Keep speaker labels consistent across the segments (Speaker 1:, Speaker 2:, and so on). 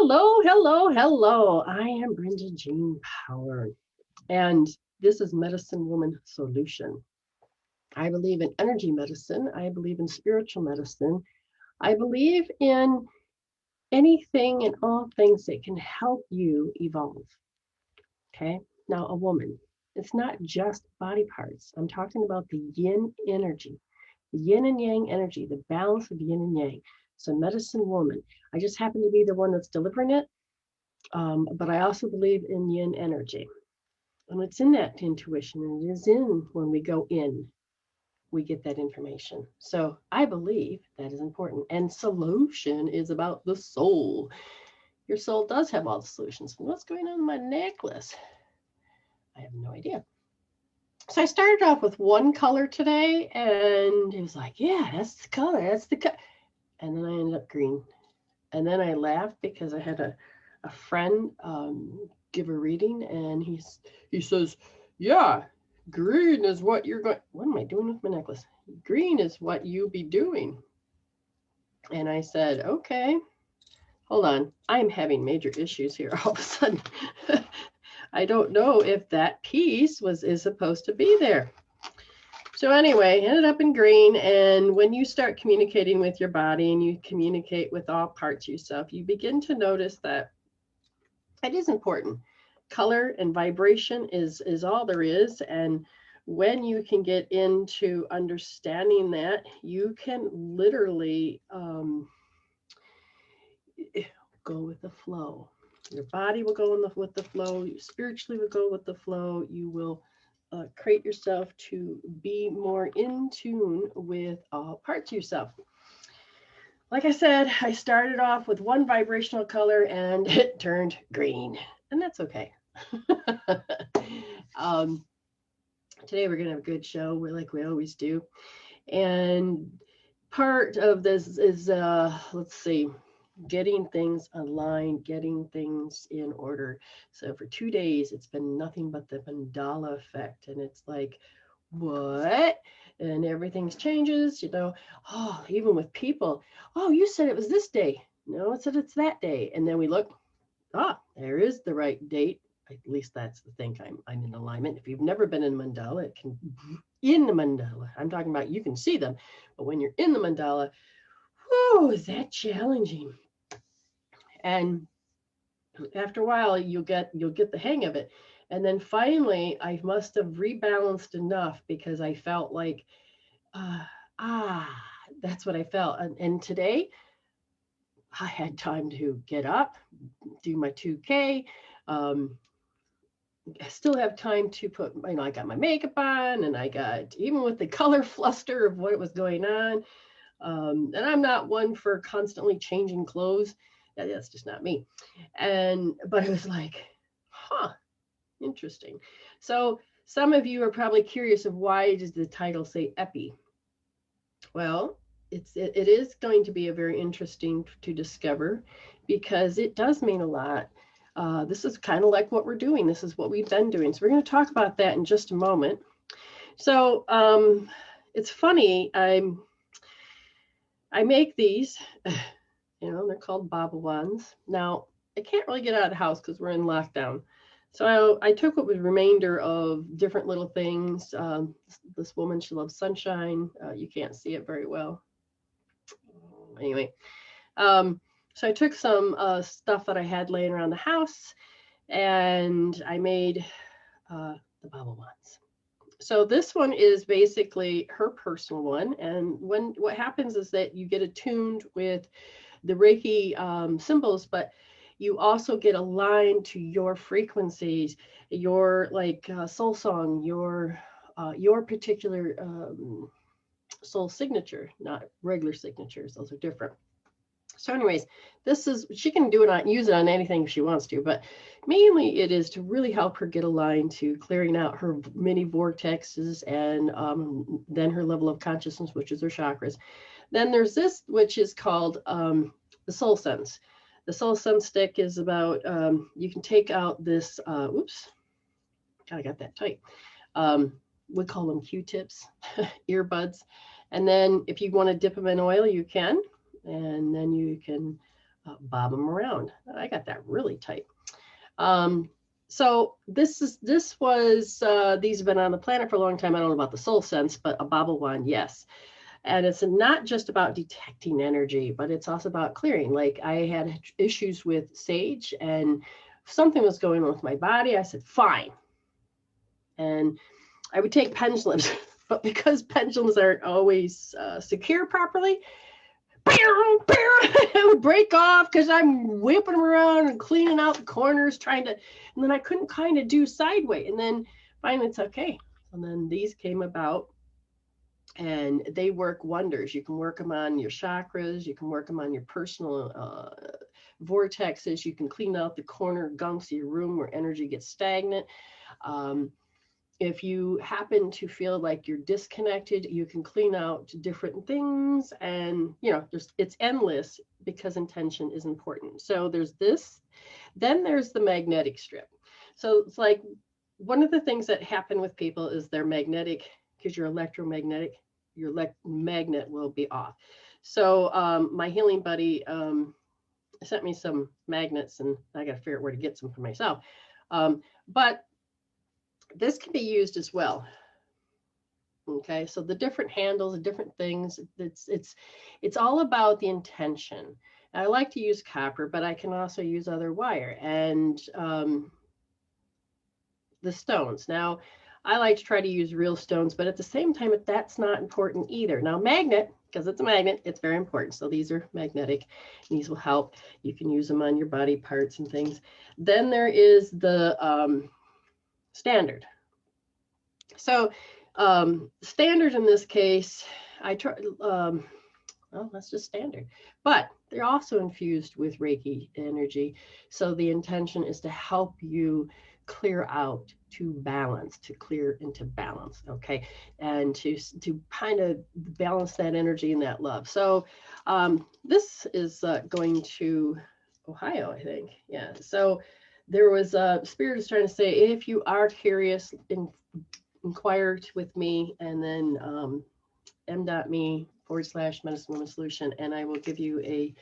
Speaker 1: Hello, hello, hello. I am Brenda Jean Power, and this is Medicine Woman Solution. I believe in energy medicine. I believe in spiritual medicine. I believe in anything and all things that can help you evolve. Okay. Now, a woman, it's not just body parts. I'm talking about the yin energy, the yin and yang energy, the balance of yin and yang. So, medicine woman, I just happen to be the one that's delivering it. But I also believe in yin energy. And it's in that intuition, and it is in when we go in, we get that information. So I believe that is important. And solution is about the soul. Your soul does have all the solutions. What's going on in my necklace? I have no idea. So I started off with one color today, and it was like, yeah, that's the color. That's the color. And then I ended up green. And then I laughed because I had a friend give a reading, and he says, yeah, green is what you're going. What am I doing with my necklace? Green is what you be doing. And I said, okay, hold on. I'm having major issues here all of a sudden. I don't know if that piece is supposed to be there. So anyway, ended up in green. And when you start communicating with your body and you communicate with all parts of yourself, you begin to notice that it is important. Color and vibration is all there is. And when you can get into understanding that, you can literally go with the flow. Your body will go with the flow. You spiritually will go with the flow. You will create yourself to be more in tune with all parts of yourself. Like I said, I started off with one vibrational color and it turned green, and that's okay. Today we're going to have a good show. Like we always do. And part of this is, let's see, getting things aligned, getting things in order. So for 2 days, it's been nothing but the mandala effect. And it's like, what? And everything changes, oh, even with people. Oh, you said it was this day. No, it said it's that day. And then we look, there is the right date. At least that's the thing. I'm in alignment. If you've never been in mandala, it can in the mandala. I'm talking about you can see them, but when you're in the mandala, whoo, is that challenging? And after a while, you'll get the hang of it. And then finally, I must have rebalanced enough because I felt like, that's what I felt. And today, I had time to get up, do my 2K. I still have time to put, I got my makeup on, and I got, even with the color fluster of what was going on. And I'm not one for constantly changing clothes. That's just not me. But it was like, interesting. So some of you are probably curious of why does the title say Epi? Well, it is going to be a very interesting to discover because it does mean a lot. This is kind of like what we're doing. This is what we've been doing. So we're going to talk about that in just a moment. So it's funny. I make these, they're called Baba wands. Now, I can't really get out of the house because we're in lockdown. So I took what was remainder of different little things. This woman, she loves sunshine. You can't see it very well. Anyway, so I took some stuff that I had laying around the house, and I made the Baba wands. So this one is basically her personal one. And what happens is that you get attuned with the Reiki symbols, but you also get aligned to your frequencies, your soul song, your particular soul signature, not regular signatures. Those are different. So anyways, she can use it on anything if she wants to, but mainly it is to really help her get aligned to clearing out her many vortexes and then her level of consciousness, which is her chakras. Then there's this, which is called the soul sense. The soul sense stick is about, you can take out this, oops, I got that tight. We call them Q-tips, earbuds. And then if you want to dip them in oil, you can. And then you can bob them around. I got that really tight. So this was these have been on the planet for a long time. I don't know about the soul sense, but a bobble wand, yes. And it's not just about detecting energy, but it's also about clearing. Like I had issues with sage and something was going on with my body. I said, fine. And I would take pendulums, but because pendulums aren't always secure properly, it would break off because I'm whipping them around and cleaning out the corners, trying to, and then I couldn't kind of do sideways. And then finally it's okay. And then these came about and they work wonders. You can work them on your chakras. You can work them on your personal vortexes. You can clean out the corner gunks of your room where energy gets stagnant. If you happen to feel like you're disconnected, you can clean out different things, and it's endless because intention is important. So there's this, then there's the magnetic strip. So it's like one of the things that happen with people is they're magnetic because you're electromagnetic, your magnet will be off. So my healing buddy sent me some magnets, and I got to figure out where to get some for myself. But this can be used as well. Okay, so the different handles, the different things, it's all about the intention. I like to use copper, but I can also use other wire and the stones. Now, I like to try to use real stones, but at the same time, that's not important either. Now, magnet, because it's a magnet, it's very important. So these are magnetic. These will help. You can use them on your body parts and things. Then there is the standard. So standard in this case, I try, well, that's just standard, but they're also infused with Reiki energy. So the intention is to help you clear out, to balance, to clear into balance, okay, and to kind of balance that energy and that love. So this is going to Ohio, I think. Yeah. So there was a Spirit is trying to say, if you are curious, inquire with me, and then m.me/Medicine Woman Solution, and I will give you a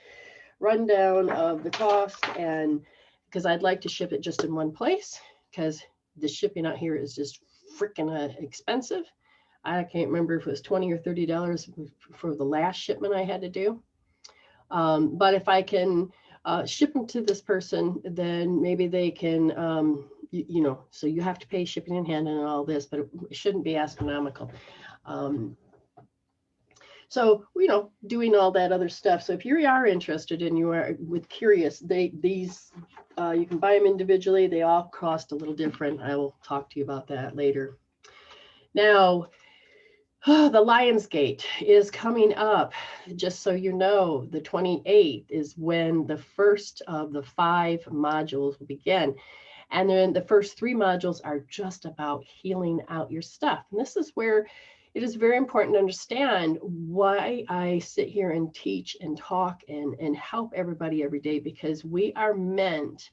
Speaker 1: rundown of the cost, and because I'd like to ship it just in one place, because the shipping out here is just freaking expensive. I can't remember if it was $20 or $30 for the last shipment I had to do. But if I can ship them to this person, then maybe they can, so you have to pay shipping in hand and all this, but it shouldn't be astronomical. So, doing all that other stuff. So if you are interested and you are curious, these you can buy them individually. They all cost a little different. I will talk to you about that later. Now, the Lionsgate is coming up. Just so you know, the 28th is when the first of the 5 modules will begin. And then the first 3 modules are just about healing out your stuff. And this is where it is very important to understand why I sit here and teach and talk and help everybody every day, because we are meant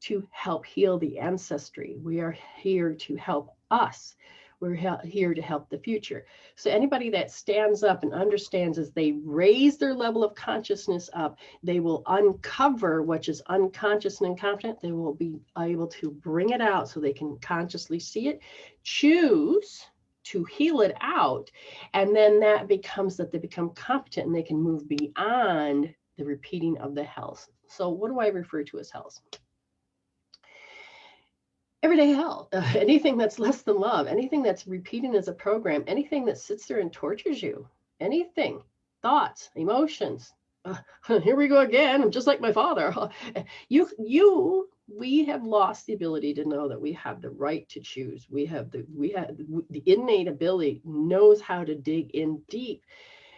Speaker 1: to help heal the ancestry. We are here to help us. We're here to help the future. So anybody that stands up and understands, as they raise their level of consciousness up, they will uncover what is unconscious and incompetent. They will be able to bring it out so they can consciously see it, choose to heal it out, and then that becomes that they become competent and they can move beyond the repeating of the hells. So what do I refer to as hells? Everyday hell, anything that's less than love, anything that's repeating as a program, anything that sits there and tortures you, anything, thoughts, emotions. Here we go again. I'm just like my father. We have lost the ability to know that we have the right to choose. We have the innate ability, knows how to dig in deep.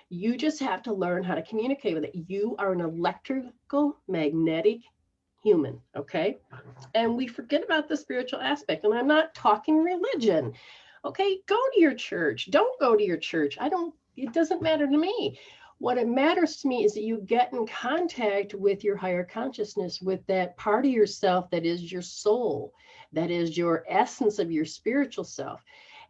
Speaker 1: You just have to learn how to communicate with it. You are an electrical magnetic human, okay? And we forget about the spiritual aspect. And I'm not talking religion. Okay, go to your church. Don't go to your church. It doesn't matter to me. What it matters to me is that you get in contact with your higher consciousness, with that part of yourself that is your soul, that is your essence of your spiritual self.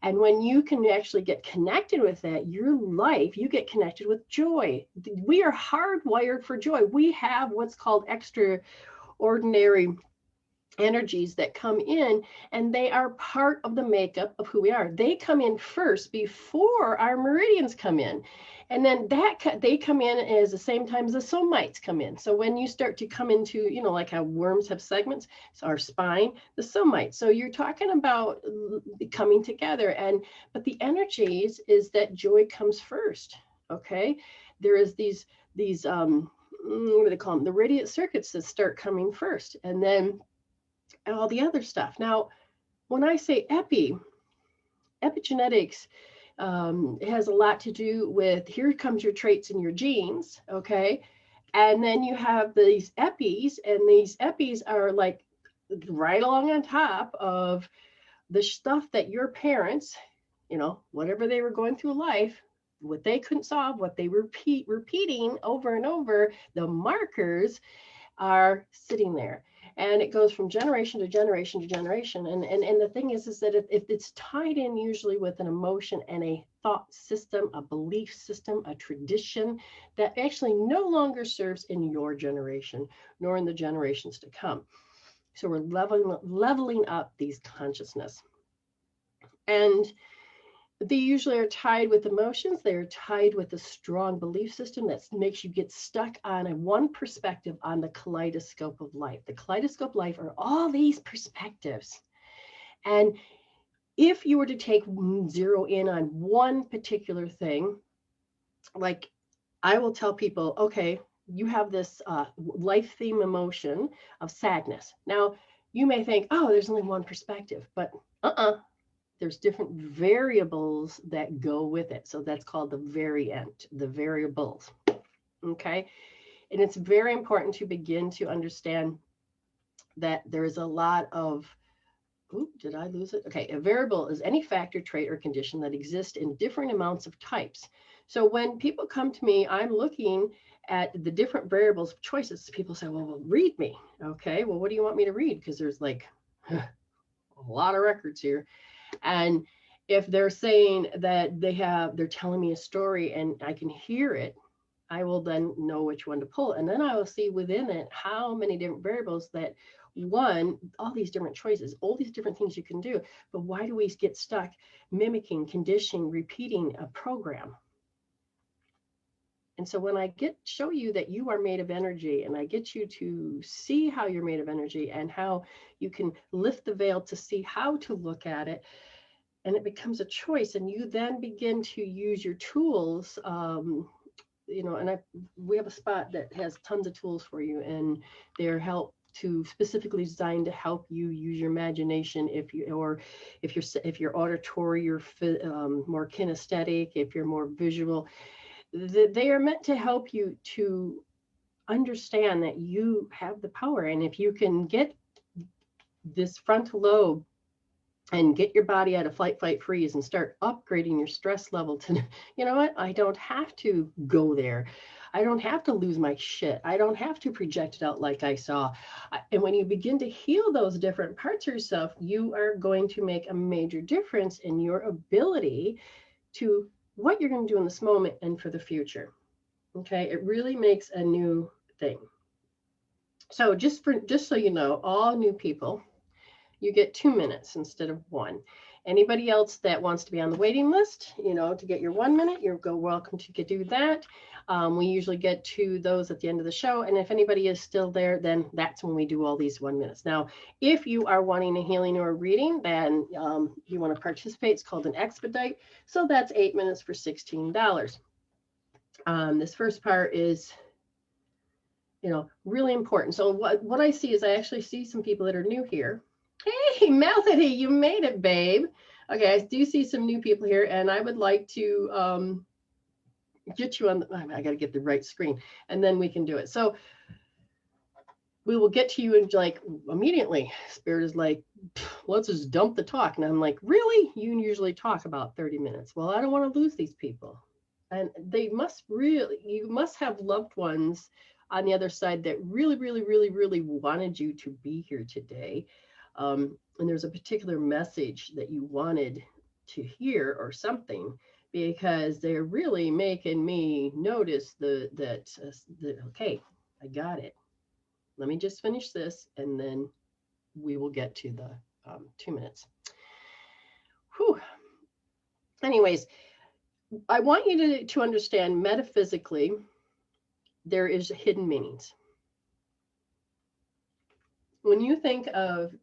Speaker 1: And when you can actually get connected with that, your life, you get connected with joy. We are hardwired for joy. We have what's called extraordinary energies that come in, and they are part of the makeup of who we are. They come in first before our meridians come in. And then they come in as the same time as the somites come in. So when you start to come into, like how worms have segments, so our spine, the somites. So you're talking about coming together. But the energies is that joy comes first. Okay. There is these what do they call them? The radiant circuits that start coming first. And then all the other stuff. Now, when I say epigenetics it has a lot to do with, here comes your traits and your genes, okay? And then you have these epis, and these epis are like right along on top of the stuff that your parents, whatever they were going through life, what they couldn't solve, what they repeating over and over, the markers are sitting there. And it goes from generation to generation to generation. And the thing is that if it's tied in usually with an emotion and a thought system, a belief system, a tradition that actually no longer serves in your generation, nor in the generations to come. So we're leveling up these consciousness. And they usually are tied with emotions. They're tied with a strong belief system that makes you get stuck on one perspective on the kaleidoscope of life. The kaleidoscope of life are all these perspectives. And if you were to zero in on one particular thing, like I will tell people, okay, you have this life theme emotion of sadness. Now, you may think, oh, there's only one perspective, but there's different variables that go with it. So that's called the variant, the variables. Okay. And it's very important to begin to understand that there's a lot of, did I lose it? Okay. A variable is any factor, trait, or condition that exists in different amounts of types. So when people come to me, I'm looking at the different variables of choices. People say, well, read me. Okay. Well, what do you want me to read? Because there's like a lot of records here. And if they're saying that they're telling me a story and I can hear it, I will then know which one to pull. And then I will see within it how many different variables that all these different choices, all these different things you can do. But why do we get stuck mimicking, conditioning, repeating a program? And so when I show you that you are made of energy, and I get you to see how you're made of energy and how you can lift the veil to see how to look at it, and it becomes a choice, and you then begin to use your tools, and we have a spot that has tons of tools for you, and they're specifically designed to help you use your imagination if you're auditory, you're more kinesthetic, if you're more visual. They are meant to help you to understand that you have the power. And if you can get this frontal lobe and get your body out of flight, fight, freeze, and start upgrading your stress level to, you know what, I don't have to go there. I don't have to lose my shit. I don't have to project it out like I saw. And when you begin to heal those different parts of yourself, you are going to make a major difference in your ability to what you're going to do in this moment and for the future. Okay, it really makes a new thing. So just so you know, all new people, you get 2 minutes instead of 1. Anybody else that wants to be on the waiting list, to get your 1 minute, you're welcome to do that. We usually get to those at the end of the show. And if anybody is still there, then that's when we do all these 1 minutes. Now, if you are wanting a healing or a reading, then you want to participate, it's called an Expedite. So that's 8 minutes for $16. This first part is, really important. So what I see is I actually see some people that are new here. Hey, Melody, you made it, babe. Okay, I do see some new people here, and I would like to get you on. I got to get the right screen, and then we can do it. So we will get to you in immediately. Spirit is like, let's just dump the talk. And I'm like, really? You usually talk about 30 minutes. Well, I don't want to lose these people. And you must have loved ones on the other side that really, really, really, really wanted you to be here today. And there's a particular message that you wanted to hear or something, because they're really making me notice that okay, I got it. Let me just finish this, and then we will get to the 2 minutes. Whew. Anyways, I want you to understand metaphysically, there is hidden meanings. When you think of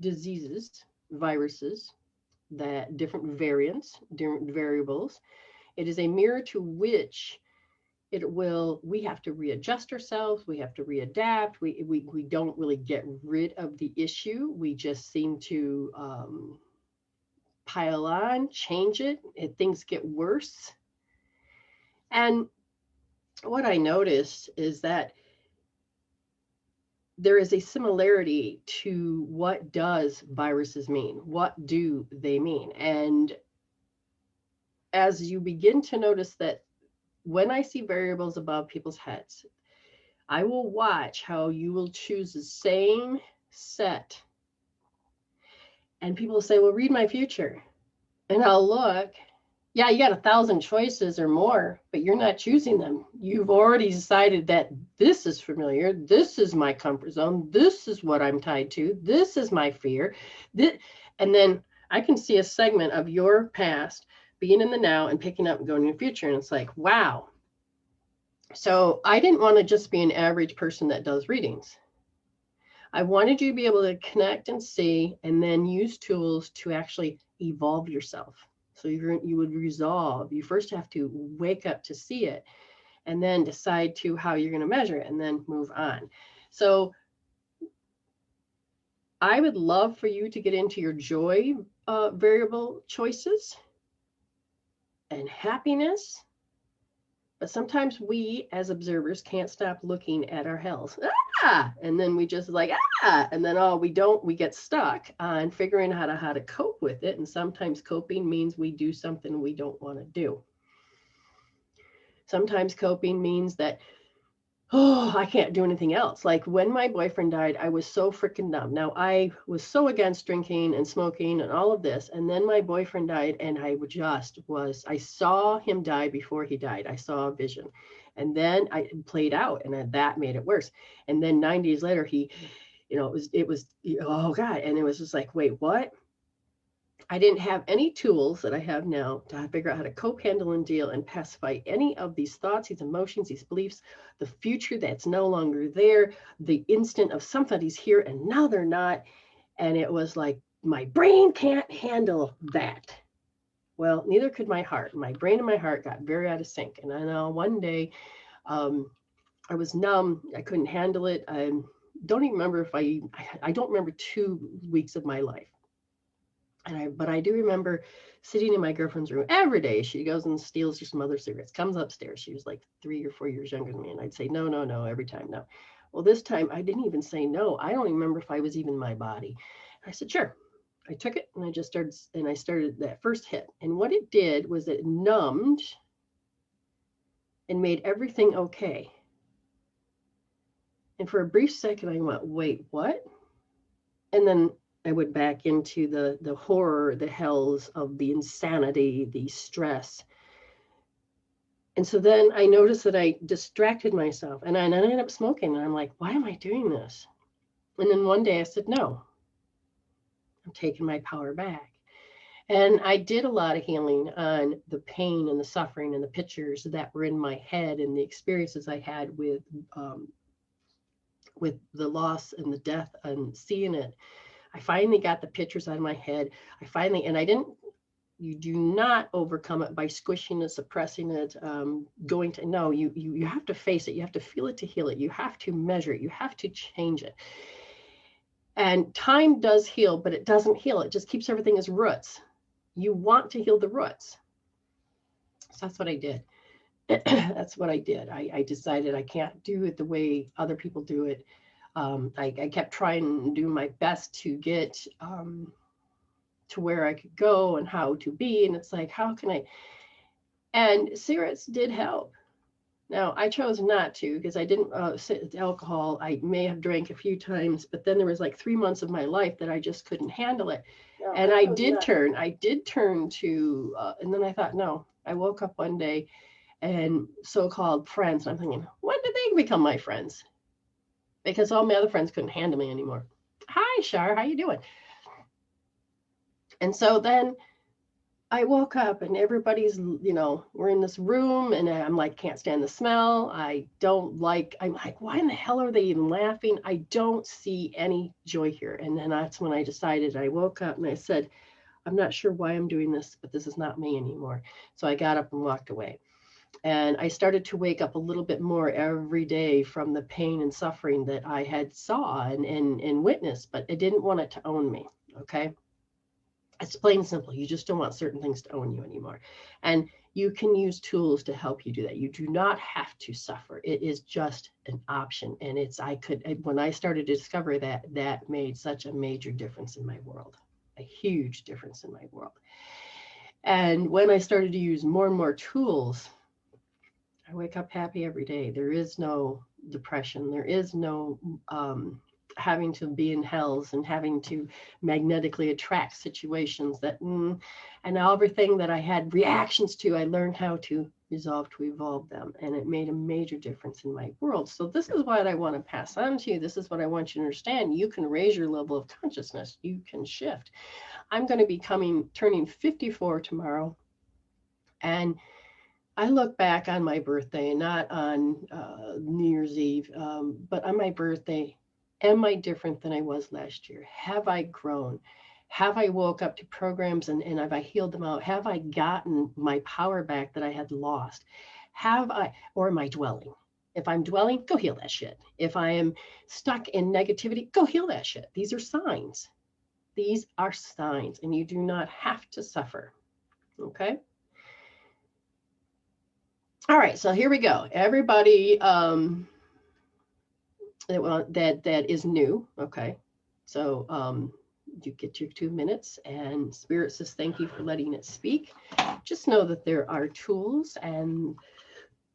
Speaker 1: diseases, viruses, that different variants, different variables, it is a mirror to which we have to readjust ourselves, we have to readapt, we don't really get rid of the issue, we just seem to pile on, change it, and things get worse. And what I noticed is that there is a similarity to what does viruses mean? What do they mean? And as you begin to notice that when I see variables above people's heads, I will watch how you will choose the same set. And people will say, well, read my future. And I'll look. Yeah, you got 1,000 choices or more, but you're not choosing them. You've already decided that this is familiar. This is my comfort zone. This is what I'm tied to. This is my fear. And then I can see a segment of your past being in the now and picking up and going in the future. And it's like, wow. So I didn't want to just be an average person that does readings. I wanted you to be able to connect and see, and then use tools to actually evolve yourself. So you would resolve. You first have to wake up to see it, and then decide to how you're going to measure it, and then move on. So I would love for you to get into your joy variable choices and happiness. But sometimes we as observers can't stop looking at our hells. And then we just like, and then we get stuck on figuring out how to cope with it. And sometimes coping means we do something we don't want to do. Sometimes coping means that, I can't do anything else. Like when my boyfriend died, I was so freaking dumb. Now, I was so against drinking and smoking and all of this. And then my boyfriend died, and I saw him die before he died. I saw a vision. And then I played out, and that made it worse. And then 9 days later, it was, oh God. And it was just like, wait, what? I didn't have any tools that I have now to figure out how to cope, handle, and deal and pacify any of these thoughts, these emotions, these beliefs, the future that's no longer there, the instant of somebody's here and now they're not. And it was like, my brain can't handle that. Well, neither could my heart. My brain and my heart got very out of sync. And I know one day I was numb. I couldn't handle it. I don't even remember I don't remember 2 weeks of my life. But I do remember sitting in my girlfriend's room every day. She goes and steals her some other cigarettes, comes upstairs. She was like 3 or 4 years younger than me. And I'd say, no, every time, no. Well, this time I didn't even say no. I don't even remember if I was even my body. I said, sure. I took it and I started that first hit. And what it did was it numbed and made everything okay. And for a brief second, I went, wait, what? And then I went back into the horror, the hells of the insanity, the stress. And so then I noticed that I distracted myself, and I ended up smoking. And I'm like, why am I doing this? And then one day I said, no, I'm taking my power back. And I did a lot of healing on the pain and the suffering and the pictures that were in my head and the experiences I had with the loss and the death and seeing it. I finally got the pictures out of my head. You do not overcome it by squishing it, suppressing it, you have to face it. You have to feel it to heal it. You have to measure it. You have to change it. And time does heal, but it doesn't heal. It just keeps everything as roots. You want to heal the roots. So that's what I did. That's what I did. I decided I can't do it the way other people do it. I kept trying and doing my best to get to where I could go and how to be. And it's like, how can I? And cigarettes did help. Now, I chose not to because I didn't sit with alcohol. I may have drank a few times, but then there was like 3 months of my life that I just couldn't handle it. No, and I did turn to, and then I thought, no, I woke up one day and so-called friends, I'm thinking, when did they become my friends? Because all my other friends couldn't handle me anymore. Hi, Shar, how you doing? And so then I woke up and everybody's, we're in this room and I'm like, can't stand the smell. I'm like, why in the hell are they even laughing? I don't see any joy here. And then that's when I decided, I woke up and I said, I'm not sure why I'm doing this, but this is not me anymore. So I got up and walked away. And I started to wake up a little bit more every day from the pain and suffering that I had saw and witnessed, but I didn't want it to own me. Okay. It's plain and simple. You just don't want certain things to own you anymore. And you can use tools to help you do that. You do not have to suffer. It is just an option. And when I started to discover that made such a major difference in my world, a huge difference in my world. And when I started to use more and more tools, I wake up happy every day. There is no depression. There is no having to be in hells and having to magnetically attract situations that, and everything that I had reactions to, I learned how to resolve, to evolve them. And it made a major difference in my world. So this is what I want to pass on to you. This is what I want you to understand. You can raise your level of consciousness. You can shift. I'm going to be turning 54 tomorrow. And I look back on my birthday, not on New Year's Eve, but on my birthday. Am I different than I was last year? Have I grown? Have I woke up to programs and have I healed them out? Have I gotten my power back that I had lost? Or am I dwelling? If I'm dwelling, go heal that shit. If I am stuck in negativity, go heal that shit. These are signs. These are signs, and you do not have to suffer. Okay? All right, so here we go. Everybody that is new, okay? So you get your 2 minutes, and Spirit says thank you for letting it speak. Just know that there are tools, and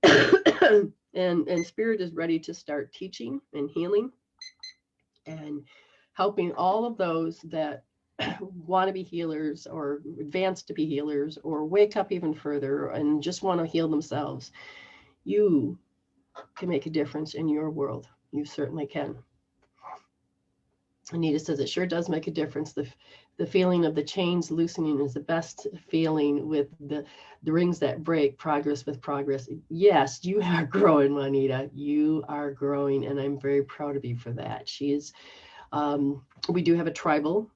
Speaker 1: and Spirit is ready to start teaching and healing and helping all of those that want to be healers or advance to be healers or wake up even further and just want to heal themselves. You can make a difference in your world. You certainly can. Anita says it sure does make a difference. The feeling of the chains loosening is the best feeling with the rings that break, progress with progress. Yes, you are growing, Juanita. You are growing, and I'm very proud of you for that. We do have a tribal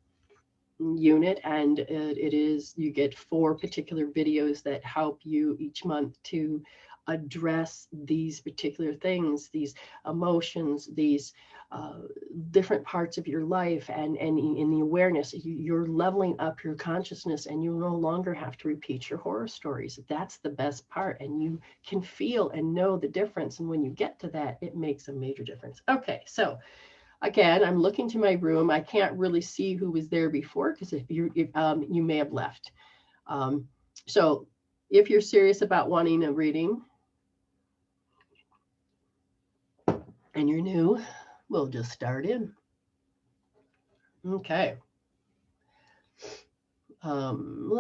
Speaker 1: unit, and it is, you get 4 particular videos that help you each month to address these particular things, these emotions, these different parts of your life, and in the awareness. You're leveling up your consciousness, and you no longer have to repeat your horror stories. That's the best part, and you can feel and know the difference, and when you get to that, it makes a major difference. Okay, so again, I'm looking to my room. I can't really see who was there before because you may have left. So if you're serious about wanting a reading and you're new, we'll just start in. Okay. And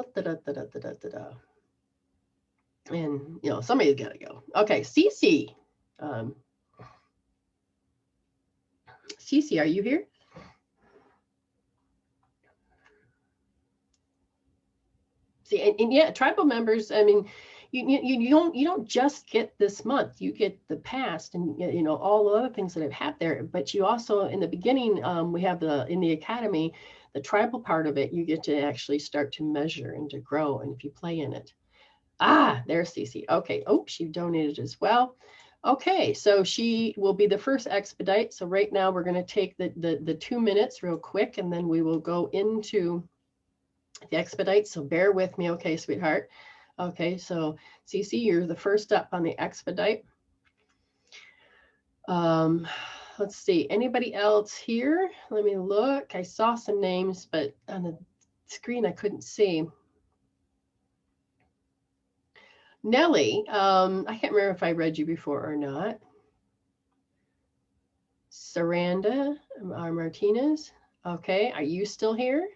Speaker 1: somebody's got to go. Okay, Cece. Cece, are you here? See, and yeah, tribal members, I mean, you don't just get this month, you get the past and all the other things that I've had there, but you also, in the beginning, we have in the academy, the tribal part of it, you get to actually start to measure and to grow, and if you play in it. There's Cece. Okay. Oh, she donated as well. Okay, so she will be the first Expedite. So right now we're going to take the 2 minutes real quick, and then we will go into the Expedite. So bear with me. Okay, sweetheart. Okay, so Cece, you're the first up on the Expedite. Let's see, anybody else here? Let me look. I saw some names, but on the screen I couldn't see. Nellie, I can't remember if I read you before or not. Saranda Martinez. Okay, are you still here?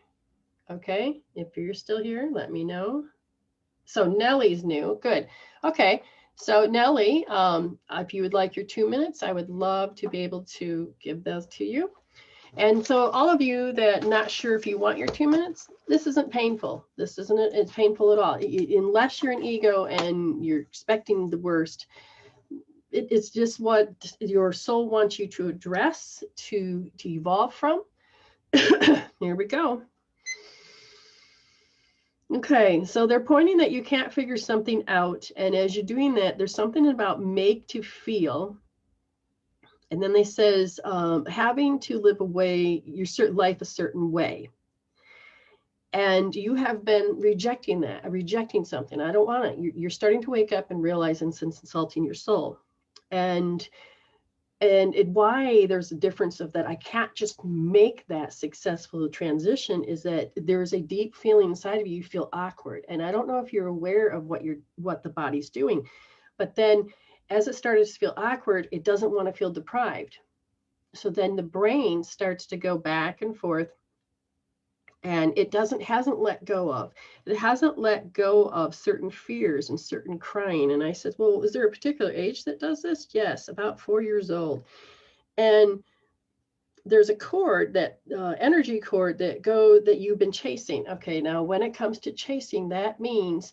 Speaker 1: Okay, if you're still here, let me know. So Nellie's new. Good. Okay. So Nellie, if you would like your 2 minutes, I would love to be able to give those to you. And so all of you that not sure if you want your 2 minutes, this isn't painful. This isn't it's painful at all. Unless you're an ego and you're expecting the worst, it's just what your soul wants you to address, to evolve from. Here we go. Okay, so they're pointing that you can't figure something out. And as you're doing that, there's something about make to feel. And then they says having to live a way, your certain life a certain way. And you have been rejecting that, rejecting something. I don't want it. You're starting to wake up and realize it's insulting your soul. And why there's a difference of that I can't just make that successful transition is that there's a deep feeling inside of you, you feel awkward. And I don't know if you're aware of what the body's doing, but then as it started to feel awkward, it doesn't want to feel deprived. So then the brain starts to go back and forth, and it hasn't let go of certain fears and certain crying. And I said, well, is there a particular age that does this? Yes, about 4 years old. And there's a cord, that energy cord that you've been chasing. Okay, now when it comes to chasing, that means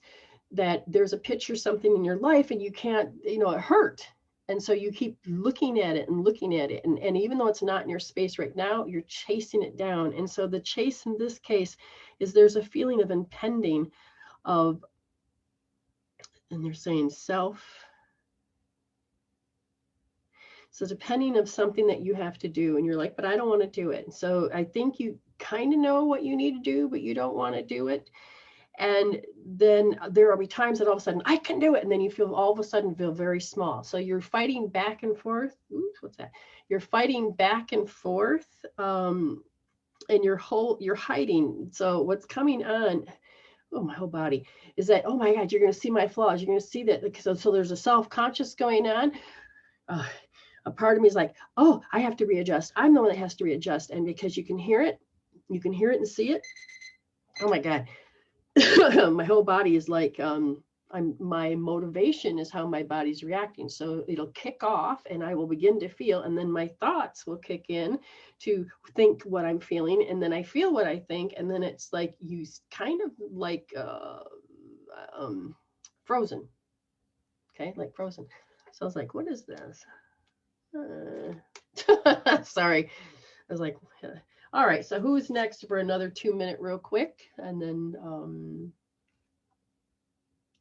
Speaker 1: that there's a picture, something in your life, and you can't, it hurt. And so you keep looking at it and looking at it. And even though it's not in your space right now, you're chasing it down. And so the chase in this case is there's a feeling of impending of, and they're saying self. So depending of something that you have to do, and you're like, but I don't want to do it. So I think you kind of know what you need to do, but you don't want to do it. And then there will be times that all of a sudden I can do it. And then you all of a sudden feel very small. So you're fighting back and forth. Oops, what's that? You're fighting back and forth. And you're hiding. So what's coming on, my whole body, is that, oh my God, you're going to see my flaws. You're going to see that. So there's a self-conscious going on. A part of me is like, oh, I have to readjust. I'm the one that has to readjust. And because you can hear it and see it. Oh my God. My whole body is like, my motivation is how my body's reacting. So it'll kick off and I will begin to feel, and then my thoughts will kick in to think what I'm feeling. And then I feel what I think. And then it's like, you kind of like frozen. Okay. Like frozen. So I was like, what is this? Sorry. I was like, all right. So who's next for another 2 minute real quick? And then,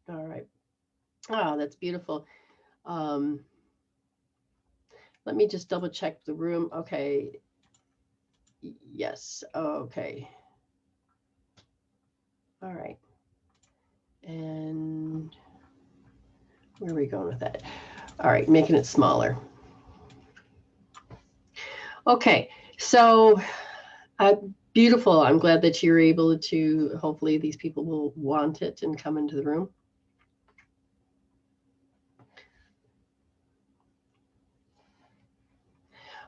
Speaker 1: all right. Oh, that's beautiful. Let me just double check the room. Okay. Yes. Okay. All right. And where are we going with that? All right. Making it smaller. Okay. So beautiful. I'm glad that you're able to, hopefully these people will want it and come into the room.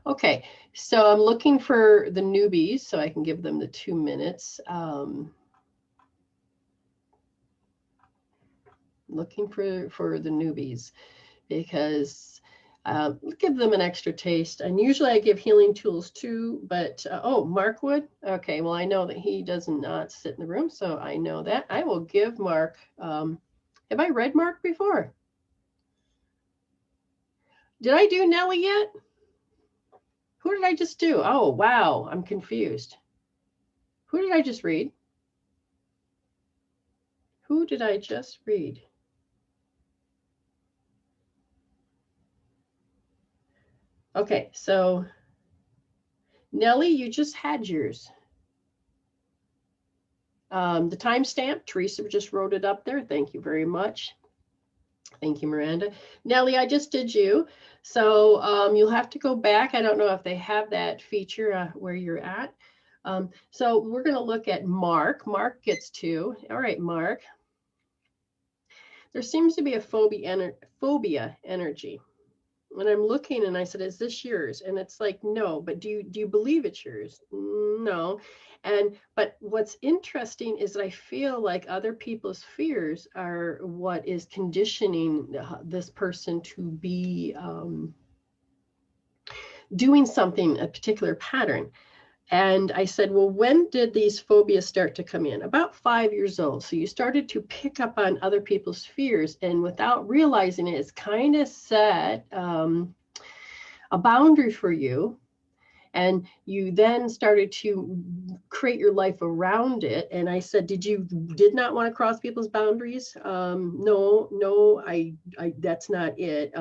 Speaker 1: Okay, so I'm looking for the newbies so I can give them the 2 minutes. Looking for the newbies because give them an extra taste. And usually I give healing tools too, but oh, Mark would? Okay, well, I know that he does not sit in the room, so I know that. I will give Mark, have I read Mark before? Did I do Nellie yet? Who did I just do? Oh, wow, I'm confused. Who did I just read? Who did I just read? Okay, so Nellie, you just had yours. The timestamp, Teresa just wrote it up there. Thank you very much. Thank you, Miranda. Nellie, I just did you. So you'll have to go back. I don't know if they have that feature where you're at. So we're going to look at Mark. Mark gets 2. All right, Mark. there seems to be a phobia energy. When I'm looking and I said, is this yours? And it's like, no, but do you believe it's yours? No. But what's interesting is that I feel like other people's fears are what is conditioning this person to be doing something, a particular pattern. And I said, well, when did these phobias start to come in? About 5 years old. So you started to pick up on other people's fears, and without realizing it, it's kind of set a boundary for you. And you then started to create your life around it. And I said, did not want to cross people's boundaries? No, I that's not it.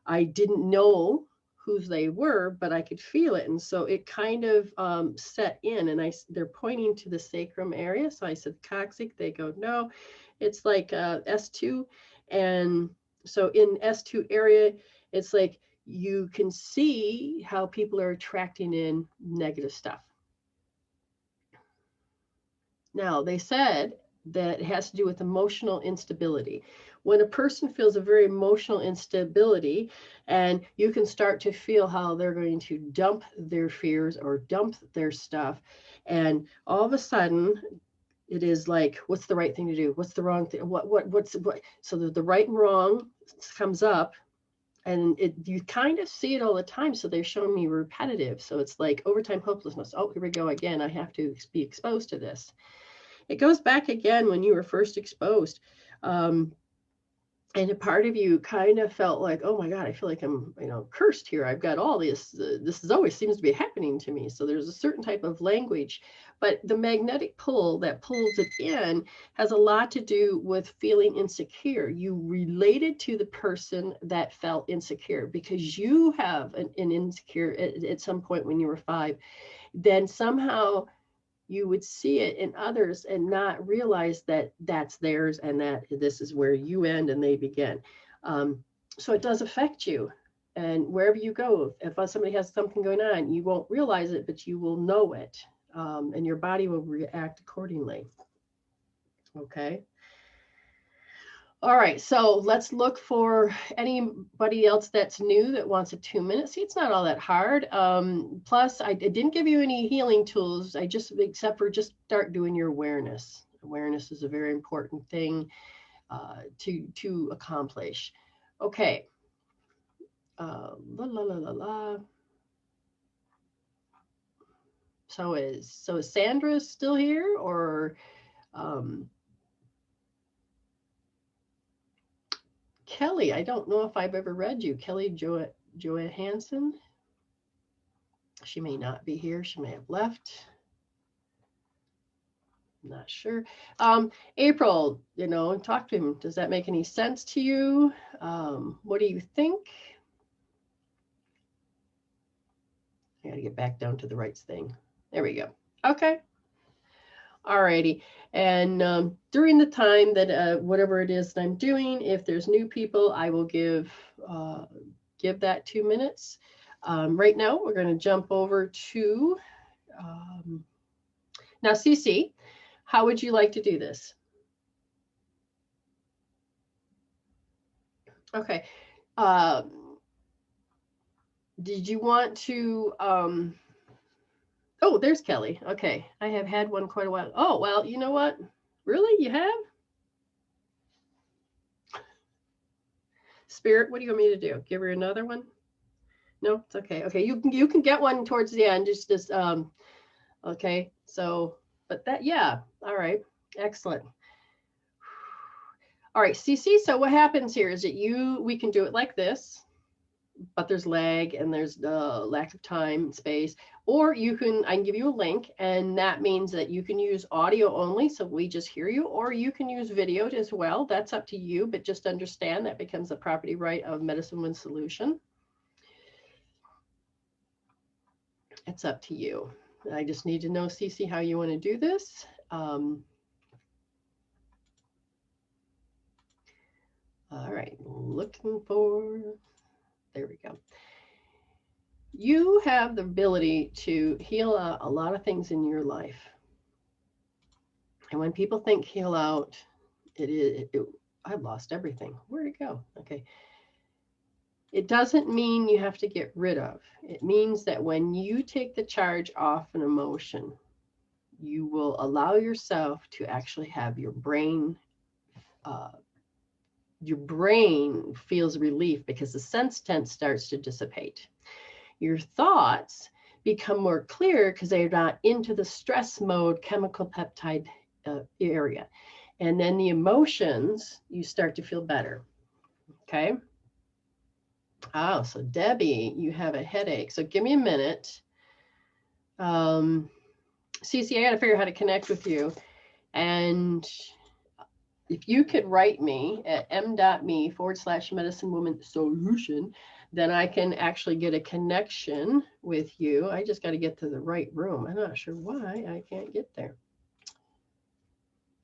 Speaker 1: I didn't know whose they were, but I could feel it. And so it kind of set in, and they're pointing to the sacrum area. So I said, coccyx, they go, no, it's like S2. And so in S2 area, it's like, you can see how people are attracting in negative stuff. Now, they said that it has to do with emotional instability. When a person feels a very emotional instability, and you can start to feel how they're going to dump their fears or dump their stuff, and all of a sudden, it is like, what's the right thing to do? What's the wrong thing? What's so the right and wrong comes up. And you kind of see it all the time. So they're showing me repetitive. So it's like overtime hopelessness. Oh, here we go again. I have to be exposed to this. It goes back again when you were first exposed. And a part of you kind of felt like, oh my God, I feel like I'm, cursed here. I've got all this. This is always seems to be happening to me. So there's a certain type of language, but the magnetic pull that pulls it in has a lot to do with feeling insecure. You related to the person that felt insecure because you have an insecure at some point when you were 5. Then somehow you would see it in others and not realize that that's theirs and that this is where you end and they begin. So it does affect you. And wherever you go, if somebody has something going on, you won't realize it, but you will know it. And your body will react accordingly. Okay. All right, so let's look for anybody else that's new that wants a 2 minute. See, it's not all that hard. Plus, I didn't give you any healing tools. Except for just start doing your awareness. Awareness is a very important thing to accomplish. Okay. So is Sandra still here, or Kelly? I don't know if I've ever read you. Kelly Johansson. She may not be here. She may have left. I'm not sure. April, talk to him. Does that make any sense to you? What do you think? I got to get back down to the right thing. There we go. Okay. All righty. And during the time that whatever it is that I'm doing, if there's new people, I will give that 2 minutes. Right now, we're going to jump over to now, Cece, how would you like to do this? Okay. Did you want to oh, there's Kelly. Okay. I have had one quite a while. Oh, well, you know what? Really? You have? Spirit, what do you want me to do? Give her another one? No, it's okay. Okay, you can get one towards the end. Just okay. So, but that, yeah. All right. Excellent. All right, Cece. So what happens here is that we can do it like this, but there's lag and there's lack of time and space. Or I can give you a link, and that means that you can use audio only, so we just hear you, or you can use video as well. That's up to you, but just understand that becomes a property right of Medicine Wind Solution. It's up to you. I just need to know, Cece, how you want to do this. All right, looking for, there we go. You have the ability to heal out a lot of things in your life. And when people think heal out, I've lost everything. Where'd it go? Okay. It doesn't mean you have to get rid of. It means that when you take the charge off an emotion, you will allow yourself to actually have your brain feels relief because the sense tense starts to dissipate. Your thoughts become more clear because they're not into the stress mode chemical peptide area. And then the emotions, you start to feel better. Okay. Oh, so Debbie, you have a headache. So give me a minute. Cece, I got to figure out how to connect with you. And if you could write me at m.me/medicine woman solution, then I can actually get a connection with you. I just got to get to the right room. I'm not sure why I can't get there.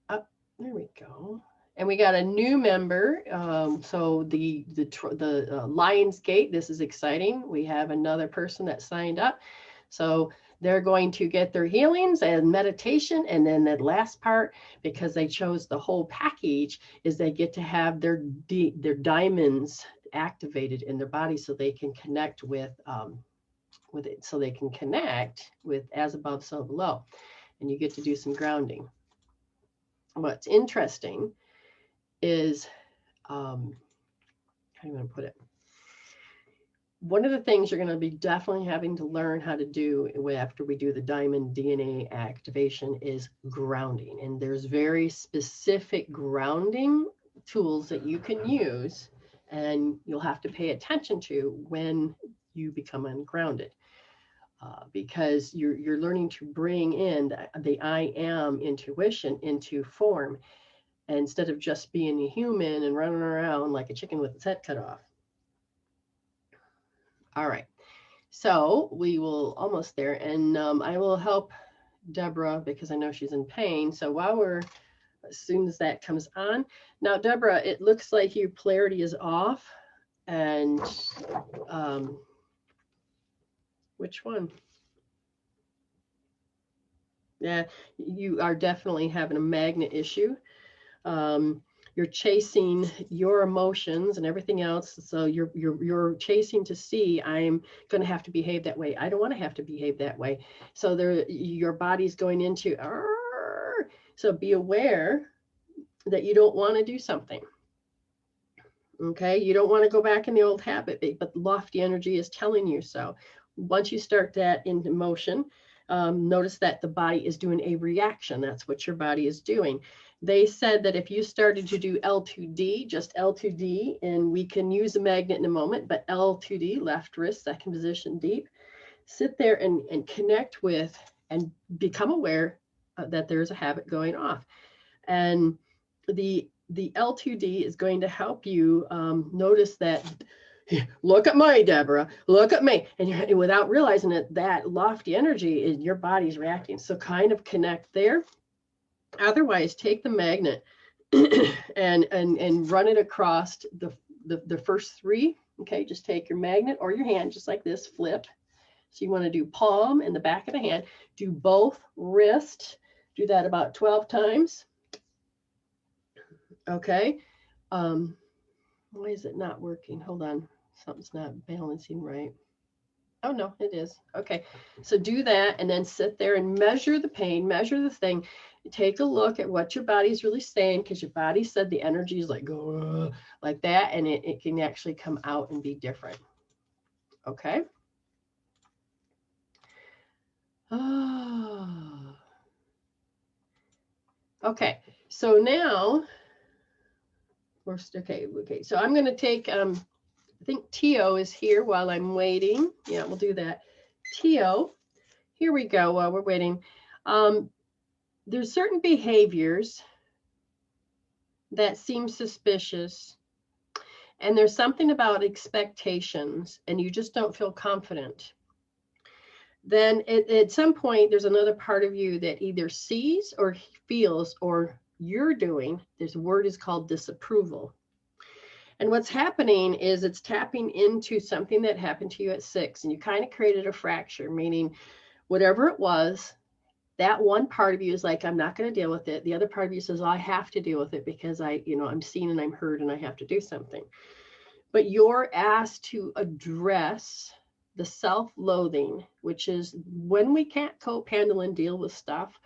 Speaker 1: Oh, there we go. And we got a new member. So the Lionsgate, this is exciting. We have another person that signed up. So they're going to get their healings and meditation. And then that last part, because they chose the whole package, is they get to have their diamonds activated in their body so they can connect with it. So they can connect with as above, so below. And you get to do some grounding. What's interesting is, how do you want to put it? One of the things you're going to be definitely having to learn how to do after we do the diamond DNA activation is grounding. And there's very specific grounding tools that you can use, and you'll have to pay attention to when you become ungrounded. Because you're learning to bring in the I am intuition into form, instead of just being a human and running around like a chicken with its head cut off. All right, so we will almost there, and I will help Deborah because I know she's in pain. So as soon as that comes on, now Deborah, it looks like your polarity is off, and which one? Yeah, you are definitely having a magnet issue. You're chasing your emotions and everything else. So you're chasing to see, I'm going to have to behave that way. I don't want to have to behave that way. So your body's going into, so be aware that you don't want to do something. Okay. You don't want to go back in the old habit, but lofty energy is telling you so. Once you start that into motion, notice that the body is doing a reaction. That's what your body is doing. They said that if you started to do L2D, just L2D, and we can use a magnet in a moment, but L2D, left wrist, second position deep, sit there and connect with and become aware that there's a habit going off. And the L2D is going to help you notice that, look at me, Deborah, look at me. And without realizing it, that lofty energy is your body's reacting. So kind of connect there. Otherwise, take the magnet and run it across the first three. Okay, just take your magnet or your hand, just like this, flip. So you want to do palm and the back of the hand. Do both wrists. Do that about 12 times. Okay. Why is it not working? Hold on. Something's not balancing right. Oh, no, it is. Okay. So do that and then sit there and measure the pain, measure the thing. Take a look at what your body's really saying, because your body said the energy is like, go like that, and it can actually come out and be different. Okay. Oh. Okay. So now, okay. So I'm going to take, I think Tio is here while I'm waiting. Yeah, we'll do that. Tio, here we go while we're waiting. There's certain behaviors that seem suspicious, and there's something about expectations, and you just don't feel confident. Then at some point, there's another part of you that either sees or feels, or you're doing, this word is called disapproval. And what's happening is it's tapping into something that happened to you at 6, and you kind of created a fracture, meaning whatever it was, that one part of you is like, I'm not going to deal with it. The other part of you says, well, I have to deal with it because I'm seen and I'm heard and I have to do something. But you're asked to address the self-loathing, which is when we can't cope, handle, and deal with stuff,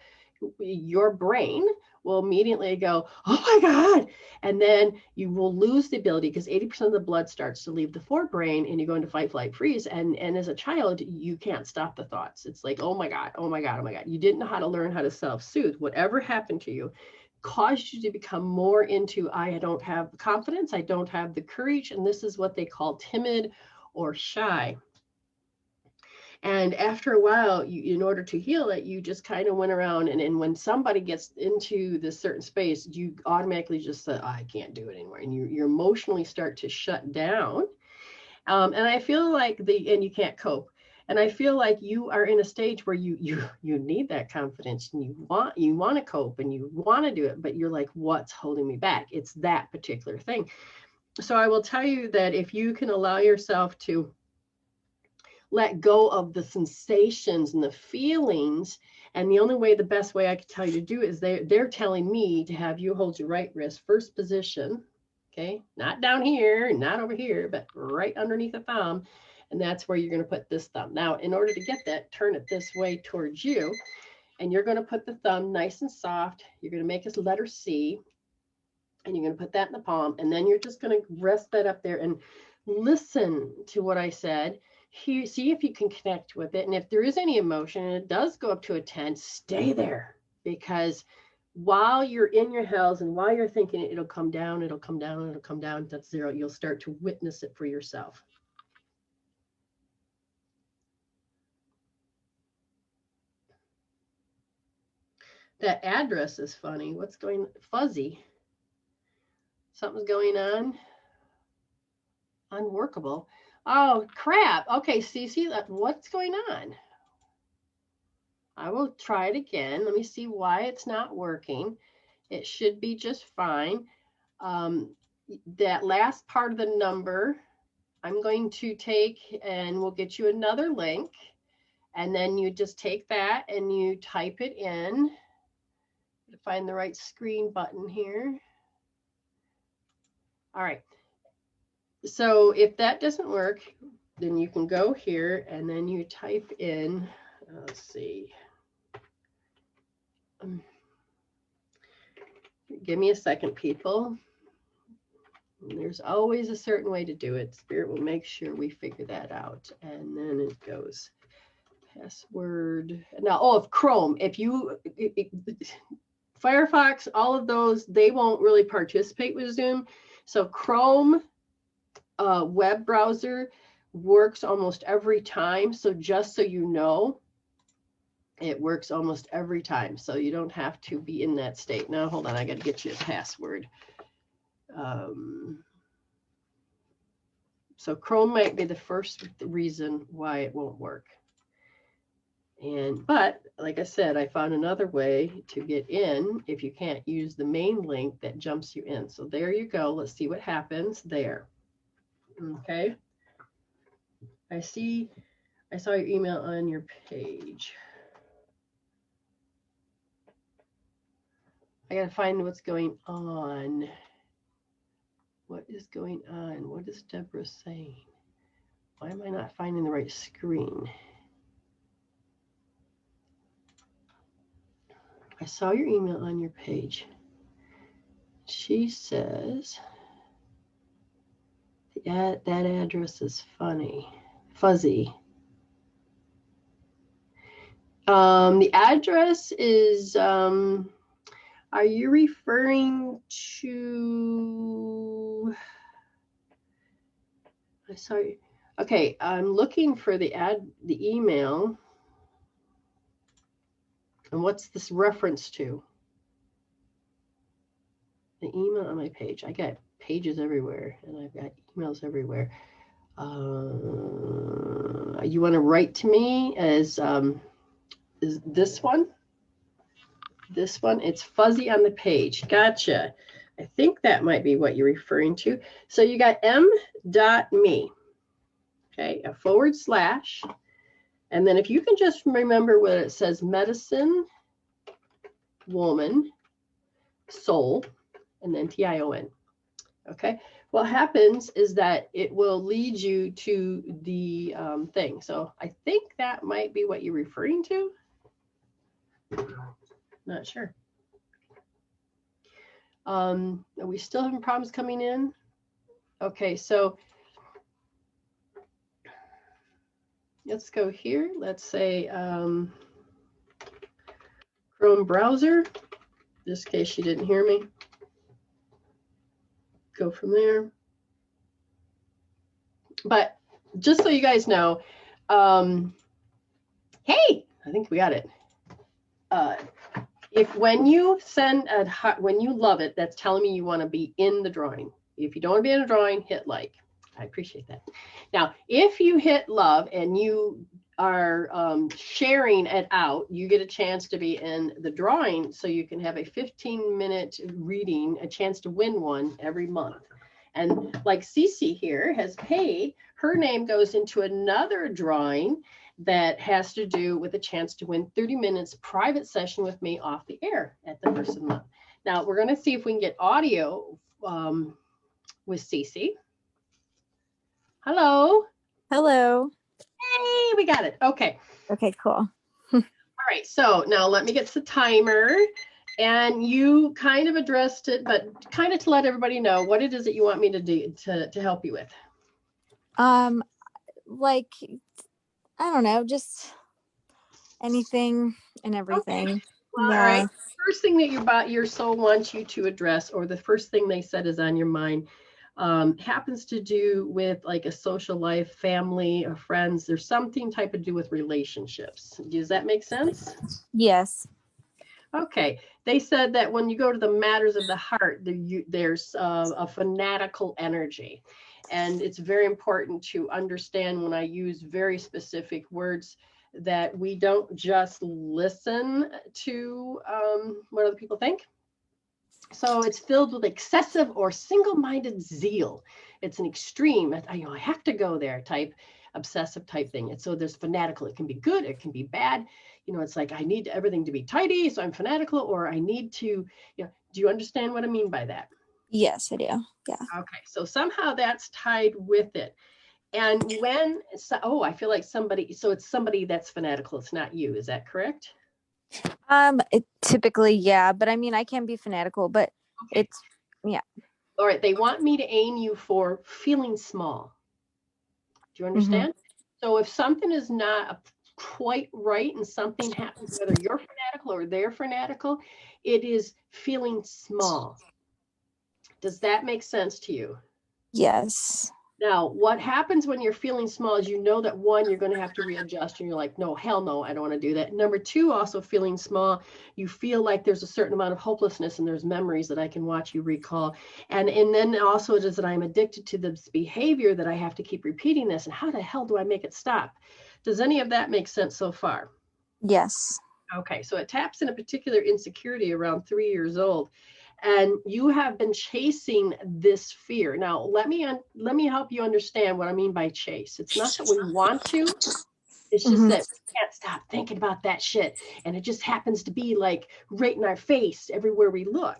Speaker 1: your brain will immediately go, oh my God. And then you will lose the ability, because 80% of the blood starts to leave the forebrain and you go into fight, flight, freeze. And as a child, you can't stop the thoughts. It's like, oh my God, oh my God, oh my God. You didn't know how to learn how to self-soothe. Whatever happened to you caused you to become more into, I don't have confidence, I don't have the courage. And this is what they call timid or shy. And after a while, in order to heal it, you just kind of went around. And when somebody gets into this certain space, you automatically just say, oh, I can't do it anymore. And you emotionally start to shut down. And I feel like and you can't cope. And I feel like you are in a stage where you need that confidence and you want to cope and you want to do it, but you're like, what's holding me back? It's that particular thing. So I will tell you that if you can allow yourself to let go of the sensations and the feelings, and the only way, the best way I could tell you to do it is they're telling me to have you hold your right wrist first position, okay, not down here, not over here, but right underneath the thumb, and that's where you're going to put this thumb. Now, in order to get that, turn it this way towards you, and you're going to put the thumb nice and soft. You're going to make a letter C, and you're going to put that in the palm, and then you're just going to rest that up there and listen to what I said. Here, see if you can connect with it. And if there is any emotion and it does go up to a 10, stay there, because while you're in your hells and while you're thinking it'll come down, it'll come down, it'll come down, that's 0, you'll start to witness it for yourself. That address is funny. What's going fuzzy? Something's going on. Unworkable. Oh, crap. Okay, see that. What's going on? I will try it again. Let me see why it's not working. It should be just fine. That last part of the number, I'm going to take, and we'll get you another link. And then you just take that and you type it in. Find the right screen button here. All right. So if that doesn't work, then you can go here and then you type in, let's see. Give me a second, people. There's always a certain way to do it. Spirit will make sure we figure that out. And then it goes password. Now, if Chrome, if you, Firefox, all of those, they won't really participate with Zoom. So Chrome web browser works almost every time. So just so you know, it works almost every time. So you don't have to be in that state. Now, hold on, I got to get you a password. So Chrome might be the first reason why it won't work. But like I said, I found another way to get in if you can't use the main link that jumps you in. So there you go. Let's see what happens there. Okay. I saw your email on your page. I got to find what's going on. What is going on? What is Deborah saying? Why am I not finding the right screen? I saw your email on your page. She says, that address is fuzzy. The address is, are you referring to, I saw you. Okay, I'm looking for the email. And what's this reference to? The email on my page. I got pages everywhere, and I've got emails everywhere. You want to write to me as is this one? This one, it's fuzzy on the page. Gotcha. I think that might be what you're referring to. So you got m.me, okay, /. And then if you can just remember what it says, medicine woman, soul, and then Tion. Okay. What happens is that it will lead you to the thing. So I think that might be what you're referring to. Not sure. Are we still having problems coming in? Okay, so let's go here. Let's say Chrome browser, just in case you didn't hear me. Go from there. But just so you guys know, hey, I think we got it. When you send when you love it, that's telling me you want to be in the drawing. If you don't want to be in a drawing, hit like. I appreciate that. Now, if you hit love and you are sharing it out, you get a chance to be in the drawing, so you can have a 15-minute reading, a chance to win one every month. And like Cece here has paid, her name goes into another drawing that has to do with a chance to win 30 minutes private session with me off the air at the first of the month. Now, we're going to see if we can get audio with Cece. Hello.
Speaker 2: Hello.
Speaker 1: Hey, we got it. Okay.
Speaker 2: Okay, cool.
Speaker 1: All right. So now let me get the timer. And you kind of addressed it, but kind of to let everybody know what it is that you want me to do to help you with.
Speaker 2: Like, I don't know, just anything and everything.
Speaker 1: Okay. Well,
Speaker 2: yeah.
Speaker 1: All right. First thing that your soul wants you to address, or the first thing they said is on your mind, happens to do with like a social life, family, or friends. There's something type of do with relationships. Does that make sense?
Speaker 2: Yes.
Speaker 1: Okay. They said that when you go to the matters of the heart, there's a fanatical energy. And it's very important to understand when I use very specific words that we don't just listen to what other people think. So it's filled with excessive or single-minded zeal. It's an extreme, I have to go there type, obsessive type thing. And so there's fanatical. It can be good, it can be bad. It's like I need everything to be tidy, so I'm fanatical, or I need to, do you understand what I mean by that?
Speaker 2: Yes, I do. Yeah.
Speaker 1: Okay, so somehow that's tied with it. And I feel like so it's somebody that's fanatical. It's not you. Is that correct?
Speaker 2: Typically, yeah, but I mean, I can be fanatical, but okay. Yeah.
Speaker 1: All right. They want me to aim you for feeling small. Do you understand? Mm-hmm. So if something is not quite right and something happens, whether you're fanatical or they're fanatical, it is feeling small. Does that make sense to you?
Speaker 2: Yes.
Speaker 1: Now, what happens when you're feeling small is that one, you're going to have to readjust and you're like, no, hell no, I don't want to do that. Number two, also feeling small, you feel like there's a certain amount of hopelessness and there's memories that I can watch you recall. And then also it is that I'm addicted to this behavior that I have to keep repeating this. And how the hell do I make it stop? Does any of that make sense so far?
Speaker 2: Yes.
Speaker 1: Okay, so it taps in a particular insecurity around 3 years old. And you have been chasing this fear. Now, let me help you understand what I mean by chase. It's not that we want to. It's just that we can't stop thinking about that shit. And it just happens to be like right in our face everywhere we look.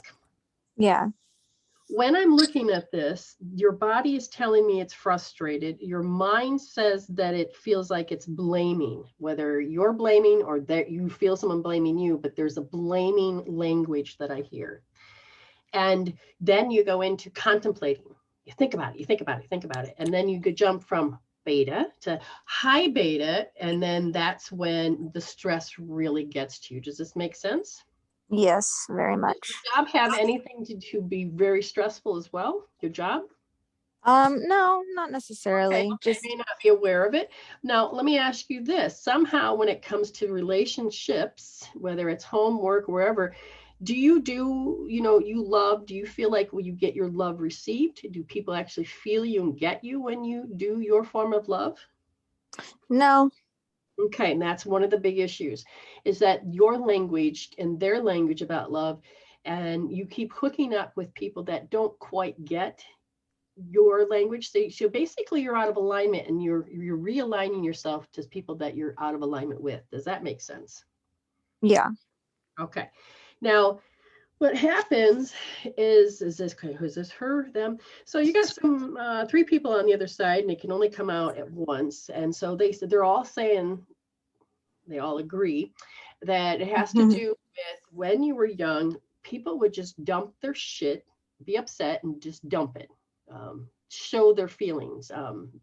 Speaker 2: Yeah.
Speaker 1: When I'm looking at this, your body is telling me it's frustrated. Your mind says that it feels like it's blaming, whether you're blaming or that you feel someone blaming you, but there's a blaming language that I hear. And then you go into contemplating. You think about it. And then you could jump from beta to high beta. And then that's when the stress really gets to you. Does this make sense?
Speaker 2: Yes, very much.
Speaker 1: Does your job have anything to be very stressful as well? Your job?
Speaker 2: No, not necessarily.
Speaker 1: Okay, just may not be aware of it. Now, let me ask you this. Somehow when it comes to relationships, whether it's home, work, wherever, do you feel like when you get your love received? Do people actually feel you and get you when you do your form of love?
Speaker 2: No.
Speaker 1: Okay, and that's one of the big issues, is that your language and their language about love, and you keep hooking up with people that don't quite get your language. So basically you're out of alignment and you're realigning yourself to people that you're out of alignment with. Does that make sense?
Speaker 2: Yeah.
Speaker 1: Okay. Now, what happens is this, who's this, her, them? So you got some 3 people on the other side, and they can only come out at once. And so they said, they're all saying, they all agree that it has to do with when you were young, people would just dump their shit, be upset, and just dump it. Show their feelings,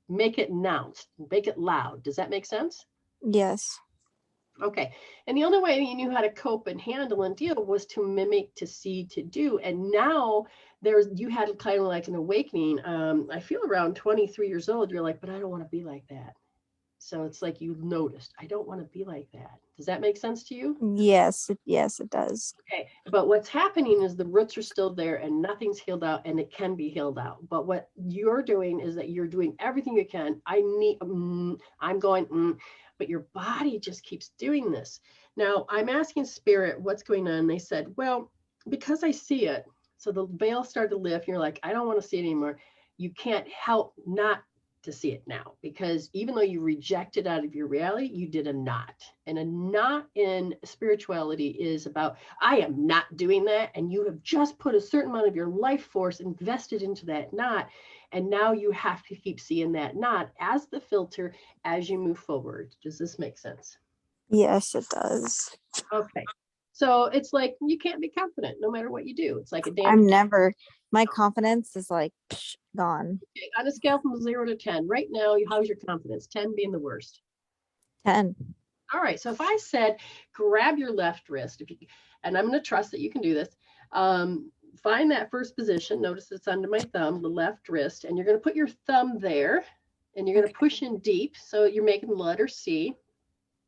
Speaker 1: make it announced, make it loud. Does that make sense?
Speaker 2: Yes.
Speaker 1: Okay. And the only way you knew how to cope and handle and deal was to mimic, to see, to do. And now you had kind of like an awakening. I feel around 23 years old, you're like, but I don't want to be like that. So it's like you noticed, I don't want to be like that. Does that make sense to you?
Speaker 2: Yes. Yes, it does.
Speaker 1: Okay. But what's happening is the roots are still there and nothing's healed out, and it can be healed out. But what you're doing is that you're doing everything you can. I'm going, but your body just keeps doing this. Now, I'm asking spirit, what's going on? They said, well, because I see it. So the veil started to lift. You're like, I don't want to see it anymore. You can't help not to see it now, because even though you reject it out of your reality, you did a knot. And a knot in spirituality is about, I am not doing that. And you have just put a certain amount of your life force invested into that knot. And now you have to keep seeing that knot as the filter as you move forward. Does this make sense?
Speaker 2: Yes, it does.
Speaker 1: Okay. So it's like, you can't be confident no matter what you do. It's like a damn.
Speaker 2: I'm never, my confidence is like gone.
Speaker 1: Okay, on a scale from 0 to 10, right now, how's your confidence? 10 being the worst.
Speaker 2: 10.
Speaker 1: All right. So if I said, grab your left wrist, and I'm going to trust that you can do this. Find that first position. Notice it's under my thumb, the left wrist, and you're going to put your thumb there, and you're going to push in deep. So you're making the letter C.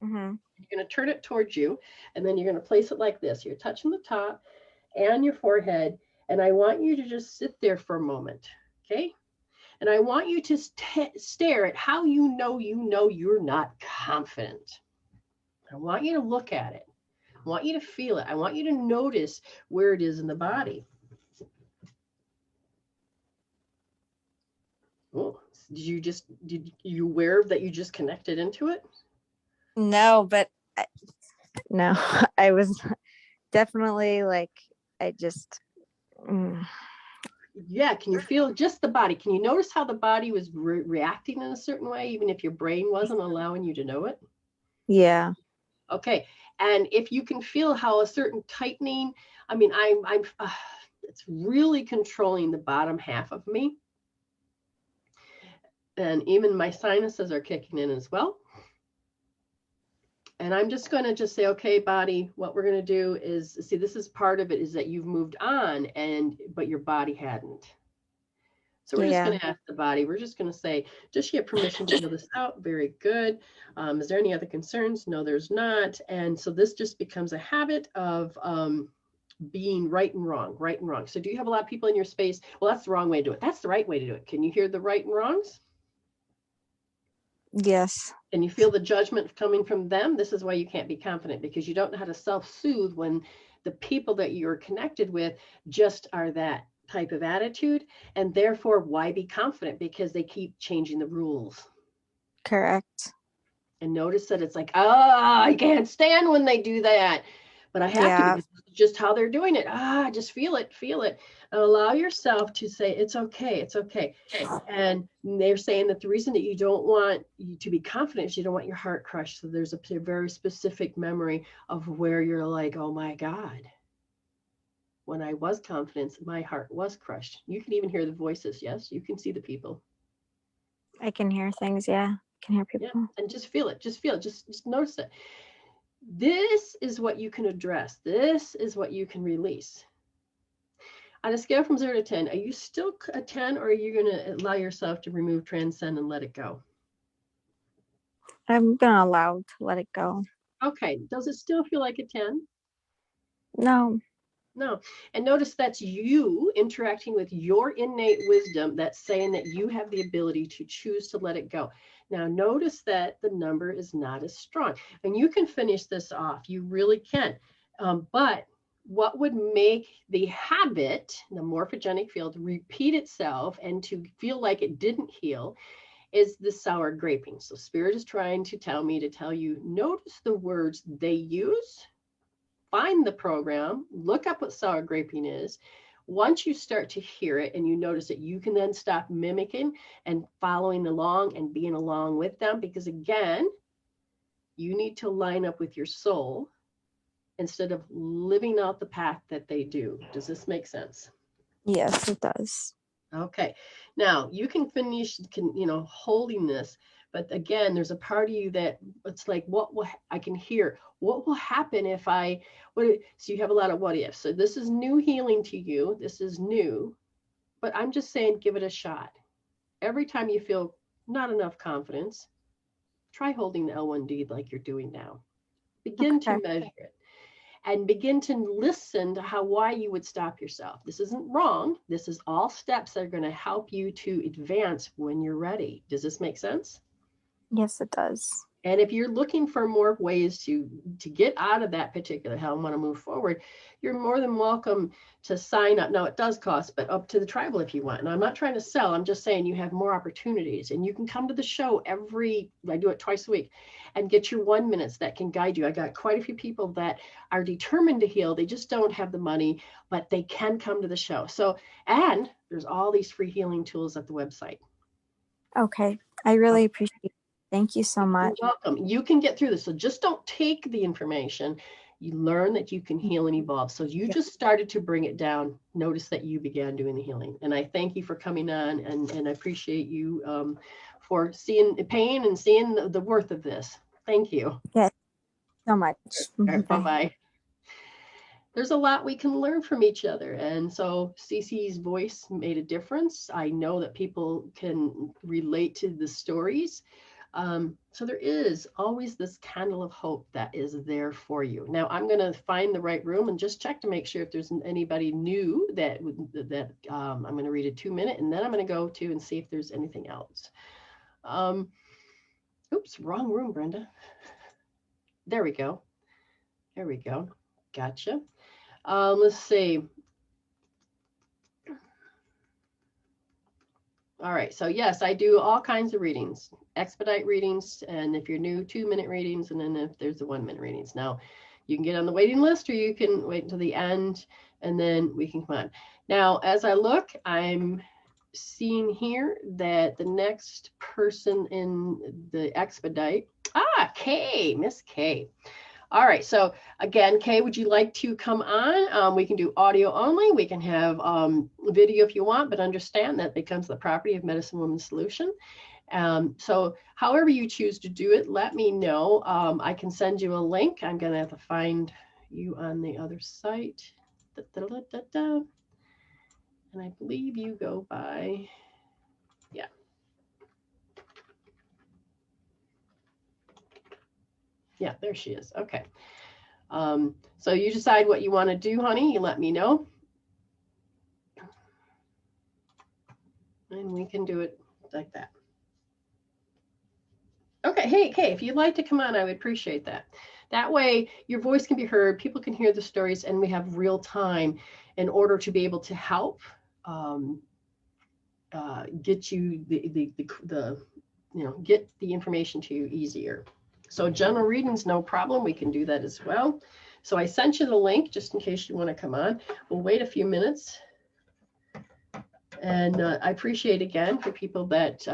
Speaker 2: Mm-hmm.
Speaker 1: You're going to turn it towards you, and then you're going to place it like this. You're touching the top and your forehead, and I want you to just sit there for a moment, okay? And I want you to stare at how you know you're not confident. I want you to look at it. I want you to feel it. I want you to notice where it is in the body. Oh, did you aware that you just connected into it?
Speaker 2: No, but no, I was definitely like, I just.
Speaker 1: Yeah, can you feel just the body? Can you notice how the body was reacting in a certain way, even if your brain wasn't allowing you to know it?
Speaker 2: Yeah.
Speaker 1: Okay, and if you can feel how a certain tightening, I mean, it's really controlling the bottom half of me. And even my sinuses are kicking in as well. And I'm just going to say, okay, body, what we're going to do is, see, this is part of it, is that you've moved on, but your body hadn't. So we're just going to ask the body, we're just going to say, does she have permission to feel this out? Very good. Is there any other concerns? No, there's not. And so this just becomes a habit of being right and wrong, right and wrong. So do you have a lot of people in your space? Well, that's the wrong way to do it. That's the right way to do it. Can you hear the right and wrongs?
Speaker 2: Yes.
Speaker 1: And you feel the judgment coming from them? This is why you can't be confident, because you don't know how to self-soothe when the people that you're connected with just are that type of attitude. And therefore, why be confident? Because they keep changing the rules.
Speaker 2: Correct.
Speaker 1: And notice that it's like, I can't stand when they do that. But I have to, because it's just how they're doing it. Just feel it. And allow yourself to say, it's okay. It's okay. And they're saying that the reason that you don't want you to be confident is you don't want your heart crushed. So there's a very specific memory of where you're like, oh my God. When I was confident, my heart was crushed. You can even hear the voices. Yes, you can see the people.
Speaker 2: I can hear things. Yeah, I can hear people.
Speaker 1: Yeah. And just feel it. Just notice it. This is what you can address. This is what you can release. On a scale from 0 to 10, are you still a 10, or are you going to allow yourself to remove, transcend, and let it go?
Speaker 2: I'm going to allow to let it go.
Speaker 1: Okay. Does it still feel like a 10?
Speaker 2: No.
Speaker 1: No. And notice that's you interacting with your innate wisdom that's saying that you have the ability to choose to let it go. Now, notice that the number is not as strong. And you can finish this off. You really can. But what would make the habit, the morphogenic field, repeat itself and to feel like it didn't heal is the sour graping. So Spirit is trying to tell me to tell you, notice the words they use. find the program, look up what sour graping is. Once you start to hear it and you notice it, you can then stop mimicking and following along and being along with them, because again, you need to line up with your soul instead of living out the path that they do. Does this make sense?
Speaker 2: Yes, it does.
Speaker 1: Okay. Now you can finish, holding this, but again, there's a part of you that it's like, what will I can hear? What will happen if so you have a lot of what ifs. So this is new healing to you. This is new, but I'm just saying, give it a shot. Every time you feel not enough confidence, try holding the L1D like you're doing now. Begin to measure it and begin to listen to why you would stop yourself. This isn't wrong. This is all steps that are going to help you to advance when you're ready. Does this make sense?
Speaker 2: Yes, it does.
Speaker 1: And if you're looking for more ways to get out of that particular hell and want to move forward, you're more than welcome to sign up. Now, it does cost, but up to the tribal if you want. And I'm not trying to sell. I'm just saying you have more opportunities. And you can come to the show I do it twice a week, and get your 1 minutes that can guide you. I got quite a few people that are determined to heal. They just don't have the money, but they can come to the show. So, and there's all these free healing tools at the website.
Speaker 2: Okay. I really appreciate it. Thank you so much.
Speaker 1: You're welcome. You can get through this. So just don't take the information. You learn that you can heal and evolve. So you just started to bring it down. Notice that you began doing the healing. And I thank you for coming on, and I appreciate you for seeing the pain and seeing the worth of this. Thank you.
Speaker 2: Yes, so much.
Speaker 1: Right, bye-bye. There's a lot we can learn from each other. And so Cece's voice made a difference. I know that people can relate to the stories. So there is always this candle of hope that is there for you. Now I'm going to find the right room and just check to make sure if there's anybody new that I'm going to read a 2-minute, and then I'm going to go to and see if there's anything else. Oops, wrong room, Brenda. There we go. There we go. Gotcha. Let's see. All right, so yes, I do all kinds of readings, expedite readings, and if you're new, 2-minute readings, and then if there's the 1-minute readings. Now, you can get on the waiting list, or you can wait until the end, and then we can come on. Now, as I look, I'm seeing here that the next person in the expedite, Kay, Miss Kay. All right, so again, Kay, would you like to come on? We can do audio only. We can have video if you want, but understand that becomes the property of Medicine Woman Solution. So however you choose to do it, let me know. I can send you a link. I'm going to have to find you on the other site. And I believe you go by, yeah. Yeah, there she is. Okay. So you decide what you want to do, honey. You let me know. And we can do it like that. Okay. Hey, Kay, if you'd like to come on, I would appreciate that. That way your voice can be heard, people can hear the stories, and we have real time in order to be able to help get you get the information to you easier. So general readings, no problem. We can do that as well. So I sent you the link just in case you want to come on. We'll wait a few minutes. And I appreciate again for people that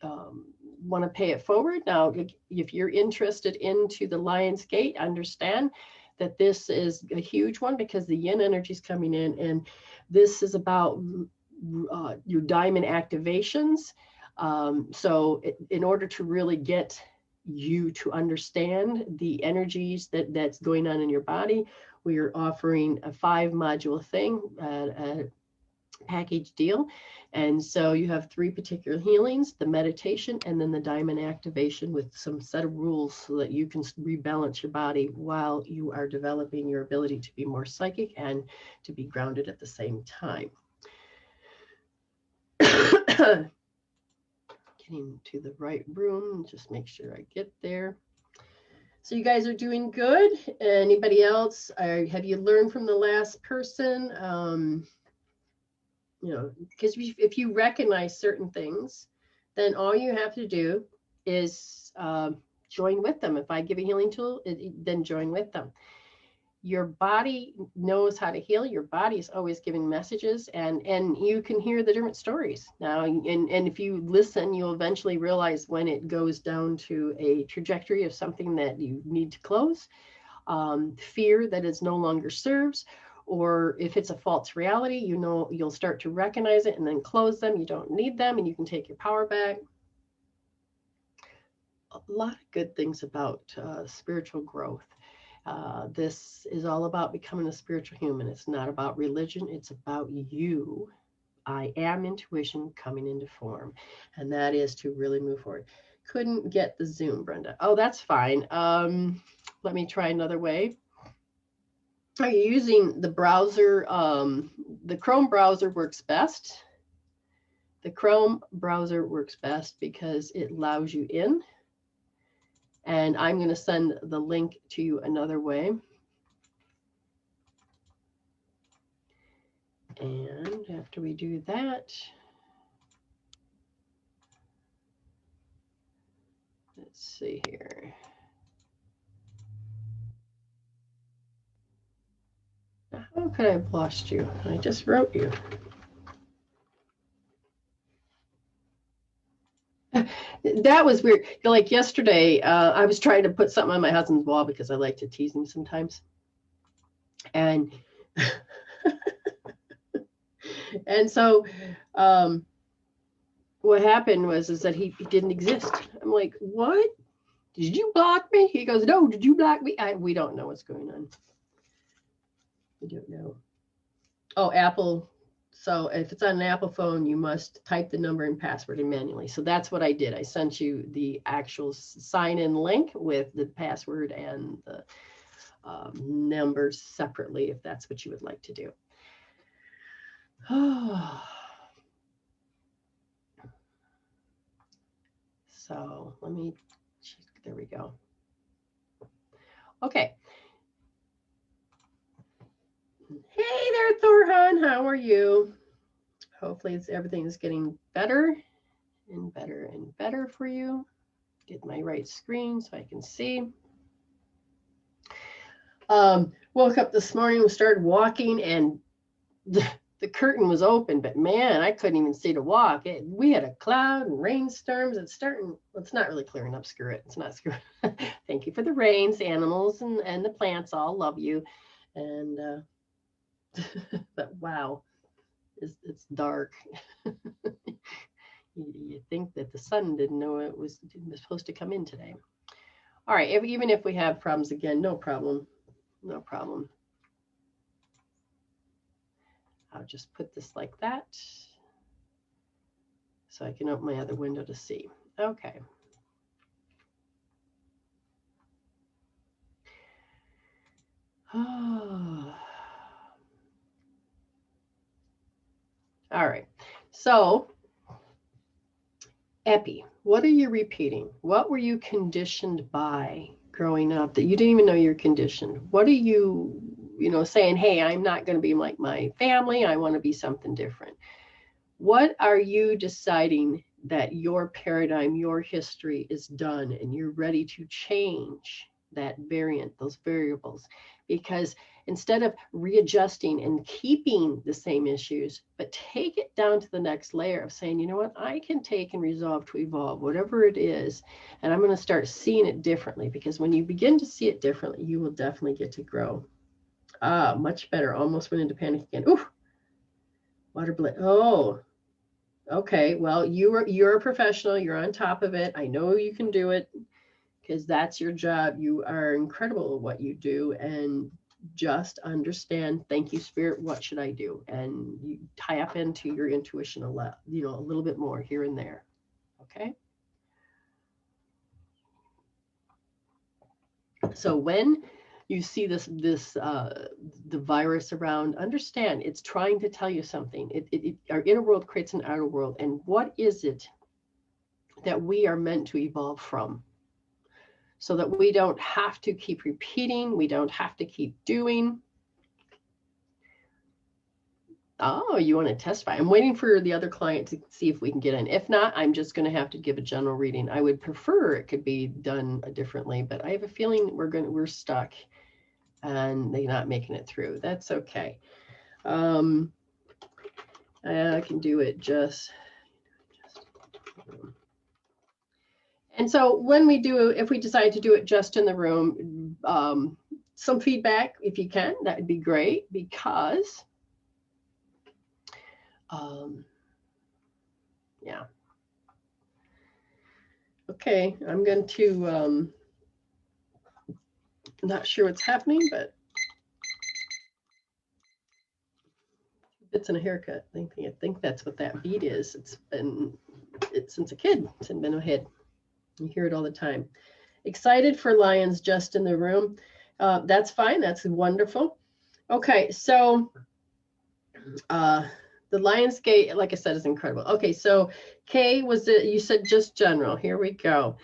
Speaker 1: want to pay it forward. Now, if you're interested into the Lion's Gate, understand that this is a huge one because the yin energy is coming in, and this is about your diamond activations. So in order to really get you to understand the energies that's going on in your body, we are offering a 5-module thing, a package deal. And so you have 3 particular healings, the meditation, and then the diamond activation with some set of rules so that you can rebalance your body while you are developing your ability to be more psychic and to be grounded at the same time. Getting to the right room, just make sure I get there. So you guys are doing good. Anybody else? Have you learned from the last person? Because if you recognize certain things, then all you have to do is join with them. If I give a healing tool, then join with them. Your body knows how to heal. Your body is always giving messages, and you can hear the different stories now. And if you listen, you'll eventually realize when it goes down to a trajectory of something that you need to close, fear that is no longer serves, or if it's a false reality, you'll start to recognize it and then close them. You don't need them, and you can take your power back. A lot of good things about spiritual growth. This is all about becoming a spiritual human. It's not about religion. It's about you. I am intuition coming into form. And that is to really move forward. Couldn't get the Zoom, Brenda. Oh, that's fine. Let me try another way. Are you using the browser? The Chrome browser works best. The Chrome browser works best because it allows you in. And I'm going to send the link to you another way. And after we do that, let's see here. How could I have lost you? I just wrote you. That was weird. Like yesterday, I was trying to put something on my husband's wall because I like to tease him sometimes. And and so what happened was that he didn't exist. I'm like, what? Did you block me? He goes, no, did you block me? We don't know what's going on. We don't know. Oh, Apple. So if it's on an Apple phone, you must type the number and password in manually. So that's what I did. I sent you the actual sign-in link with the password and the numbers separately, if that's what you would like to do. So let me, there we go. Okay. Hey there, Thorhan, how are you? Hopefully everything is getting better and better and better for you. Get my right screen so I can see. Woke up this morning and started walking, and the curtain was open, but man, I couldn't even see to walk. We had a cloud and rainstorms. It's not really clearing up. Screw it. It's not screw it. Thank you for the rains, animals and the plants all love you. And but wow, it's dark. You think that the sun didn't know it was supposed to come in today. All right, even if we have problems again, no problem. No problem. I'll just put this like that so I can open my other window to see. Okay. Oh. All right. So, Epi, what are you repeating? What were you conditioned by growing up that you didn't even know you're conditioned? What are you, saying, hey, I'm not going to be like my family. I want to be something different. What are you deciding that your paradigm, your history is done and you're ready to change that variant, those variables? Because instead of readjusting and keeping the same issues, but take it down to the next layer of saying, you know what, I can take and resolve to evolve, whatever it is, and I'm going to start seeing it differently. Because when you begin to see it differently, you will definitely get to grow. Much better. Almost went into panic again. Ooh, water blade. Oh, okay. Well, you're a professional. You're on top of it. I know you can do it because that's your job. You are incredible at what you do, and just understand. Thank you, Spirit. What should I do? And you tap into your intuition a little bit more here and there. Okay. So when you see the virus around, understand it's trying to tell you something. Our inner world creates an outer world. And what is it that we are meant to evolve from? So that we don't have to keep repeating. We don't have to keep doing. Oh, you want to testify? I'm waiting for the other client to see if we can get in. If not, I'm just going to have to give a general reading. I would prefer it could be done differently, but I have a feeling we're stuck. and they're not making it through. That's okay. I can do it just. And so when we do, if we decide to do it just in the room, some feedback, if you can, that would be great, because, yeah. Okay, I'm going to, not sure what's happening, but bits and a haircut. I think that's what that beat is. It's since a kid. It's been a hit. You hear it all the time. Excited for lions just in the room. That's fine. That's wonderful. Okay, so the Lions Gate, like I said, is incredible. Okay, so Kay, you said just general. Here we go.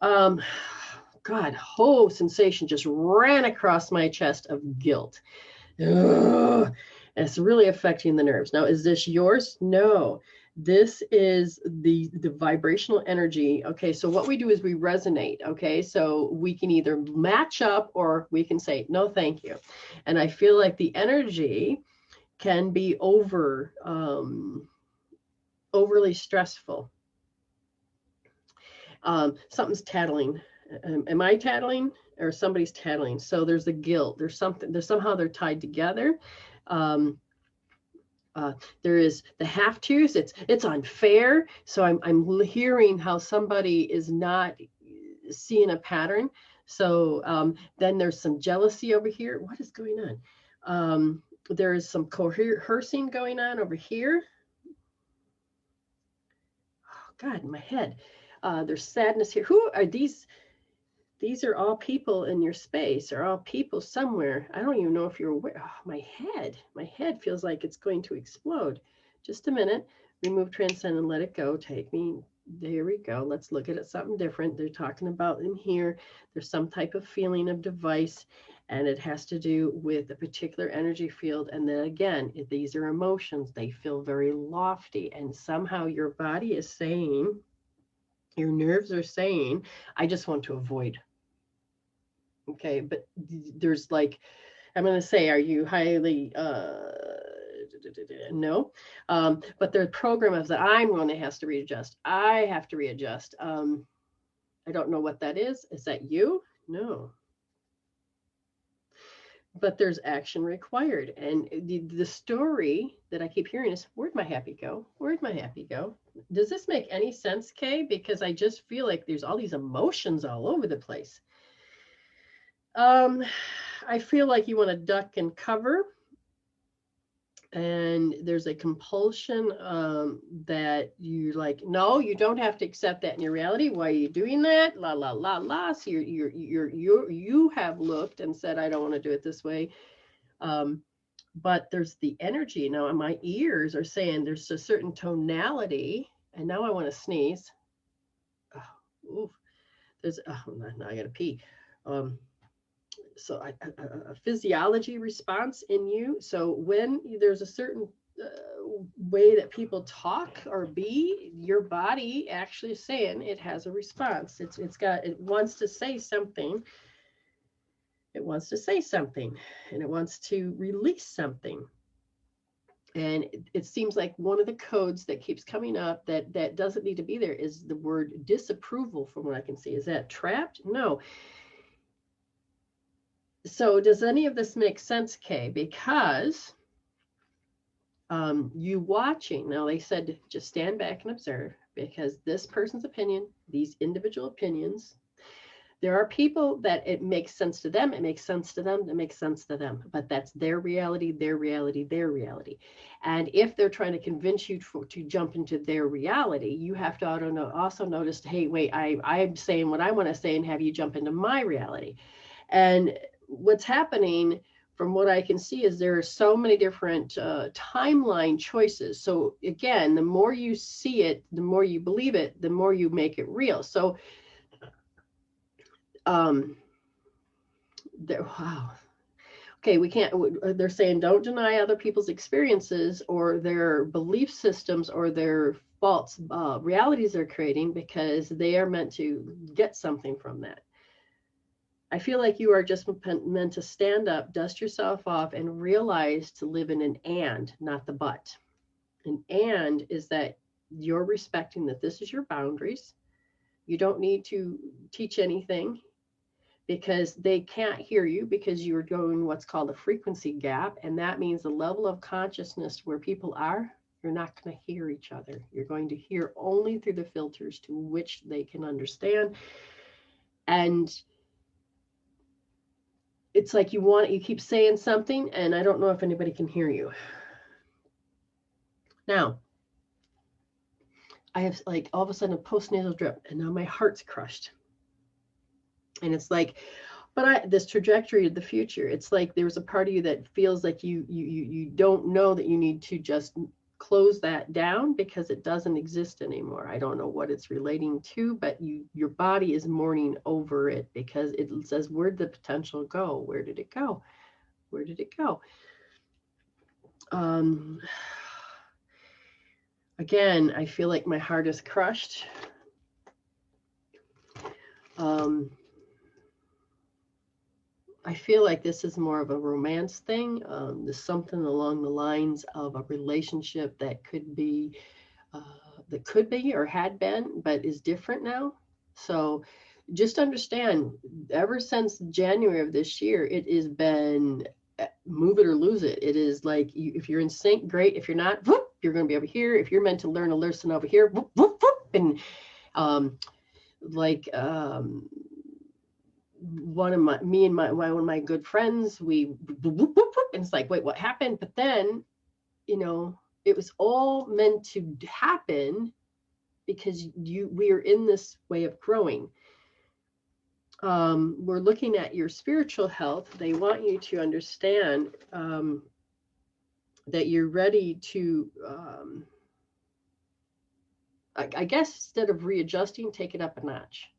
Speaker 1: God, whole sensation just ran across my chest of guilt. Ugh. And it's really affecting the nerves. Now, is this yours? No. This is the vibrational energy. Okay, so what we do is we resonate. Okay, so we can either match up or we can say, no, thank you. And I feel like the energy can be overly stressful. Something's tattling. Am I tattling or somebody's tattling? So there's the guilt. There's somehow they're tied together. There is the have tos. It's unfair. So I'm hearing how somebody is not seeing a pattern. So then there's some jealousy over here. What is going on? There is some coercing going on over here. Oh God, in my head. There's sadness here. Who are these? These are all people in your space, or all people somewhere. I don't even know if you're aware. Oh, my head feels like it's going to explode. Just a minute. Remove, transcend, and let it go. Take me. There we go. Let's look at it something different. They're talking about in here. There's some type of feeling of device, and it has to do with a particular energy field. And then again, these are emotions. They feel very lofty, and somehow your body is saying, your nerves are saying, I just want to avoid. Okay, but there's like, I'm going to say, are you highly, no, but there's programs that I'm going to have to readjust. I have to readjust. I don't know what that is. Is that you? No. But there's action required. And the story that I keep hearing is, where'd my happy go? Where'd my happy go? Does this make any sense, Kay? Because I just feel like there's all these emotions all over the place. I feel like you want to duck and cover, and there's a compulsion that you like, no, you don't have to accept that in your reality. Why are you doing that? La la la la. So you have looked and said, I don't want to do it this way. But there's the energy now. My ears are saying there's a certain tonality, and now I want to sneeze. Oh, oof. There's now I gotta pee. So a physiology response in you. So when there's a certain way that people talk or be, your body actually is saying it has a response. It wants to say something. It wants to say something, and it wants to release something. And it seems like one of the codes that keeps coming up that doesn't need to be there is the word disapproval, from what I can see. Is that trapped? No. So does any of this make sense, Kay? Because you watching, now they said just stand back and observe, because this person's opinion, these individual opinions, there are people that it makes sense to them, it makes sense to them, it makes sense to them, but that's their reality, their reality, their reality. And if they're trying to convince you to jump into their reality, you have to also notice, hey, wait, I'm saying what I want to say and have you jump into my reality. And what's happening, from what I can see, is there are so many different timeline choices. So again, the more you see it, the more you believe it, the more you make it real. So wow. Okay, we can't, they're saying don't deny other people's experiences or their belief systems or their false realities they're creating, because they are meant to get something from that. I feel like you are just meant to stand up, dust yourself off, and realize to live in an and, not the but. An and is that you're respecting that this is your boundaries. You don't need to teach anything because they can't hear you because you're going what's called a frequency gap. And that means the level of consciousness where people are, you're not going to hear each other. You're going to hear only through the filters to which they can understand. And it's like you keep saying something, and I don't know if anybody can hear you. Now, I have like all of a sudden a postnasal drip, and now my heart's crushed. And it's like, but this trajectory of the future, it's like there's a part of you that feels like you don't know that you need to just close that down because it doesn't exist anymore. I don't know what it's relating to, but your body is mourning over it because it says, where'd the potential go? Where did it go? Where did it go? Again, I feel like my heart is crushed. I feel like this is more of a romance thing. There's something along the lines of a relationship that could be or had been, but is different now. So just understand, ever since January of this year, it has been move it or lose it. It is like, if you're in sync, great. If you're not, whoop, you're going to be over here. If you're meant to learn a lesson over here, whoop, whoop, whoop. And one of my good friends, we whoop, whoop, whoop, and it's like, wait, what happened? But then, it was all meant to happen because we are in this way of growing. We're looking at your spiritual health. They want you to understand that you're ready to, I guess, instead of readjusting, take it up a notch.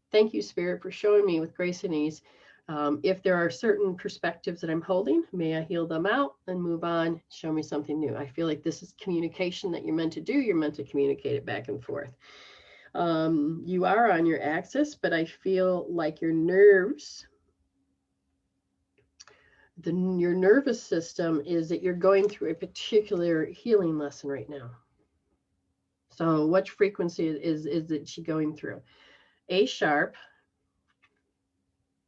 Speaker 1: Thank you, Spirit, for showing me with grace and ease. If there are certain perspectives that I'm holding, may I heal them out and move on, show me something new. I feel like this is communication that you're meant to do. You're meant to communicate it back and forth. You are on your axis, but I feel like your nerves, your nervous system is that you're going through a particular healing lesson right now. So what frequency is that she going through? A sharp,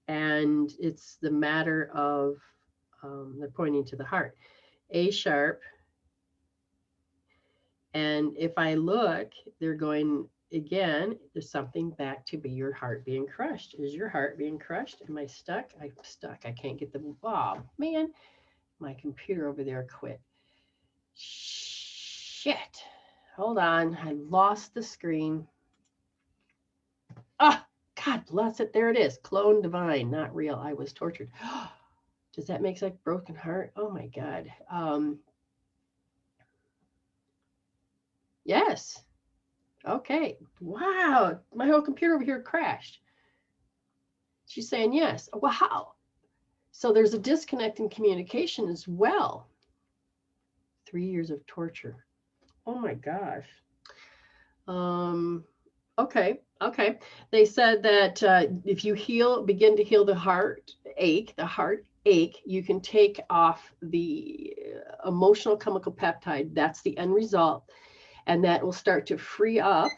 Speaker 1: and it's the matter of, they're pointing to the heart. A sharp, and if I look, they're going, again, there's something back to be your heart being crushed. Is your heart being crushed? Am I stuck? I'm stuck. I can't get the, oh, man, my computer over there quit. Shit. Hold on. I lost the screen. Ah, God bless it. There it is. Clone divine, not real. I was tortured. Does that make like broken heart? Oh my God. Yes. Okay. Wow. My whole computer over here crashed. She's saying yes. Wow. So there's a disconnect in communication as well. 3 years of torture. Oh my gosh. Okay. They said that if you begin to heal the heartache, you can take off the emotional chemical peptide. That's the end result. And that will start to free up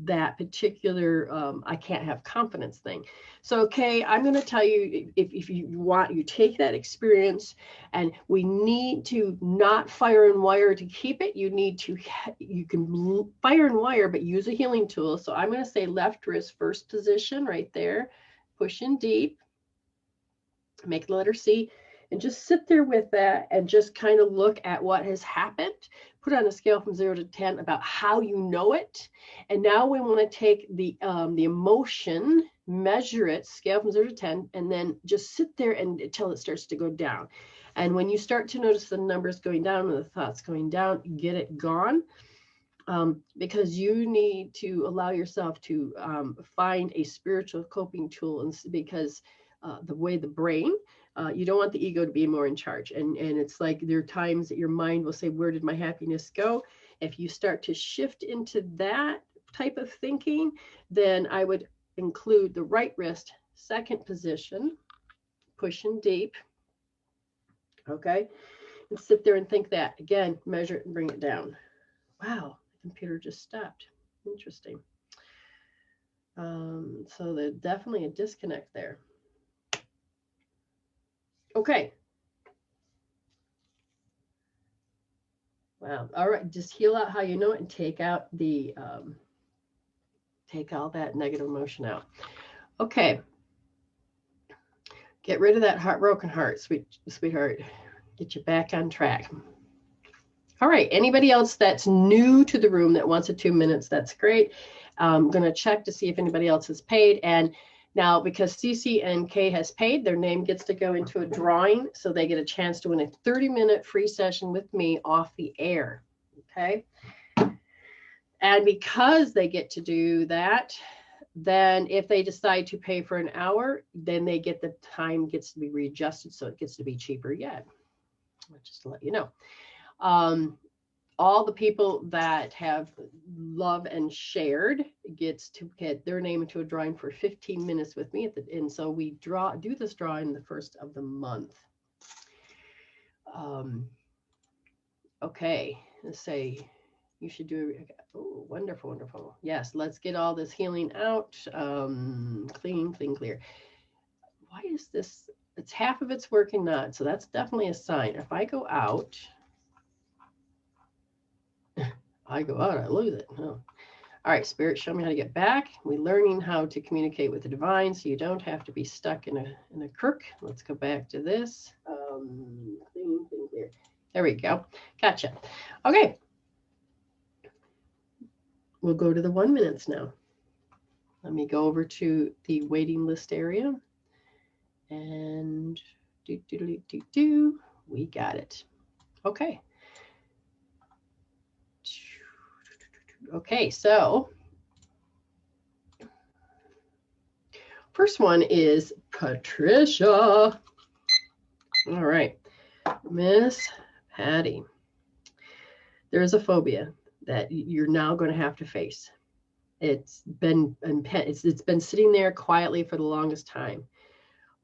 Speaker 1: that particular I can't have confidence thing. So, okay, I'm going to tell you, if you want, you take that experience, and we need to not fire and wire to keep it. You can fire and wire, but use a healing tool. So I'm going to say left wrist, first position right there, push in deep, make the letter C, and just sit there with that and just kind of look at what has happened. Put on a scale from 0 to 10 about how you know it. And now we want to take the emotion, measure it, scale from 0 to 10, and then just sit there until it starts to go down. And when you start to notice the numbers going down and the thoughts going down, get it gone. Because you need to allow yourself to find a spiritual coping tool, and because the way the brain, you don't want the ego to be more in charge. And it's like there are times that your mind will say, where did my happiness go? If you start to shift into that type of thinking, then I would include the right wrist, second position, pushing deep. Okay. And sit there and think that. Again, measure it and bring it down. Wow, the computer just stopped. Interesting. So there's definitely a disconnect there. Okay. Wow. All right. Just heal out how you know it and take out the, take all that negative emotion out. Okay. Get rid of that heartbroken heart, sweetheart. Get you back on track. All right. Anybody else that's new to the room that wants a 2 minutes, that's great. I'm going to check to see if anybody else has paid. And now, because CC and K has paid, their name gets to go into a drawing. So they get a chance to win a 30-minute free session with me off the air. Okay. And because they get to do that, then if they decide to pay for an hour, then they get the time gets to be readjusted. So it gets to be cheaper yet. Just to let you know. All the people that have loved and shared gets to get their name into a drawing for 15 minutes with me and so we do this drawing the first of the month. Okay, let's say you should do. Oh, wonderful, wonderful. Yes, let's get all this healing out. Clean, clear. Why is this? It's half of it's working not, so that's definitely a sign. If I go out, I lose it. Oh. All right, Spirit, show me how to get back. We're learning how to communicate with the divine, so you don't have to be stuck in a crook. Let's go back to this. Clean, clear. There we go. Gotcha. Okay. We'll go to the 1 minutes now. Let me go over to the waiting list area. And we got it. Okay. Okay, so first one is Patricia. All right, Miss Patty. There's a phobia that you're now going to have to face. It's been sitting there quietly for the longest time.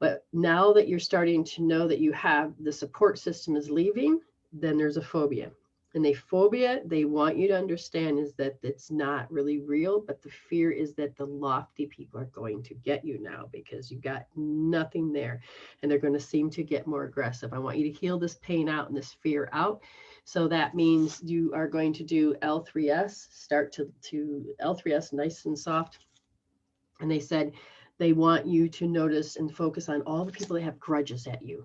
Speaker 1: But now that you're starting to know that you have the support system is leaving, then there's a phobia. And the phobia they want you to understand is that it's not really real, but the fear is that the lofty people are going to get you now because you got nothing there and they're going to seem to get more aggressive. I want you to heal this pain out and this fear out. So that means you are going to do L3S, start to L3S nice and soft. And they said, they want you to notice and focus on all the people that have grudges at you,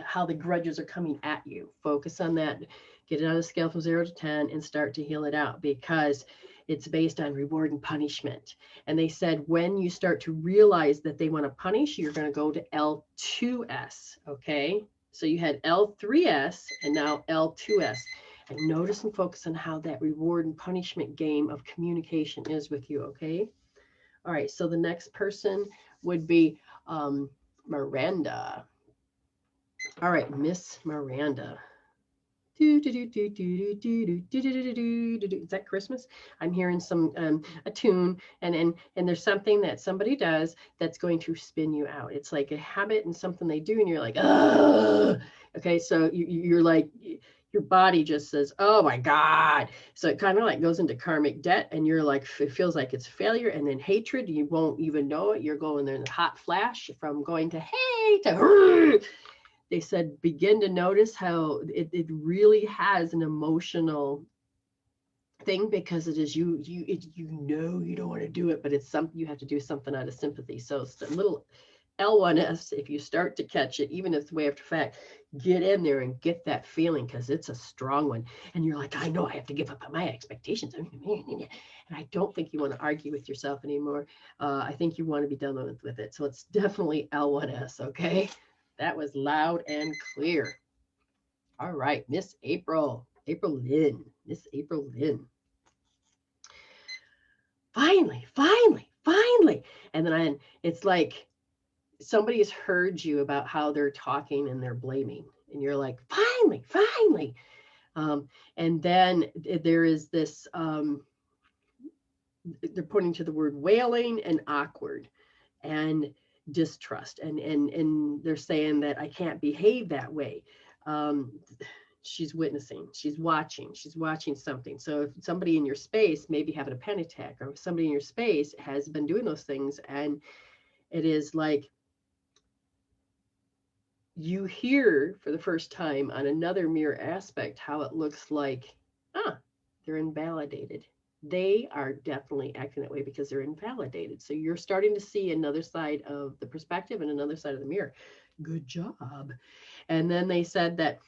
Speaker 1: how the grudges are coming at you. Focus on that. Get it on a scale from 0 to 10 and start to heal it out because it's based on reward and punishment. And they said when you start to realize that they want to punish, you're going to go to L2S. Okay. So you had L3S and now L2S. And notice and focus on how that reward and punishment game of communication is with you. Okay. All right, so the next person would be Miranda. All right, Miss Miranda. Is that Christmas? I'm hearing some a tune, and there's something that somebody does that's going to spin you out. It's like a habit and something they do, and you're like, ugh. Okay, so you're like, your body just says, oh my God. So it kind of like goes into karmic debt, and you're like, it feels like it's failure, and then hatred. You won't even know it. You're going there in a hot flash from going to hey to. They said, begin to notice how it really has an emotional thing because it is you know you don't want to do it, but it's something you have to do something out of sympathy. So it's a little L1S. If you start to catch it, even if it's way after fact, get in there and get that feeling because it's a strong one. And you're like, I know I have to give up on my expectations. And I don't think you want to argue with yourself anymore. I think you want to be done with it. So it's definitely L1S. Okay. That was loud and clear. All right, Miss April Lynn. Finally. And then it's like somebody has heard you about how they're talking and they're blaming. And you're like, finally. And then there is this they're pointing to the word wailing and awkward and distrust. And they're saying that I can't behave that way. She's witnessing, she's watching something. So if somebody in your space may be having a panic attack, or somebody in your space has been doing those things, and it is like you hear for the first time on another mirror aspect how it looks like, they're invalidated. They are definitely acting that way because they're invalidated. So you're starting to see another side of the perspective and another side of the mirror. Good job. And then they said that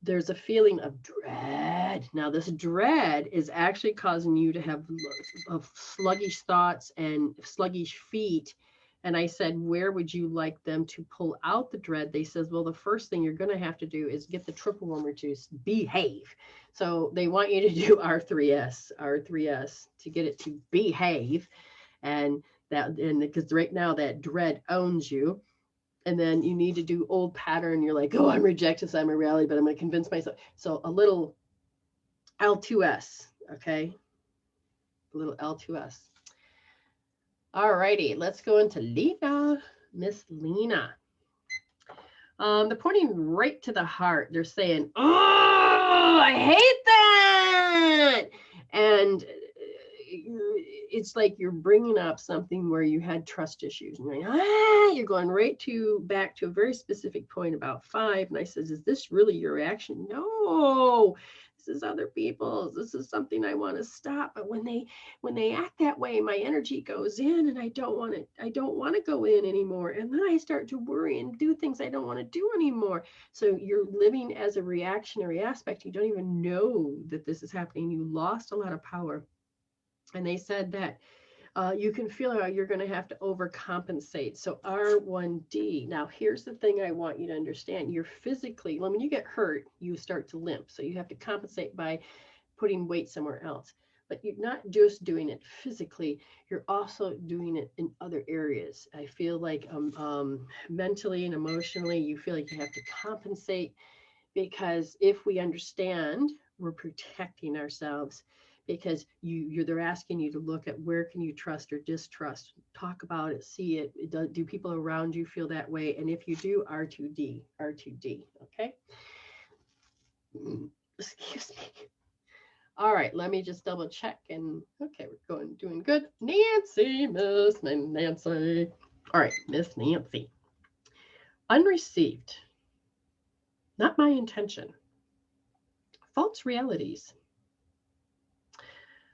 Speaker 1: there's a feeling of dread. Now, this dread is actually causing you to have sluggish thoughts and sluggish feet. And I said, where would you like them to pull out the dread? They says, well, the first thing you're going to have to do is get the triple warmer juice, behave. So they want you to do R3S to get it to behave. And because right now that dread owns you. And then you need to do old pattern. You're like, oh, I'm rejected, so I'm a reality, but I'm going to convince myself. So a little L2S, okay? A little L2S. All righty, let's go into Lena, Miss Lena. They're pointing right to the heart. They're saying, oh, I hate that. And it's like you're bringing up something where you had trust issues. And you're going right back to a very specific point about 5. And I says, is this really your reaction? No. This is other people's. This is something I want to stop. But when they act that way, my energy goes in, and I don't want to go in anymore. And then I start to worry and do things I don't want to do anymore. So you're living as a reactionary aspect. You don't even know that this is happening. You lost a lot of power. And they said that you can feel how you're going to have to overcompensate. So R1D. Now, here's the thing I want you to understand. You're physically, when you get hurt, you start to limp. So you have to compensate by putting weight somewhere else. But you're not just doing it physically, you're also doing it in other areas. I feel like mentally and emotionally, you feel like you have to compensate, because if we understand, we're protecting ourselves. Because they're asking you to look at where can you trust or distrust, talk about it, see it. Do people around you feel that way? And if you do, R2D, okay? Excuse me. All right, let me just double check. And okay, we're doing good. Nancy, Miss Nancy. All right, Miss Nancy. Unreceived. Not my intention. False realities.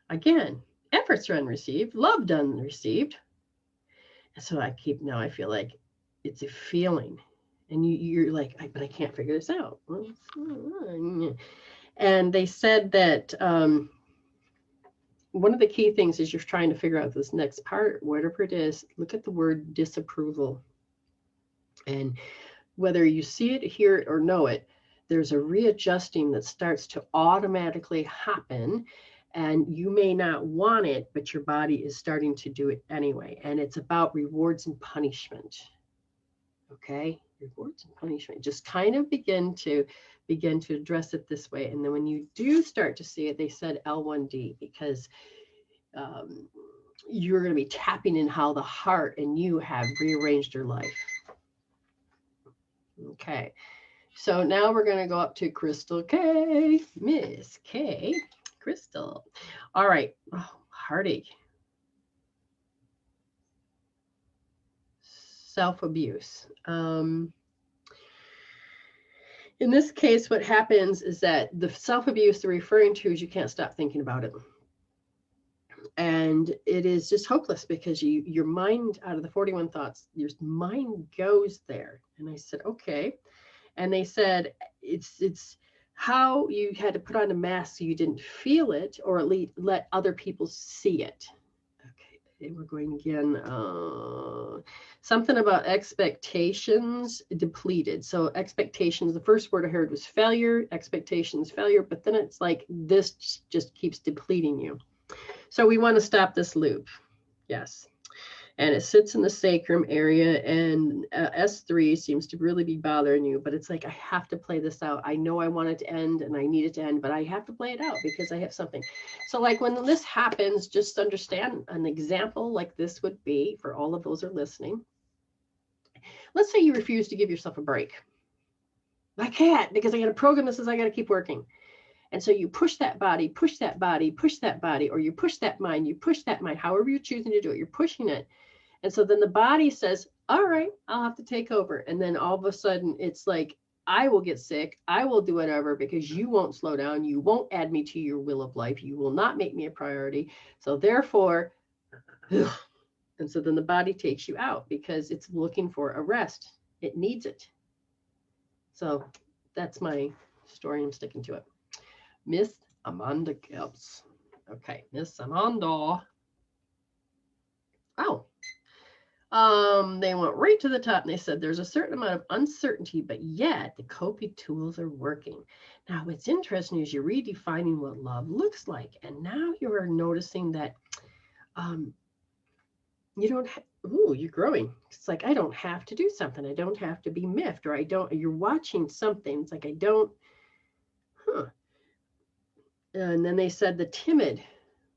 Speaker 1: Again, efforts are unreceived, loved unreceived. And so I feel like it's a feeling. And you're like, but I can't figure this out. And they said that one of the key things is you're trying to figure out this next part, whatever it is, look at the word disapproval. And whether you see it, hear it, or know it, there's a readjusting that starts to automatically happen. And you may not want it, but your body is starting to do it anyway. And it's about rewards and punishment. Okay, rewards and punishment. Just kind of begin to address it this way. And then when you do start to see it, they said L1D, because you're going to be tapping in how the heart and you have rearranged your life. Okay, so now we're going to go up to Crystal K, Miss K. Crystal. All right. Oh, heartache. Self-abuse. In this case, what happens is that the self-abuse they're referring to is you can't stop thinking about it. And it is just hopeless because your mind, out of the 41 thoughts, your mind goes there. And I said, okay. And they said, it's how you had to put on a mask so you didn't feel it, or at least let other people see it. Okay, we're going again. Something about expectations depleted. So expectations, the first word I heard was failure, expectations, failure, but then it's like this just keeps depleting you. So we want to stop this loop. Yes. and it sits in the sacrum area, and S3 seems to really be bothering you, but it's like, I have to play this out. I know I want it to end and I need it to end, but I have to play it out because I have something. So like when this happens, just understand an example like this would be for all of those who are listening. Let's say you refuse to give yourself a break. I can't because I got a program that says I got to keep working. And so you push that body, push that body, push that body, or you push that mind, however you're choosing to do it, you're pushing it. And so then the body says, all right, I'll have to take over. And then all of a sudden it's like, I will get sick. I will do whatever because you won't slow down. You won't add me to your will of life. You will not make me a priority. So therefore, ugh. And so then the body takes you out because it's looking for a rest. It needs it. So that's my story. I'm sticking to it. Miss Amanda Gibbs. Okay, Miss Amanda. Oh. They went right to the top and they said there's a certain amount of uncertainty, but yet the coping tools are working. Now, what's interesting is you're redefining what love looks like. And now you are noticing that you don't you're growing. It's like, I don't have to do something. I don't have to be miffed, or you're watching something. It's like, I don't, And then they said the timid,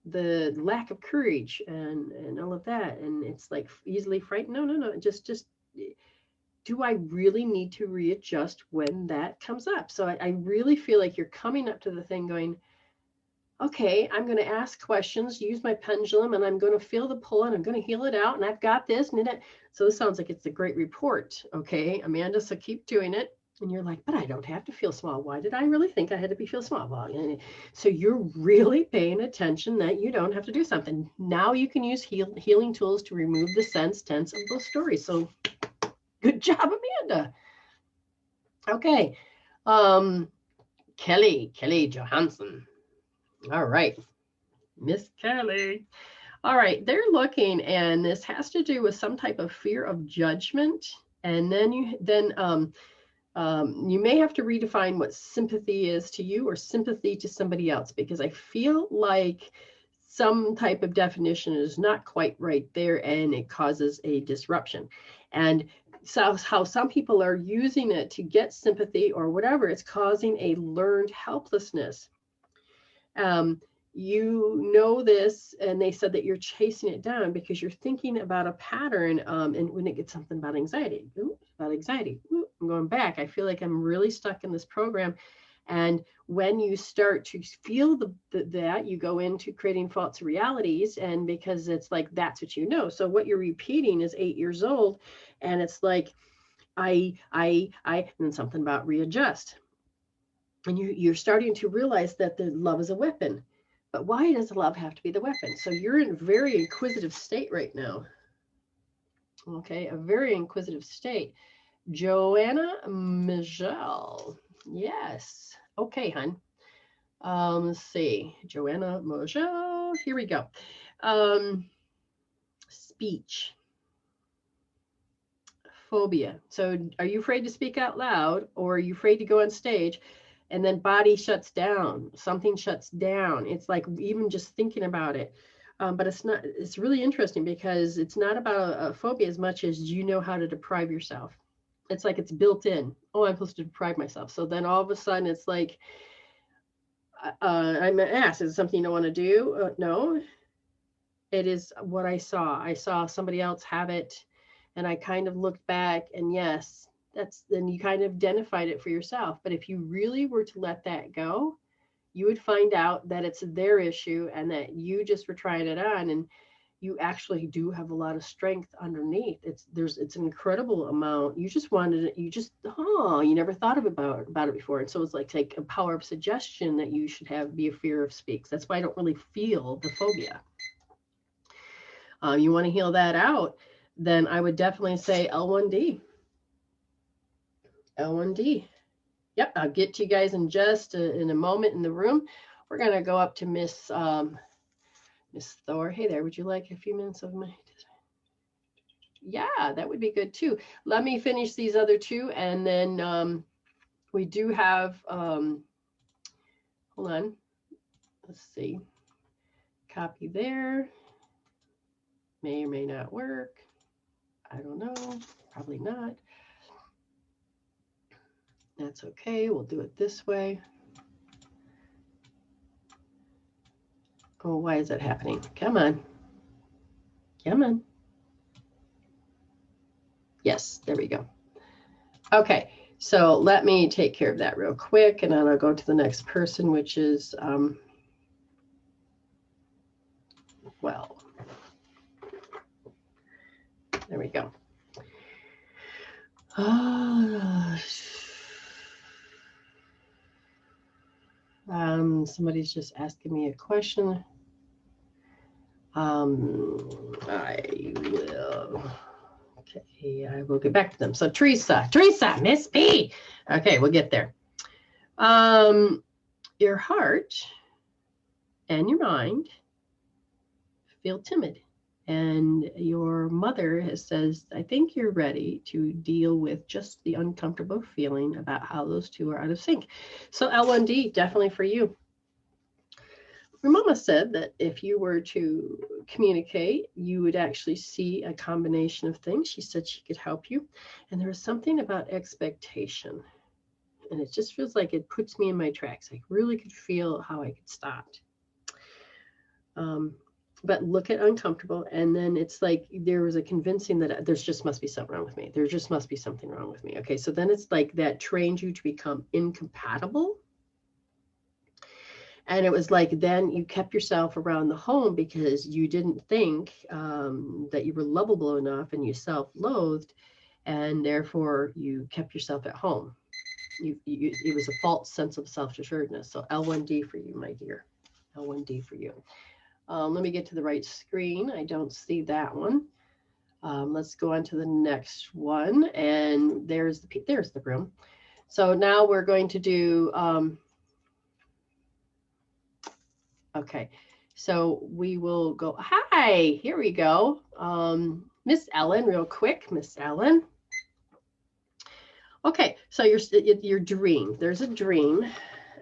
Speaker 1: the lack of courage and all of that. And it's like easily frightened. No. Just do I really need to readjust when that comes up? So I really feel like you're coming up to the thing going, okay, I'm going to ask questions, use my pendulum, and I'm going to feel the pull, and I'm going to heal it out, and I've got this. So this sounds like it's a great report. Okay, Amanda, so keep doing it. And you're like, but I don't have to feel small. Why did I really think I had to feel small? Well, so you're really paying attention that you don't have to do something. Now you can use healing tools to remove the sense tense of those stories. So good job, Amanda. Okay. Kelly Johansson. All right. Miss Kelly. All right. They're looking, and this has to do with some type of fear of judgment. And then you may have to redefine what sympathy is to you or sympathy to somebody else, because I feel like some type of definition is not quite right there and it causes a disruption. And so how some people are using it to get sympathy or whatever, it's causing a learned helplessness. You know this, and they said that you're chasing it down because you're thinking about a pattern, and when it gets something about anxiety, I'm going back. I feel like I'm really stuck in this program. And when you start to feel that, you go into creating false realities, and because it's like, that's what you know. So what you're repeating is 8 years old, and it's like, I, and then something about readjust. And you're starting to realize that the love is a weapon. But why does love have to be the weapon? So you're in a very inquisitive state right now. Okay, a very inquisitive state. Joanna Michelle. Yes. Okay, hon. Let's see. Joanna Michelle. Here we go. Speech. Phobia. So are you afraid to speak out loud, or are you afraid to go on stage? And then body shuts down, something shuts down. It's like even just thinking about it. But it's really interesting because it's not about a phobia as much as you know how to deprive yourself. It's like it's built in. Oh, I'm supposed to deprive myself. So then all of a sudden it's like, I'm asked, is it something you don't want to do? No, it is what I saw. I saw somebody else have it, and I kind of looked back, and yes, then you kind of identified it for yourself. But if you really were to let that go, you would find out that it's their issue and that you just were trying it on, and you actually do have a lot of strength underneath. It's an incredible amount. You just wanted it. You never thought about it before. And so it's like a power of suggestion that you should be a fear of speaks. That's why I don't really feel the phobia. You want to heal that out, then I would definitely say L1D. L1D. Yep, I'll get to you guys in just in a moment in the room. We're going to go up to Miss Thor. Hey there, would you like a few minutes of my... Yeah, that would be good too. Let me finish these other two, and then we do have, hold on, let's see, copy there. May or may not work. I don't know. Probably not. That's okay. We'll do it this way. Oh, why is that happening? Come on. Come on. Yes, there we go. Okay, so let me take care of that real quick, and then I'll go to the next person, which is, well, there we go. Somebody's just asking me a question. I will. Okay, I will get back to them. So Teresa, Miss B. Okay, we'll get there. Your heart and your mind feel timid. And your mother says, I think you're ready to deal with just the uncomfortable feeling about how those two are out of sync. So L1D, definitely for you. Your mama said that if you were to communicate, you would actually see a combination of things. She said she could help you. And there was something about expectation. And it just feels like it puts me in my tracks. I really could feel how I could stop. But look at uncomfortable. And then it's like there was a convincing that there's just must be something wrong with me. There just must be something wrong with me. Okay, so then it's like that trained you to become incompatible. And it was like then you kept yourself around the home because you didn't think that you were lovable enough, and you self-loathed, and therefore you kept yourself at home. It was a false sense of self-assuredness. So L1D for you, my dear. L1D for you. Let me get to the right screen. I don't see that one. Let's go on to the next one. And there's the room. So now we're going to do, okay. So we will go, hi, here we go. Miss Ellen, real quick, Miss Ellen. Okay, so your dream, there's a dream.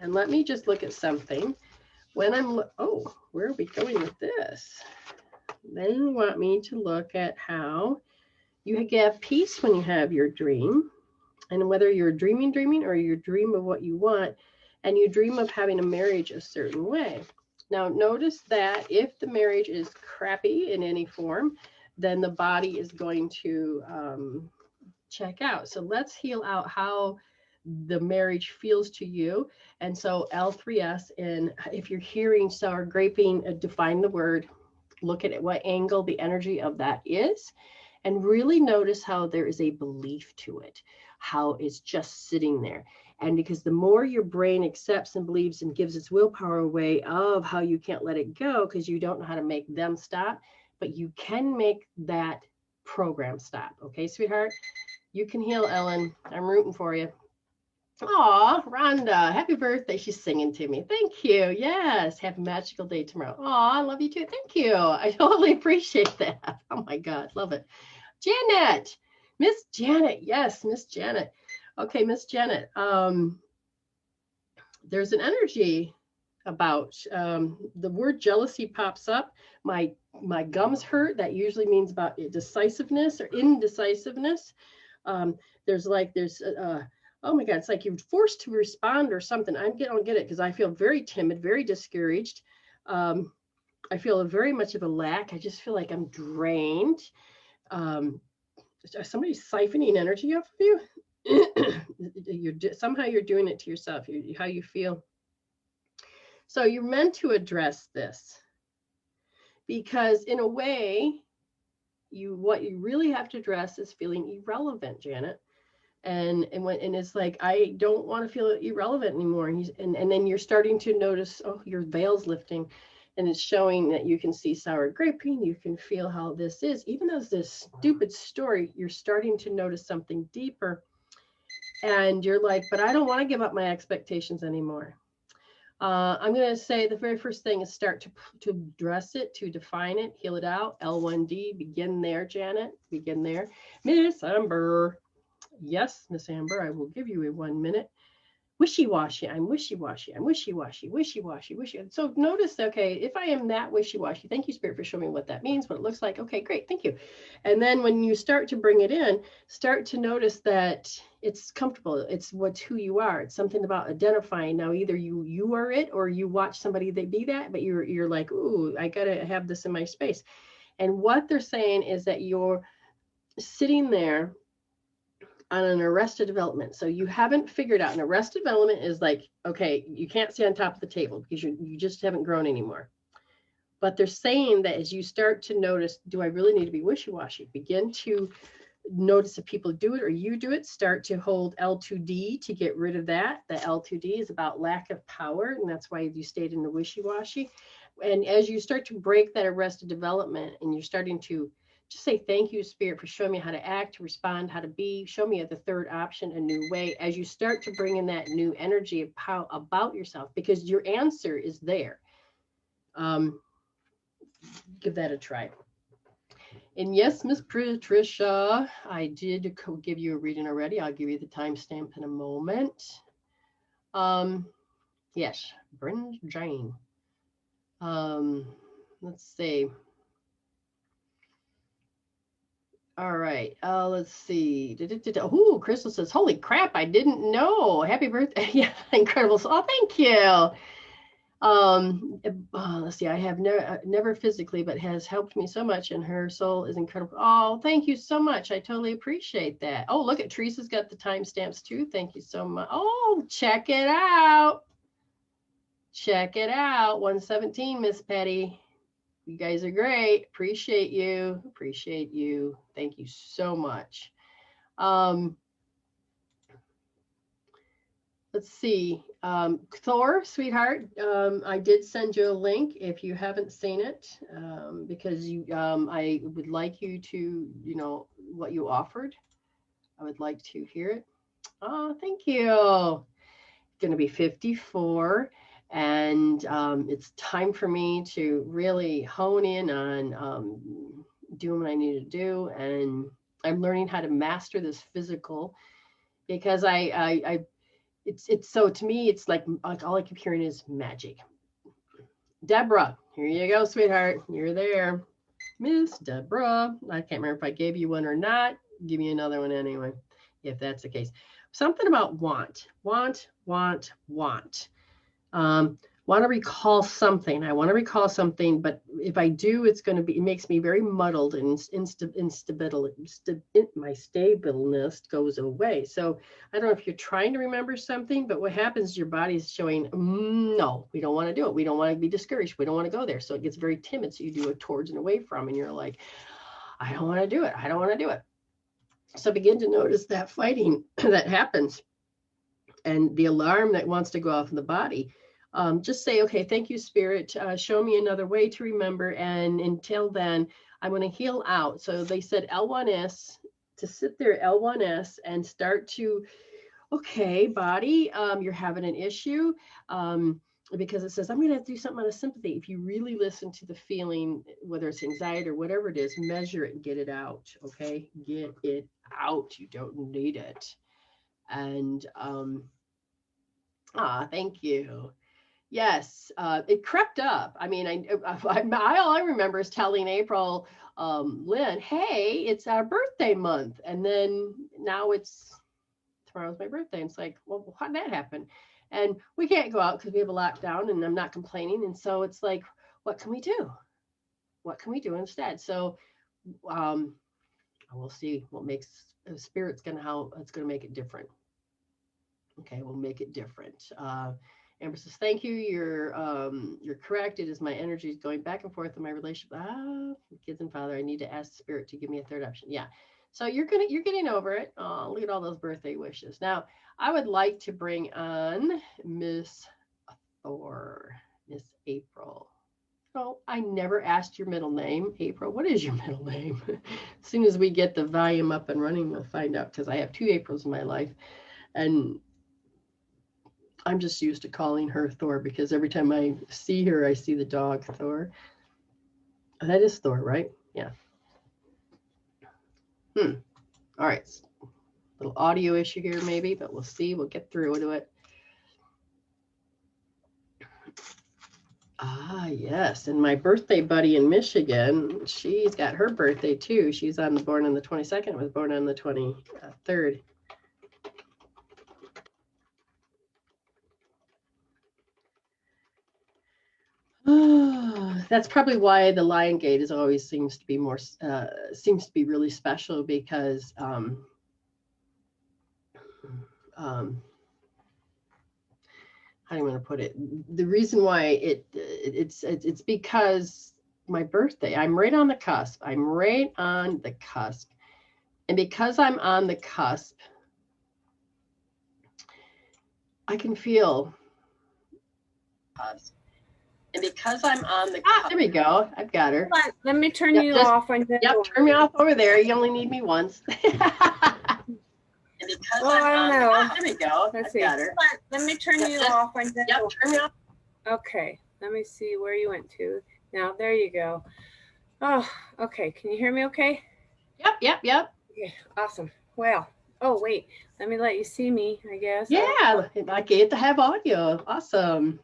Speaker 1: And let me just look at something. When I'm, oh, where are we going with this? They want me to look at how you get peace when you have your dream, and whether you're dreaming or you dream of what you want, and you dream of having a marriage a certain way. Now, notice that if the marriage is crappy in any form, then the body is going to check out. So let's heal out how the marriage feels to you. And so L3S, and if you're hearing sour graping, define the word, look at it, what angle the energy of that is, and really notice how there is a belief to it, how it's just sitting there. And because the more your brain accepts and believes and gives its willpower away of how you can't let it go because you don't know how to make them stop, but you can make that program stop. Okay, sweetheart? You can heal, Ellen. I'm rooting for you. Aw, Rhonda, happy birthday. She's singing to me. Thank you. Yes, have a magical day tomorrow. Aw, I love you too. Thank you. I totally appreciate that. Oh my God, love it. Janet, Miss Janet. Yes, Miss Janet. Okay, Miss Janet. There's an energy about the word jealousy pops up. My gums hurt. That usually means about decisiveness or indecisiveness. Oh my God, it's like you're forced to respond or something. I don't get it because I feel very timid, very discouraged. I feel very much of a lack. I just feel like I'm drained. Somebody's siphoning energy off of you. Somehow you're doing it to yourself, how you feel. So you're meant to address this because in a way, what you really have to address is feeling irrelevant, Janet. And it's like, I don't want to feel irrelevant anymore. And then you're starting to notice, oh, your veil's lifting, and it's showing that you can see sour graping. You can feel how this is, even though it's this stupid story, you're starting to notice something deeper. And you're like, but I don't want to give up my expectations anymore. I'm going to say the very first thing is start to address it, to define it, heal it out. L1D, begin there, Janet, begin there. Miss Amber. Yes, Miss Amber, I will give you a 1 minute. wishy-washy. I'm wishy-washy. I'm wishy-washy, wishy-washy, wishy. So notice, okay, if I am that wishy-washy, thank you, Spirit, for showing me what that means, what it looks like. Okay, great. Thank you. And then when you start to bring it in, start to notice that it's comfortable. It's who you are. It's something about identifying. Now, either you are it, or you watch somebody that be that, but you're like, ooh, I got to have this in my space. And what they're saying is that you're sitting there on an arrested development. So you haven't figured out. An arrested development is like, okay, you can't sit on top of the table because you just haven't grown anymore. But they're saying that as you start to notice, do I really need to be wishy-washy? Begin to notice if people do it or you do it. Start to hold L2D to get rid of that. The L2D is about lack of power, and that's why you stayed in the wishy-washy. And as you start to break that arrested development and you're starting to just say, thank you, Spirit, for showing me how to act, to respond, how to be, show me the third option, a new way, as you start to bring in that new energy of power about yourself, because your answer is there. Give that a try. And yes, Miss Patricia, I did give you a reading already. I'll give you the timestamp in a moment. Yes, Brenda Jean. Let's see. All right. Let's see. Oh, Crystal says, holy crap, I didn't know. Happy birthday. Yeah, incredible. Oh, thank you. Let's see. I have never physically, but has helped me so much, and her soul is incredible. Oh, thank you so much. I totally appreciate that. Oh, look at Teresa's got the timestamps too. Thank you so much. Oh, check it out. Check it out. 117, Miss Petty. You guys are great. Appreciate you. Appreciate you. Thank you so much. Let's see. Thor, sweetheart, I did send you a link if you haven't seen it, because I would like you to, what you offered. I would like to hear it. Oh, thank you. Going to be 54. And it's time for me to really hone in on doing what I need to do. And I'm learning how to master this physical, because it's so, to me, it's like all I keep hearing is magic. Deborah, here you go, sweetheart. You're there. Miss Deborah. I can't remember if I gave you one or not. Give me another one anyway, if that's the case. Something about want. Want to recall something. I want to recall something, but if I do, it makes me very muddled, and my stableness goes away. So I don't know if you're trying to remember something, but what happens is your body is showing, no, we don't want to do it. We don't want to be discouraged. We don't want to go there. So it gets very timid. So you do it towards and away from, and you're like, I don't want to do it. I don't want to do it. So begin to notice that fighting that happens, and the alarm that wants to go off in the body. Just say, okay, thank you, Spirit. Show me another way to remember. And until then, I'm going to heal out. So they said L1S, to sit there, L1S, and start to, okay, body, you're having an issue. Because it says, I'm going to have to do something out of sympathy. If you really listen to the feeling, whether it's anxiety or whatever it is, measure it and get it out. Okay, get it out. You don't need it. And thank you. Yes, it crept up. I mean, all I remember is telling April, Lynn, hey, it's our birthday month. And then now tomorrow's my birthday. And it's like, well, how did that happen? And we can't go out because we have a lockdown, and I'm not complaining. And so it's like, what can we do? What can we do instead? So we'll see what makes Spirit's how it's going to make it different. Okay, we'll make it different. Amber says, thank you. You're correct. It is my energy is going back and forth in my relationship. Kids and father, I need to ask Spirit to give me a third option. Yeah. So you're getting over it. Oh, look at all those birthday wishes. Now, I would like to bring on Miss Thor, Miss April. Oh, I never asked your middle name, April. What is your middle name? As soon as we get the volume up and running, we'll find out, because I have 2 Aprils in my life. And I'm just used to calling her Thor, because every time I see her, I see the dog Thor. That is Thor, right? Yeah. All right. Little audio issue here maybe, but we'll see. We'll get through to it. Yes, and my birthday buddy in Michigan, she's got her birthday too. She's born on the 22nd, was born on the 23rd. That's probably why the Lion Gate is always seems to be more seems to be really special, because how do you want to put it? The reason why it's because my birthday. I'm right on the cusp. I'm right on the cusp, and because I'm on the cusp, I can feel us. And because I'm on the cusp, there we go. I've got her.
Speaker 3: Let me turn you off.
Speaker 1: Yep, turn me off over there. You only need me once. And because
Speaker 3: I don't know.
Speaker 1: There we go.
Speaker 3: Let's
Speaker 1: I've
Speaker 3: see.
Speaker 1: got her.
Speaker 3: Let me turn you off.
Speaker 1: Yep, turn me off.
Speaker 3: Okay, let me see where you went to. Now, there you go. Oh, okay. Can you hear me okay?
Speaker 1: Yep.
Speaker 3: Okay, awesome. Well, oh, wait. Let me let you see me, I guess.
Speaker 1: Yeah, I get to have audio. Awesome.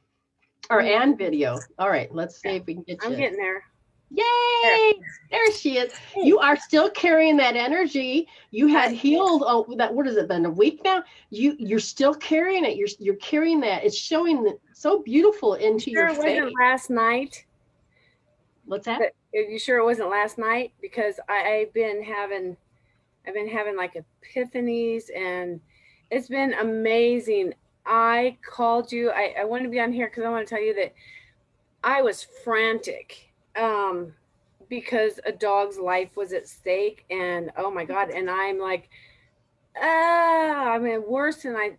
Speaker 1: And video. All right, let's see if we can get you.
Speaker 3: I'm getting there.
Speaker 1: Yay! There she is. You are still carrying that energy. You had healed. Oh, that what has it been? A week now? You're still carrying it. You're carrying that. It's showing so beautiful into your face.
Speaker 3: It wasn't last night.
Speaker 1: What's that?
Speaker 3: But are you sure it wasn't last night? Because I've been having like epiphanies, and it's been amazing. I called you. I want to be on here because I want to tell you that I was frantic. Because a dog's life was at stake, and oh my God, and I'm like, I mean, worse than I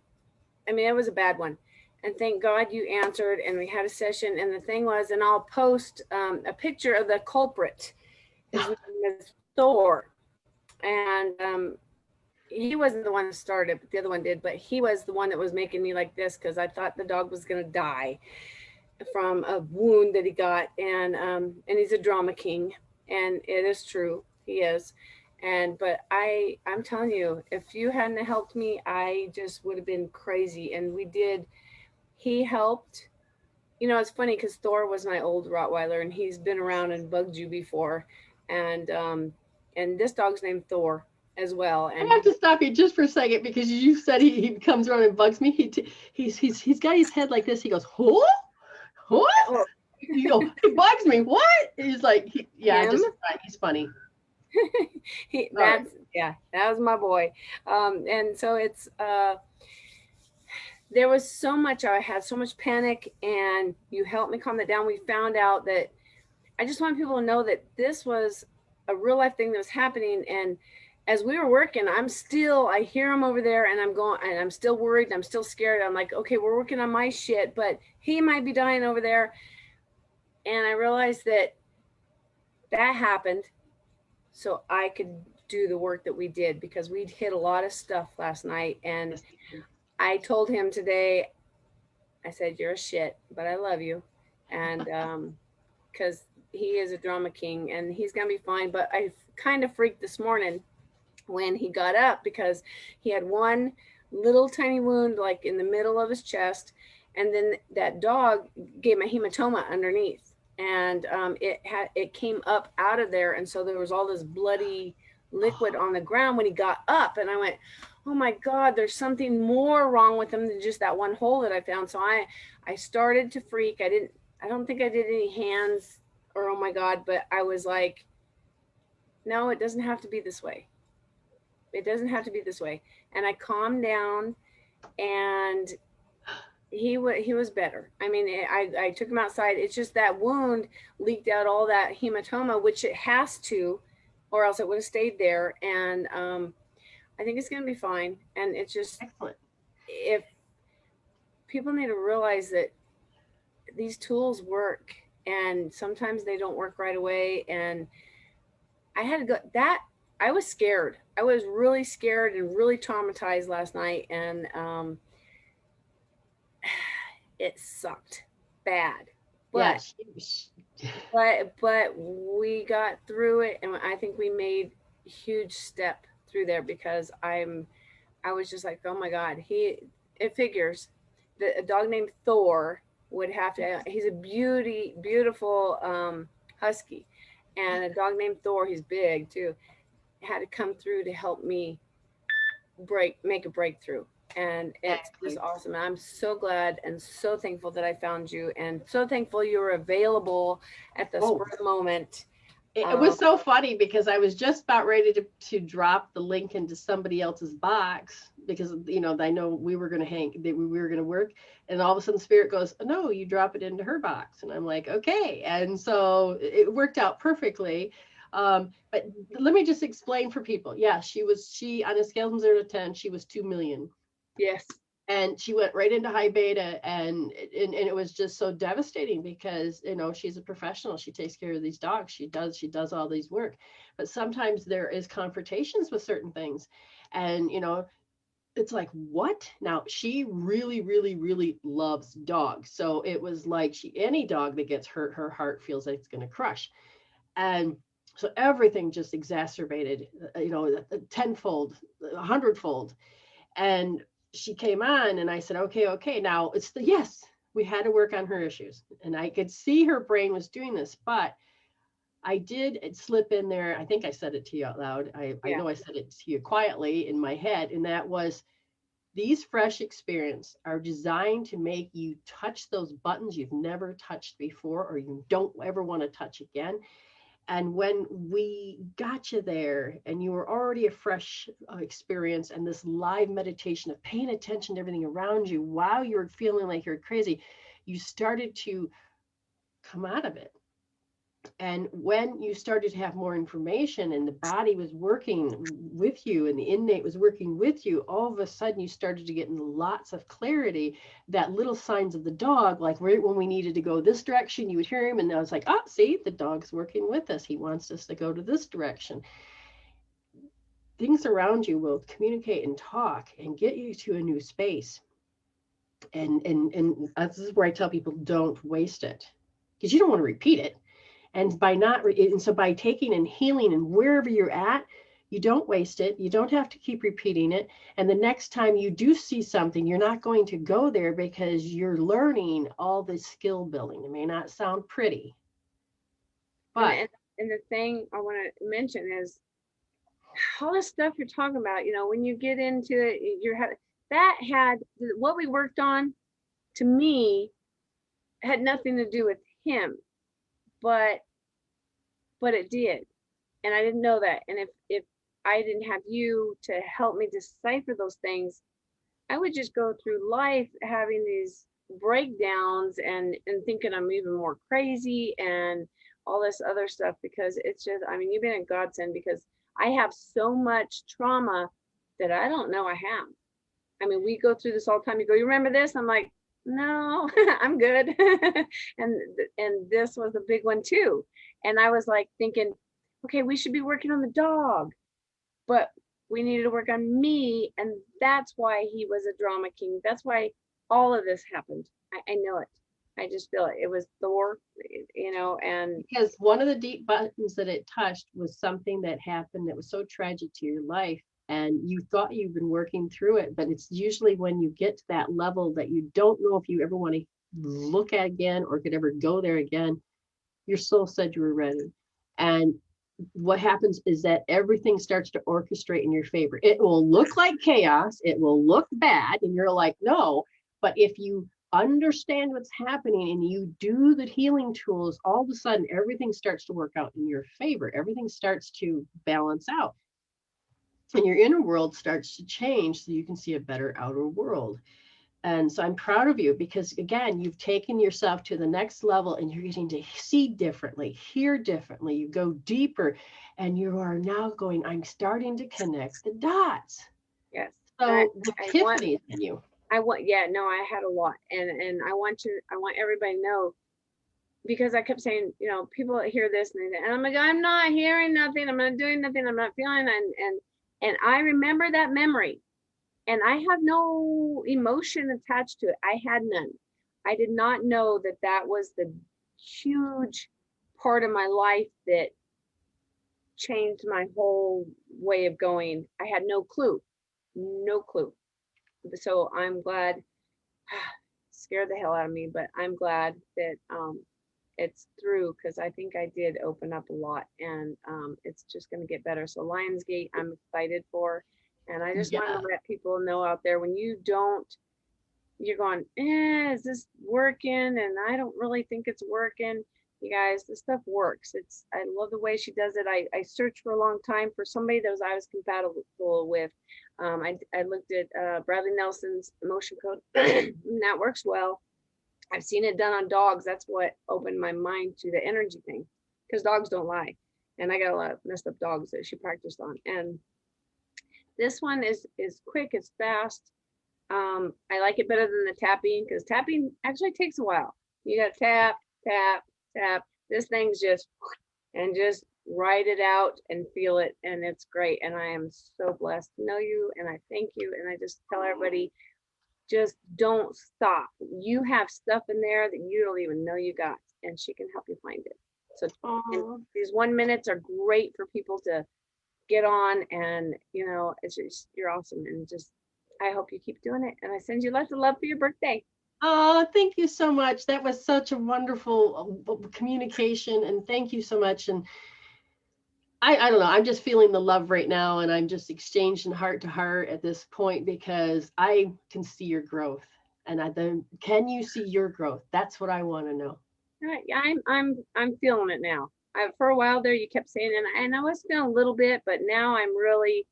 Speaker 3: mean, it was a bad one. And thank God you answered, and we had a session, and the thing was, and I'll post a picture of the culprit. His name is Thor. And he wasn't the one that started, but the other one did, but he was the one that was making me like this, because I thought the dog was going to die from a wound that he got. And he's a drama king, and it is true, he is. But I'm telling you, if you hadn't helped me, I just would have been crazy. And he helped. You know, it's funny because Thor was my old Rottweiler, and he's been around and bugged you before. And this dog's named Thor as well. And
Speaker 1: I have to stop you just for a second, because you said he comes around and bugs me. He's got his head like this. He goes, what? You go, he bugs me. What? He's like, he's funny.
Speaker 3: That was my boy. And so it's there was so much. I had so much panic, and you helped me calm that down. We found out that I just want people to know that this was a real life thing that was happening. And as we were working, I hear him over there, and I'm still worried. And I'm still scared. I'm like, okay, we're working on my shit, but he might be dying over there. And I realized that happened so I could do the work that we did, because we'd hit a lot of stuff last night. And I told him today, I said, you're a shit, but I love you. And because he is a drama king, and he's going to be fine. But I kind of freaked this morning when he got up, because he had one little tiny wound like in the middle of his chest, and then that dog gave him a hematoma underneath, and it came up out of there, and so there was all this bloody liquid on the ground when he got up. And I went, oh my God, there's something more wrong with him than just that one hole that I found. So I started to freak. I don't think I did any hands or oh my God, but I was like, no, it doesn't have to be this way. It doesn't have to be this way. And I calmed down, and he was better. I mean, I took him outside. It's just that wound leaked out all that hematoma, which it has to, or else it would have stayed there. And I think it's going to be fine. And it's just,
Speaker 1: excellent.
Speaker 3: If people need to realize that these tools work, and sometimes they don't work right away. And I had to go I was scared. I was really scared and really traumatized last night. And it sucked bad. But, but we got through it, and I think we made a huge step through there, because I was just like, oh my God, it figures. A dog named Thor would have to, he's a beautiful husky, and a dog named Thor, he's big too, had to come through to help me make a breakthrough. And it's just awesome. And I'm so glad and so thankful that I found you, and so thankful you were available at the spur of the moment.
Speaker 1: It was so funny because I was just about ready to drop the link into somebody else's box because, you know, I know we were going to we were going to work, and all of a sudden Spirit goes, oh, no, you drop it into her box. And I'm like, okay. And so it worked out perfectly. But let me just explain for people. Yeah, she on a scale from 0 to 10, she was 2 million.
Speaker 3: Yes.
Speaker 1: And she went right into high beta, and it was just so devastating because, you know, she's a professional. She takes care of these dogs. She does all these work, but sometimes there is confrontations with certain things, and, you know, it's like, what? Now she really, really, really loves dogs. So it was like any dog that gets hurt, her heart feels like it's going to crush. And so everything just exacerbated, you know, tenfold, 100-fold. And she came on, and I said, okay, now yes, we had to work on her issues. And I could see her brain was doing this, but I did slip in there. I think I said it to you out loud. I know I said it to you quietly in my head. And that was, these fresh experiences are designed to make you touch those buttons you've never touched before, or you don't ever want to touch again. And when we got you there and you were already a fresh experience, and this live meditation of paying attention to everything around you while you're feeling like you're crazy, you started to come out of it. And when you started to have more information and the body was working with you and the innate was working with you, all of a sudden you started to get lots of clarity, that little signs of the dog, like right when we needed to go this direction, you would hear him. And I was like, oh, see, the dog's working with us. He wants us to go to this direction. Things around you will communicate and talk and get you to a new space. And this is where I tell people, don't waste it, because you don't want to repeat it. And by taking and healing and wherever you're at, you don't waste it. You don't have to keep repeating it. And the next time you do see something, you're not going to go there because you're learning all this skill building. It may not sound pretty, but
Speaker 3: and the thing I want to mention is all this stuff you're talking about. You know, when you get into it, that had what we worked on. To me, had nothing to do with him. But it did, and I didn't know that. And if I didn't have you to help me decipher those things, I would just go through life having these breakdowns and thinking I'm even more crazy and all this other stuff, because it's just, I mean, you've been a godsend, because I have so much trauma that I don't know I have. I mean, we go through this all the time. You go, you remember this? I'm like, no, I'm good. and this was a big one too. And I was like thinking, okay, we should be working on the dog, but we needed to work on me. And that's why he was a drama king. That's why all of this happened. I know it. I just feel it. It was Thor, you know, and
Speaker 1: because one of the deep buttons that it touched was something that happened that was so tragic to your life. And you thought you've been working through it, but it's usually when you get to that level that you don't know if you ever want to look at again or could ever go there again. Your soul said you were ready. And what happens is that everything starts to orchestrate in your favor. It will look like chaos. It will look bad. And you're like, no. But if you understand what's happening and you do the healing tools, all of a sudden, everything starts to work out in your favor. Everything starts to balance out. And your inner world starts to change so you can see a better outer world. And so I'm proud of you, because again, you've taken yourself to the next level and you're getting to see differently, hear differently. You go deeper and you are now going, I'm starting to connect the dots.
Speaker 3: yes.
Speaker 1: So the epiphany in you.
Speaker 3: I had a lot. And I want everybody to know, because I kept saying, you know, people hear this and I'm like, I'm not hearing nothing. I'm not doing nothing. I'm not feeling. And I remember that memory, and I have no emotion attached to it. I had none. I did not know that that was the huge part of my life that changed my whole way of going. I had no clue. So I'm glad. scared the hell out of me, but I'm glad that it's through, because I think I did open up a lot, and it's just going to get better. So Lionsgate, I'm excited for, and I just want
Speaker 1: Yeah.
Speaker 3: to let people know out there, when you don't, you're going, is this working? And I don't really think it's working. You guys, this stuff works. I love the way she does it. I searched for a long time for somebody that I was compatible with. I looked at Bradley Nelson's emotion code, and that works well. I've seen it done on dogs. That's what opened my mind to the energy thing, because dogs don't lie. And I got a lot of messed up dogs that she practiced on. And this one is quick, it's fast. I like it better than the tapping, because tapping actually takes a while. You got to tap, tap, tap. This thing's just, and just write it out and feel it. And it's great. And I am so blessed to know you. And I thank you. And I just tell everybody, just don't stop. You have stuff in there that you don't even know you got, and she can help you find it. So these 1 minutes are great for people to get on, and it's just, you're awesome. And just, I hope you keep doing it, and I send you lots of love for your birthday.
Speaker 1: Oh, thank you so much. That was such a wonderful communication, and thank you so much. And I don't know, I'm just feeling the love right now, and I'm just exchanging heart to heart at this point, because I can see your growth. And can you see your growth? That's what I want to know.
Speaker 3: Right. Yeah, I'm feeling it now. For a while there, you kept saying, and I was feeling a little bit, but now I'm really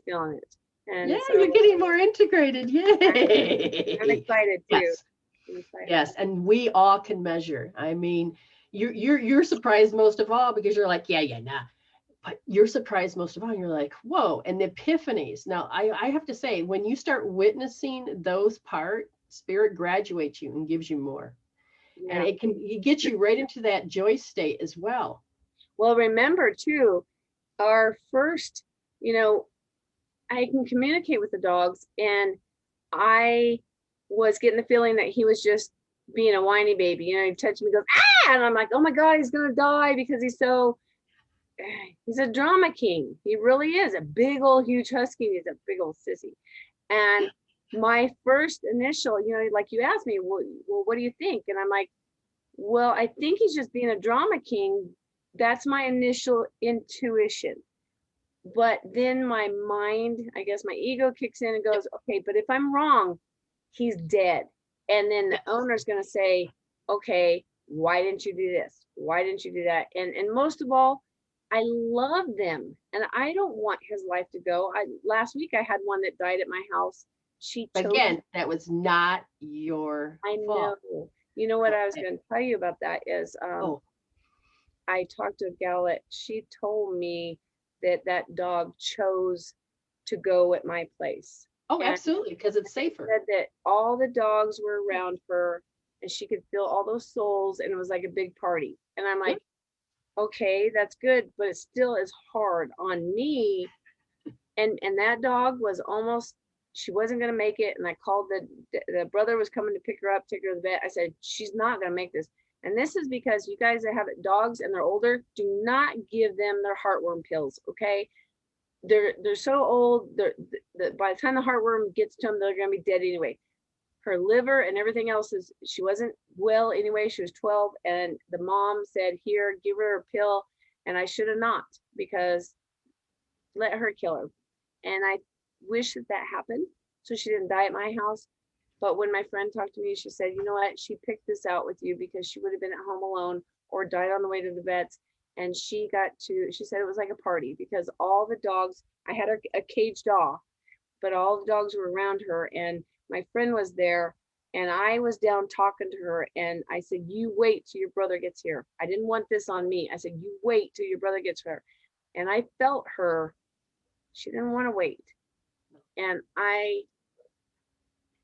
Speaker 3: feeling it. And
Speaker 1: yeah,
Speaker 3: so
Speaker 1: you're getting more integrated. Yay!
Speaker 3: I'm excited too.
Speaker 1: Yes.
Speaker 3: I'm excited.
Speaker 1: Yes, and we all can measure. I mean, you're surprised most of all, because you're like, yeah, nah. But you're surprised most of all. You're like, whoa, and the epiphanies. Now, I have to say, when you start witnessing those parts, spirit graduates you and gives you more.
Speaker 3: Yeah.
Speaker 1: And it gets you right into that joy state as well.
Speaker 3: Well, remember too, our first, I can communicate with the dogs, and I was getting the feeling that he was just being a whiny baby. He touched me, goes, ah, and I'm like, oh my God, he's gonna die, because he's a drama king. He really is a big old huge husky. He's a big old sissy. And my first initial, like you asked me, well, what do you think? And I'm like, well, I think he's just being a drama king. That's my initial intuition. But then my mind, I guess my ego kicks in and goes, okay, but if I'm wrong, he's dead. And then the owner's going to say, okay, why didn't you do this? Why didn't you do that? And most of all, I love them, and I don't want his life to go. Last week I had one that died at my house. She chose.
Speaker 1: Again, that was not your fault.
Speaker 3: Know. You know what I was going to tell you about that is, I talked to a gal that she told me that dog chose to go at my place.
Speaker 1: Oh, and absolutely, because it's safer.
Speaker 3: Said that all the dogs were around her, and she could feel all those souls, and it was like a big party. And I'm like, okay, that's good, but it still is hard on me. And that dog was almost, she wasn't going to make it. And I called the brother was coming to pick her up, take her to the vet. I said, she's not going to make this. And this is because you guys that have dogs and they're older, do not give them their heartworm pills. Okay. They're so old. By the time the heartworm gets to them, they're going to be dead anyway. Her liver and everything else she wasn't well anyway. She was 12, and the mom said, here, give her a pill. And I should have not, because let her kill her. And I wish that happened, so she didn't die at my house. But when my friend talked to me, she said, you know what? She picked this out with you because she would have been at home alone or died on the way to the vets. And she said it was like a party, because all the dogs, I had a caged dog, but all the dogs were around her. And my friend was there, and I was down talking to her, and I said, you wait till your brother gets here. I didn't want this on me. I said, you wait till your brother gets here. And I felt her. She didn't want to wait. And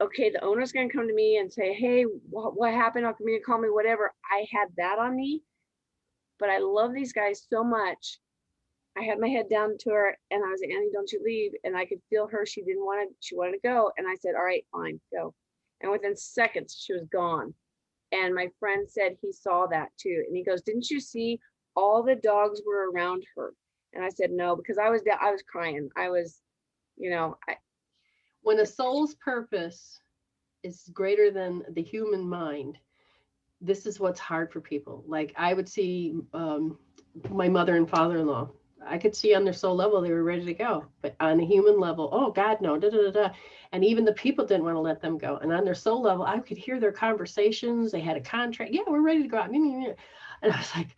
Speaker 3: okay, the owner's going to come to me and say, hey, what happened? I'll come in, call me, whatever. I had that on me, but I love these guys so much. I had my head down to her, and I was like, Annie, don't you leave. And I could feel her. She wanted to go. And I said, all right, fine, go. And within seconds, she was gone. And my friend said he saw that too. And he goes, didn't you see all the dogs were around her? And I said, no, because I was crying. I was,
Speaker 1: when a soul's purpose is greater than the human mind, this is what's hard for people. Like I would see my mother and father-in-law. I could see on their soul level they were ready to go, but on a human level, oh God, no, da da da da. And even the people didn't want to let them go. And on their soul level, I could hear their conversations. They had a contract. Yeah, we're ready to go out. And I was like,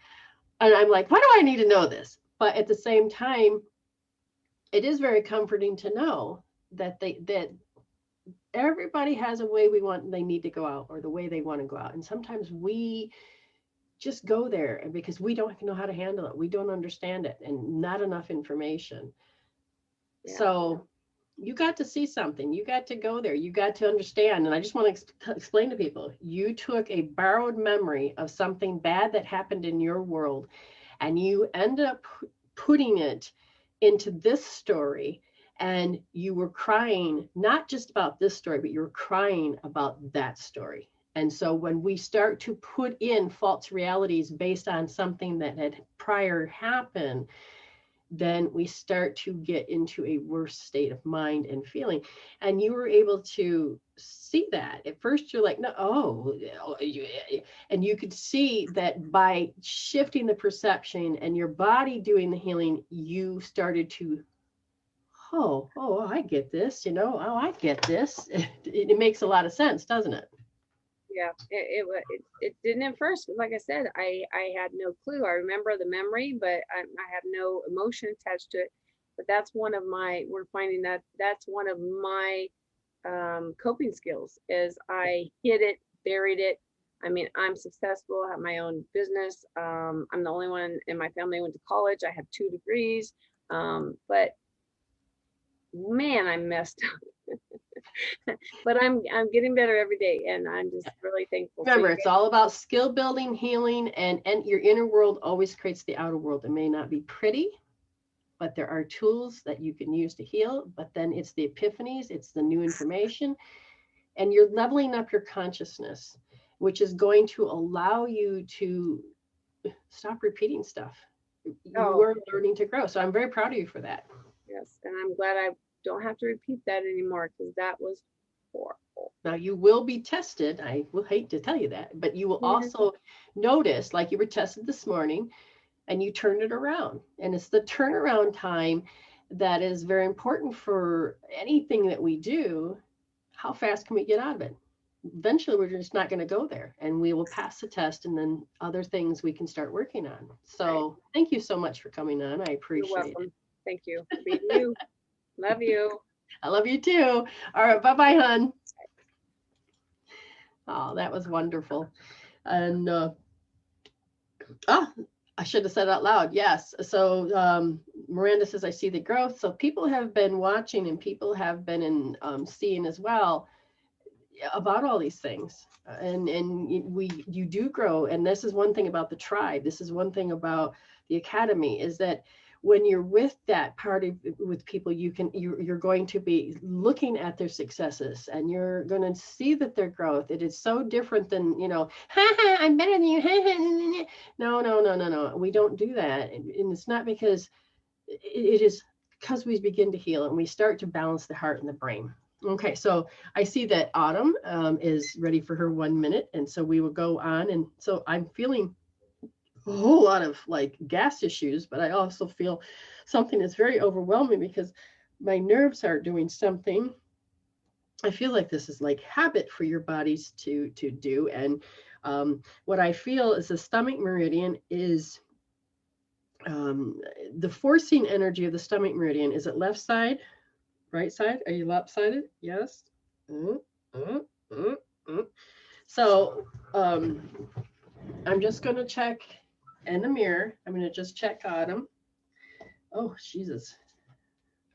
Speaker 1: and I'm like, why do I need to know this? But at the same time, it is very comforting to know that that everybody has a way they need to go out, or the way they want to go out. And sometimes we just go there because we don't know how to handle it. We don't understand it, and not enough information. Yeah. So you got to see something. You got to go there. You got to understand. And I just want to explain to people, you took a borrowed memory of something bad that happened in your world, and you ended up putting it into this story. And you were crying, not just about this story, but you were crying about that story. And so when we start to put in false realities based on something that had prior happened, then we start to get into a worse state of mind and feeling. And you were able to see that. At first you're like, no, and you could see that by shifting the perception and your body doing the healing, you started to, I get this, I get this. It makes a lot of sense, doesn't it?
Speaker 3: Yeah, it didn't at first. Like I said, I had no clue. I remember the memory, but I have no emotion attached to it. But that's one of my, we're finding that that's one of my coping skills, is I hid it, buried it. I mean, I'm successful, I have my own business. I'm the only one in my family who went to college. I have 2 degrees. But man, I'm messed up. But I'm getting better every day, and I'm just really thankful.
Speaker 1: Remember, it's all about skill building, healing, and your inner world always creates the outer world. It may not be pretty, but there are tools that you can use to heal. But then it's the epiphanies, it's the new information, and you're leveling up your consciousness, which is going to allow you to stop repeating stuff. You are learning to grow. So I'm very proud of you for that.
Speaker 3: Yes, and I'm glad I don't have to repeat that anymore, because that was horrible.
Speaker 1: Now you will be tested. I will hate to tell you that, but you will also notice, like you were tested this morning and you turned it around. And it's the turnaround time that is very important for anything that we do. How fast can we get out of it? Eventually, we're just not going to go there, and we will pass the test, and then other things we can start working on. So Thank you so much for coming on. I appreciate it.
Speaker 3: Thank you for being you. Love you.
Speaker 1: I love you too. All right. Bye-bye, hon. Oh, that was wonderful. And I should have said it out loud. Yes. So Miranda says, I see the growth. So people have been watching, and people have been seeing as well about all these things. And you do grow. And this is one thing about the tribe. This is one thing about the academy, is that when you're with that party with people, you're going to be looking at their successes, and you're going to see that their growth. It is so different than, I'm better than you. No. We don't do that. And it's not because it is because we begin to heal and we start to balance the heart and the brain. Okay, so I see that Autumn is ready for her 1 minute. And so we will go on. And so I'm feeling a whole lot of like gas issues, but I also feel something that's very overwhelming because my nerves are doing something. I feel like this is like habit for your bodies to do. And what I feel is the stomach meridian is the forcing energy of the stomach meridian. Is it left side, right side? Are you lopsided? Yes. So I'm just going to check in the mirror. I'm going to just check Autumn. Oh, Jesus.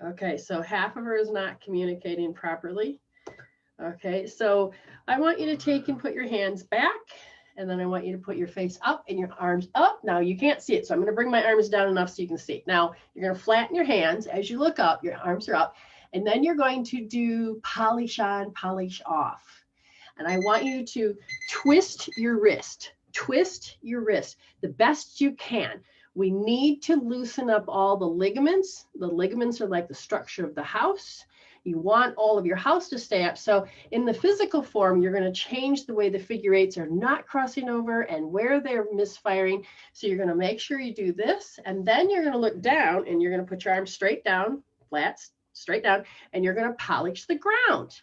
Speaker 1: Okay, so half of her is not communicating properly. Okay, so I want you to take and put your hands back, and then I want you to put your face up and your arms up. Now you can't see it, so I'm going to bring my arms down enough so you can see. Now you're going to flatten your hands as you look up. Your arms are up, and then you're going to do polish on, polish off. And I want you to twist your wrist. Twist your wrist the best you can. We need to loosen up all the ligaments. The ligaments are like the structure of the house. You want all of your house to stay up. So in the physical form, you're going to change the way the figure eights are not crossing over and where they're misfiring. So you're going to make sure you do this, and then you're going to look down and you're going to put your arms straight down, flat, straight down, and you're going to polish the ground.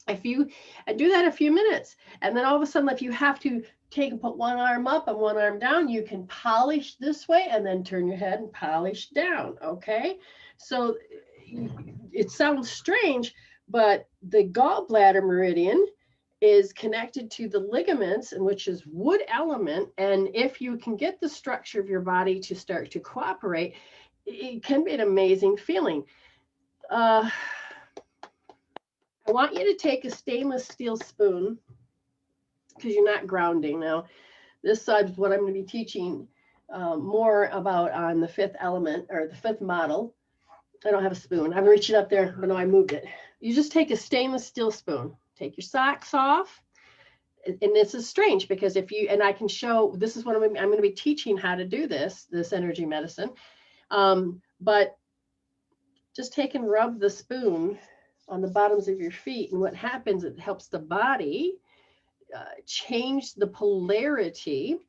Speaker 1: If you do that a few minutes, and then all of a sudden, if you have to take and put one arm up and one arm down, you can polish this way and then turn your head and polish down. Okay. So it sounds strange, but the gallbladder meridian is connected to the ligaments, and which is wood element. And if you can get the structure of your body to start to cooperate, it can be an amazing feeling. I want you to take a stainless steel spoon, because you're not grounding. Now, this side is what I'm going to be teaching more about on the fifth element, or the fifth model. I don't have a spoon. I'm reaching up there, but no, I moved it. You just take a stainless steel spoon, take your socks off. And this is strange because if you, and I can show, this is what I'm going to be teaching how to do this energy medicine. But just take and rub the spoon on the bottoms of your feet. And what happens, it helps the body change the polarity.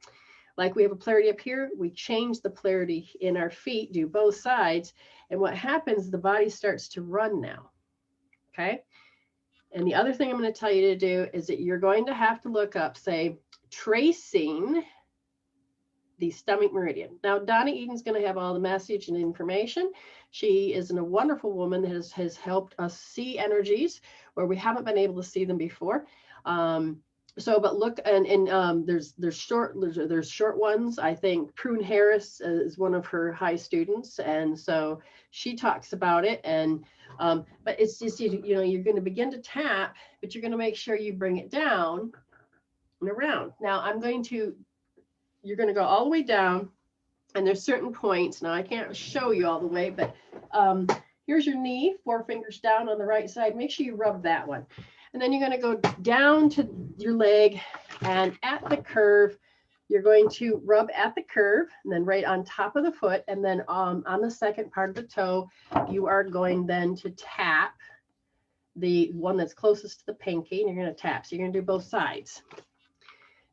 Speaker 1: Like we have a polarity up here, we change the polarity in our feet, do both sides. And what happens, the body starts to run now. Okay. And the other thing I'm going to tell you to do is that you're going to have to look up, say, tracing the stomach meridian. Now, Donna Eden's going to have all the message and information. She is a wonderful woman that has helped us see energies where we haven't been able to see them before. But look, and there's short ones. I think Prune Harris is one of her high students, and so she talks about it. And but it's just, you know, you're going to begin to tap, but you're going to make sure you bring it down and around. Now you're going to go all the way down, and there's certain points. Now I can't show you all the way, but here's your knee, 4 fingers down on the right side. Make sure you rub that one. And then you're going to go down to your leg, and at the curve, you're going to rub at the curve, and then right on top of the foot, and then on the second part of the toe, you are going then to tap the one that's closest to the pinky, and you're going to tap. So you're going to do both sides.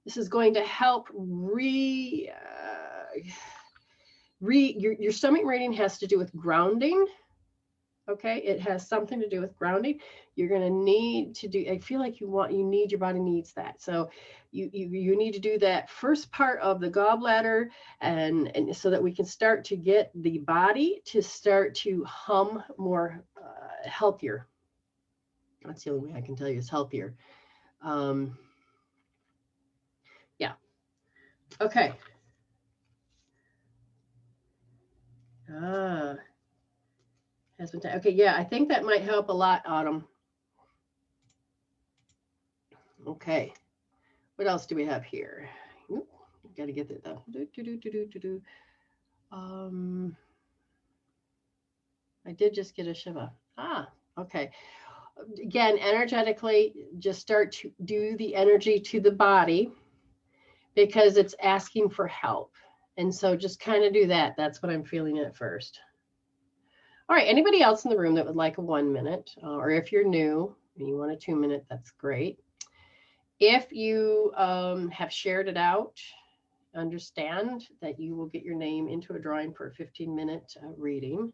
Speaker 1: This is going to help your stomach meridian has to do with grounding. Okay, it has something to do with grounding. You're going to need to do, I feel like your body needs that. So you need to do that first part of the gallbladder, and so that we can start to get the body to start to hum more healthier. That's the only way I can tell you is healthier. Yeah. Okay. Okay, yeah, I think that might help a lot, Autumn. Okay, what else do we have here? Got to get that though. I did just get a Shiva. Okay. Again, energetically, just start to do the energy to the body because it's asking for help. And so just kind of do that. That's what I'm feeling at first. All right, anybody else in the room that would like a 1 minute, or if you're new and you want a 2 minute, that's great. If you have shared it out, understand that you will get your name into a drawing for a 15-minute reading,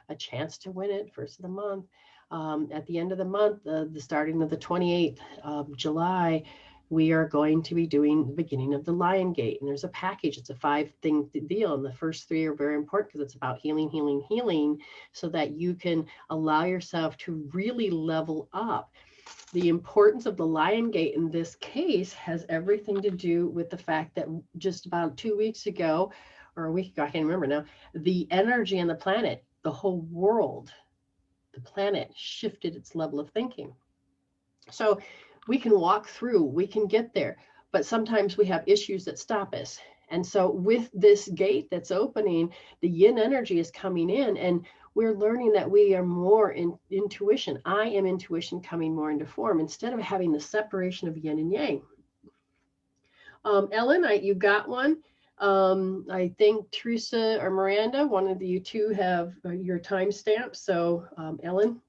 Speaker 1: a chance to win it first of the month. At the end of the month, the starting of the 28th of July, we are going to be doing the beginning of the Lion Gate. And there's a package. It's a 5-thing deal. And the first 3 are very important because it's about healing, healing, healing, so that you can allow yourself to really level up. The importance of the Lion Gate in this case has everything to do with the fact that just about 2 weeks ago, or a week ago, I can't remember now, the energy on the planet, the whole world, the planet shifted its level of thinking. So we can walk through, we can get there, but sometimes we have issues that stop us. And so with this gate that's opening, the yin energy is coming in, and we're learning that we are more in intuition. I am intuition coming more into form instead of having the separation of yin and yang. Ellen, you got one. I think Teresa or Miranda, one of you two have your timestamp. So Ellen.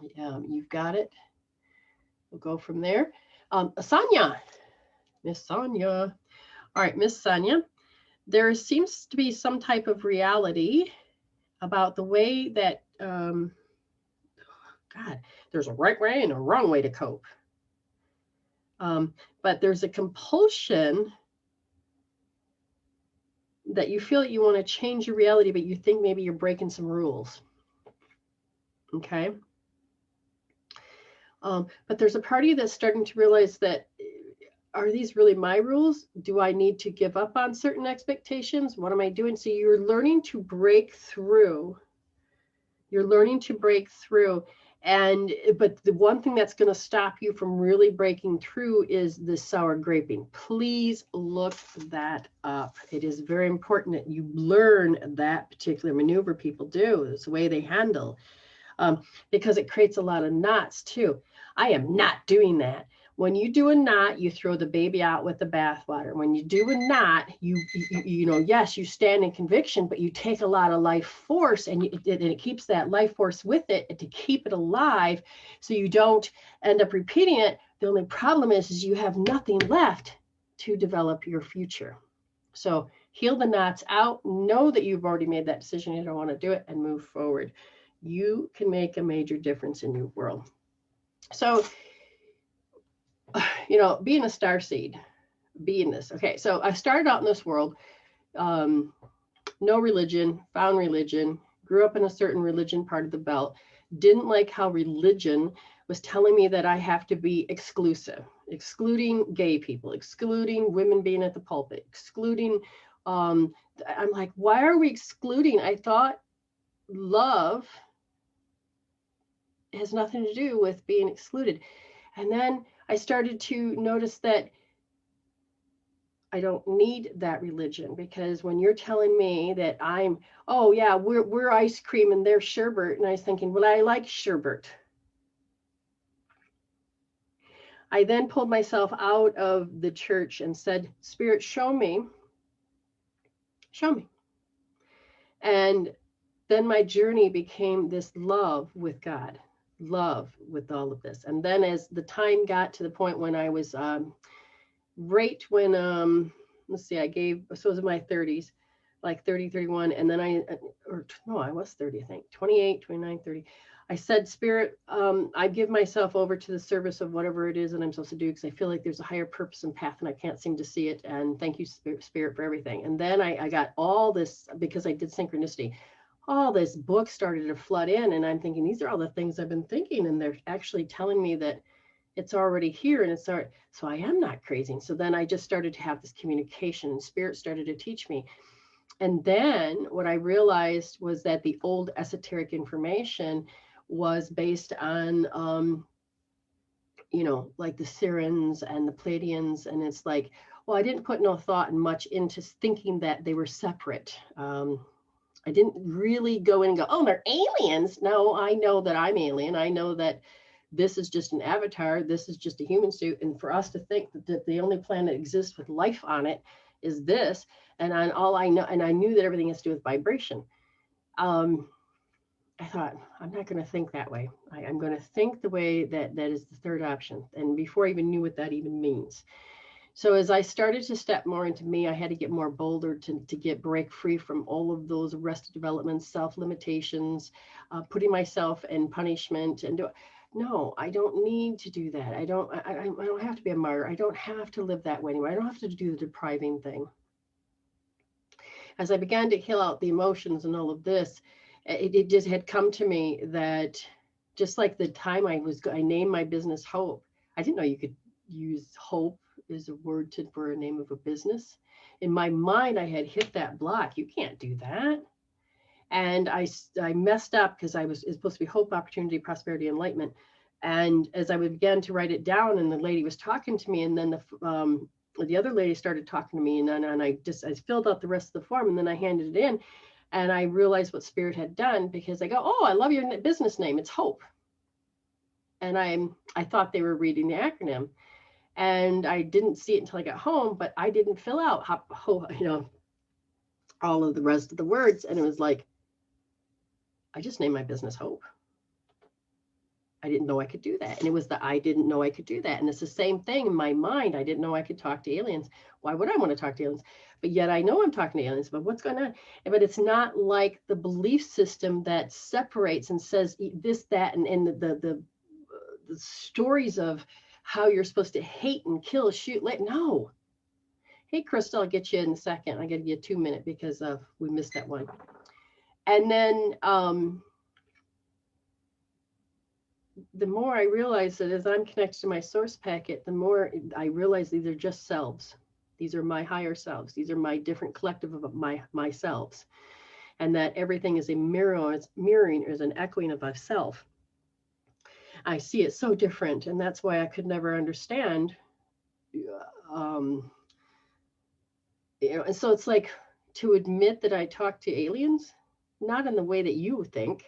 Speaker 1: You've got it. We'll go from there. Sonia, Miss Sonia. All right, Miss Sonia, there seems to be some type of reality about the way that, God, there's a right way and a wrong way to cope. But there's a compulsion that you feel that you want to change your reality, but you think maybe you're breaking some rules. Okay. But there's a part of you that's starting to realize that, are these really my rules? Do I need to give up on certain expectations? What am I doing? So you're learning to break through. You're learning to break through. But the one thing that's going to stop you from really breaking through is the sour graping. Please look that up. It is very important that you learn that particular maneuver people do. It's the way they handle, because it creates a lot of knots too. I am not doing that. When you do a knot, you throw the baby out with the bathwater. When you do a knot, you know, yes, you stand in conviction, but you take a lot of life force, and it keeps that life force with it to keep it alive, so you don't end up repeating it. The only problem is you have nothing left to develop your future. So heal the knots out. Know that you've already made that decision. You don't want to do it, and move forward. You can make a major difference in your world. So, you know, being a starseed, being this. Okay, so I started out in this world, no religion, found religion, grew up in a certain religion part of the belt, didn't like how religion was telling me that I have to be exclusive, excluding gay people, excluding women being at the pulpit, excluding, I'm like, why are we excluding? I thought love has nothing to do with being excluded. And then I started to notice that I don't need that religion, because when you're telling me that I'm, oh yeah, we're ice cream and they're sherbet, and I was thinking, well, I like sherbet. I then pulled myself out of the church and said, Spirit, show me. And then my journey became this love with God, love with all of this. And then as the time got to the point when I was right when, let's see, so it was in my 30s, like 30, 31. And then I was 30, I think, 28, 29, 30. I said, Spirit, I give myself over to the service of whatever it is that I'm supposed to do, because I feel like there's a higher purpose and path and I can't seem to see it. And thank you, Spirit, for everything. And then I got all this, because I did synchronicity, all this book started to flood in. And I'm thinking, these are all the things I've been thinking. And they're actually telling me that it's already here, and it's already, so I am not crazy. So then I just started to have this communication, and Spirit started to teach me. And then what I realized was that the old esoteric information was based on, you know, like the Sirens and the Pleiadians. And it's like, well, I didn't put no thought and much into thinking that they were separate. I didn't really go in and go, oh, they're aliens. No, I know that I'm alien. I know that this is just an avatar. This is just a human suit. And for us to think that the only planet exists with life on it is this. And on all I know, and I knew that everything has to do with vibration. I thought, I'm not going to think that way. I'm going to think the way that is the third option. And before I even knew what that even means. So as I started to step more into me, I had to get more bolder to break free from all of those arrested developments, self-limitations, putting myself in punishment. And no, I don't need to do that. I don't have to be a martyr. I don't have to live that way anymore. I don't have to do the depriving thing. As I began to heal out the emotions and all of this, it just had come to me that just like the time I named my business Hope. I didn't know you could use hope as a word for a name of a business. In my mind, I had hit that block. You can't do that. And I messed up, because it's supposed to be hope, opportunity, prosperity, enlightenment. And as I began to write it down, and the lady was talking to me, and then the other lady started talking to me, and I filled out the rest of the form, and then I handed it in, and I realized what Spirit had done, because I go, oh, I love your business name. It's Hope. And I thought they were reading the acronym, and I didn't see it until I got home, but I didn't fill out all of the rest of the words. And it was like, I just named my business Hope. I didn't know I could do that. And it was I didn't know I could do that. And it's the same thing in my mind. I didn't know I could talk to aliens. Why would I want to talk to aliens? But yet I know I'm talking to aliens, but what's going on? But it's not like the belief system that separates and says this, that, and the stories of how you're supposed to hate and kill, shoot, no. Hey, Crystal, I'll get you in a second. I got to give you 2 minutes because we missed that one. And then the more I realize that as I'm connected to my source packet, the more I realize these are just selves. These are my higher selves. These are my different collective of my selves. And that everything is a mirror, it's mirroring, is an echoing of myself. I see it so different. And that's why I could never understand. And so it's like to admit that I talk to aliens, not in the way that you think,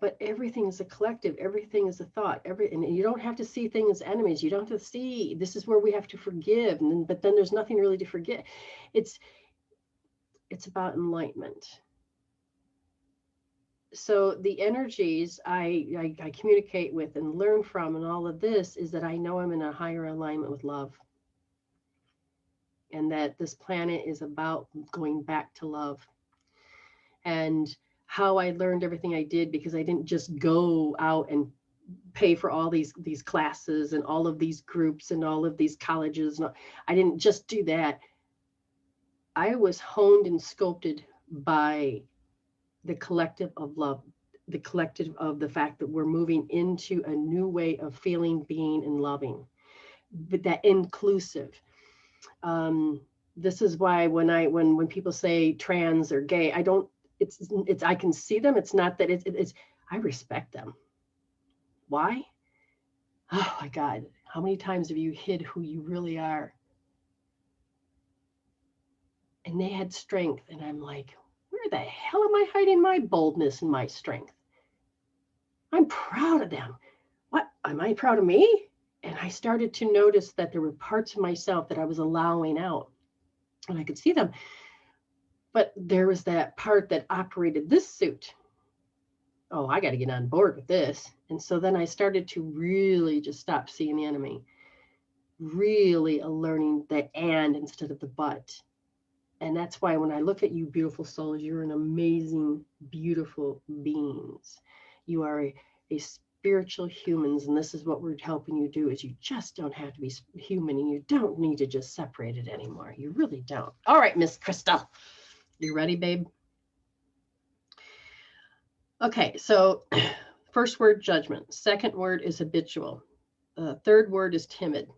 Speaker 1: but everything is a collective, everything is a thought, and you don't have to see things as enemies. You don't have to see, this is where we have to forgive, but then there's nothing really to forget. It's about enlightenment. So the energies I communicate with and learn from and all of this is that I know I'm in a higher alignment with love. And that this planet is about going back to love. And how I learned everything I did, because I didn't just go out and pay for all these classes and all of these groups and all of these colleges. I didn't just do that. I was honed and sculpted by the collective of love, the collective of the fact that we're moving into a new way of feeling, being, and loving, but that inclusive. This is why when people say trans or gay, I can see them. It's not that it's I respect them. Why? Oh my God. How many times have you hid who you really are? And they had strength. And I'm like, where the hell am I hiding my boldness and my strength? I'm proud of them. What? Am I proud of me? And I started to notice that there were parts of myself that I was allowing out. And I could see them. But there was that part that operated this suit. Oh, I got to get on board with this. And so then I started to really just stop seeing the enemy. Really learning the and instead of the but. And that's why when I look at you, beautiful souls, you're an amazing, beautiful beings. You are a spiritual humans. And this is what we're helping you do, is you just don't have to be human, and you don't need to just separate it anymore. You really don't. All right, Miss Crystal. You ready, babe? Okay, so first word, judgment. Second word is habitual. Third word is timid.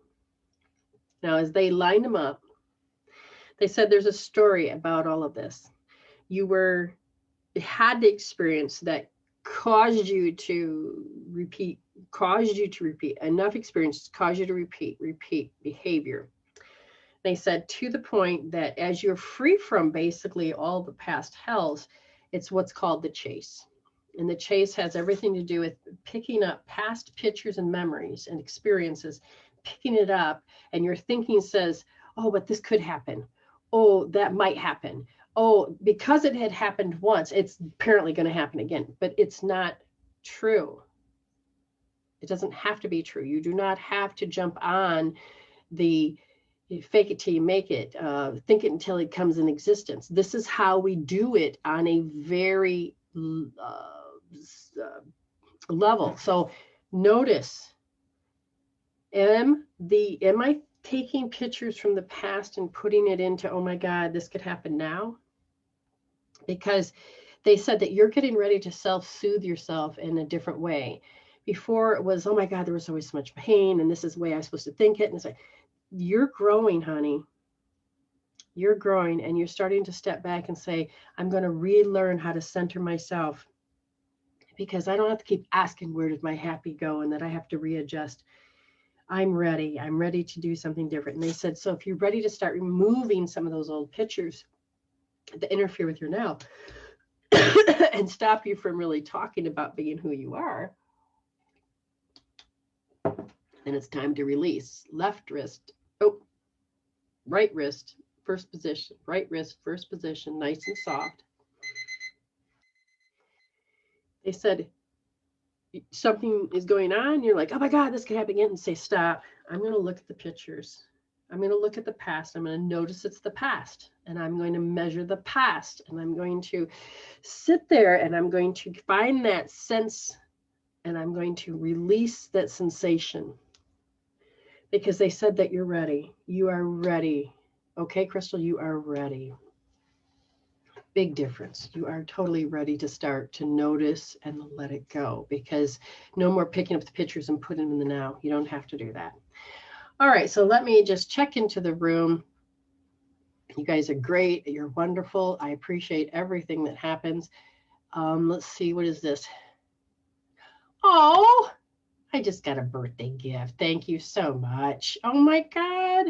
Speaker 1: Now, as they lined them up, they said there's a story about all of this. You had the experience that caused you to repeat, enough experiences caused you to repeat behavior. They said to the point that as you're free from basically all the past hells, it's what's called the chase. And the chase has everything to do with picking up past pictures and memories and experiences, picking it up, and your thinking says, oh, but this could happen. Oh, that might happen. Oh, because it had happened once, it's apparently going to happen again. But it's not true. It doesn't have to be true. You do not have to jump on the fake it till you make it, think it until it comes in existence. This is how we do it on a very level. So notice, am I taking pictures from the past and putting it into, oh my God, this could happen now? Because they said that you're getting ready to self-soothe yourself in a different way. Before it was, oh my God, there was always so much pain, and this is the way I was supposed to think it. And it's like, you're growing, honey. You're growing, and you're starting to step back and say, I'm going to relearn how to center myself, because I don't have to keep asking, where did my happy go? And that I have to readjust. I'm ready. I'm ready to do something different. And they said, so if you're ready to start removing some of those old pictures that interfere with your now and stop you from really talking about being who you are, then it's time to release. Left wrist. Oh, right wrist, first position. Right wrist, first position, nice and soft. they said something is going on. You're like, oh my God, this could happen again. And say, stop. I'm going to look at the pictures. I'm going to look at the past. I'm going to notice it's the past. And I'm going to measure the past. And I'm going to sit there and I'm going to find that sense. And I'm going to release that sensation. Because they said that you're ready. You are ready. Okay, Crystal, you are ready. Big difference. You are totally ready to start to notice and let it go, because no more picking up the pictures and putting them in the now. You don't have to do that. All right, so let me just check into the room. You guys are great. You're wonderful. I appreciate everything that happens. Let's see, what is this? Oh, I just got a birthday gift. Thank you so much. Oh my God.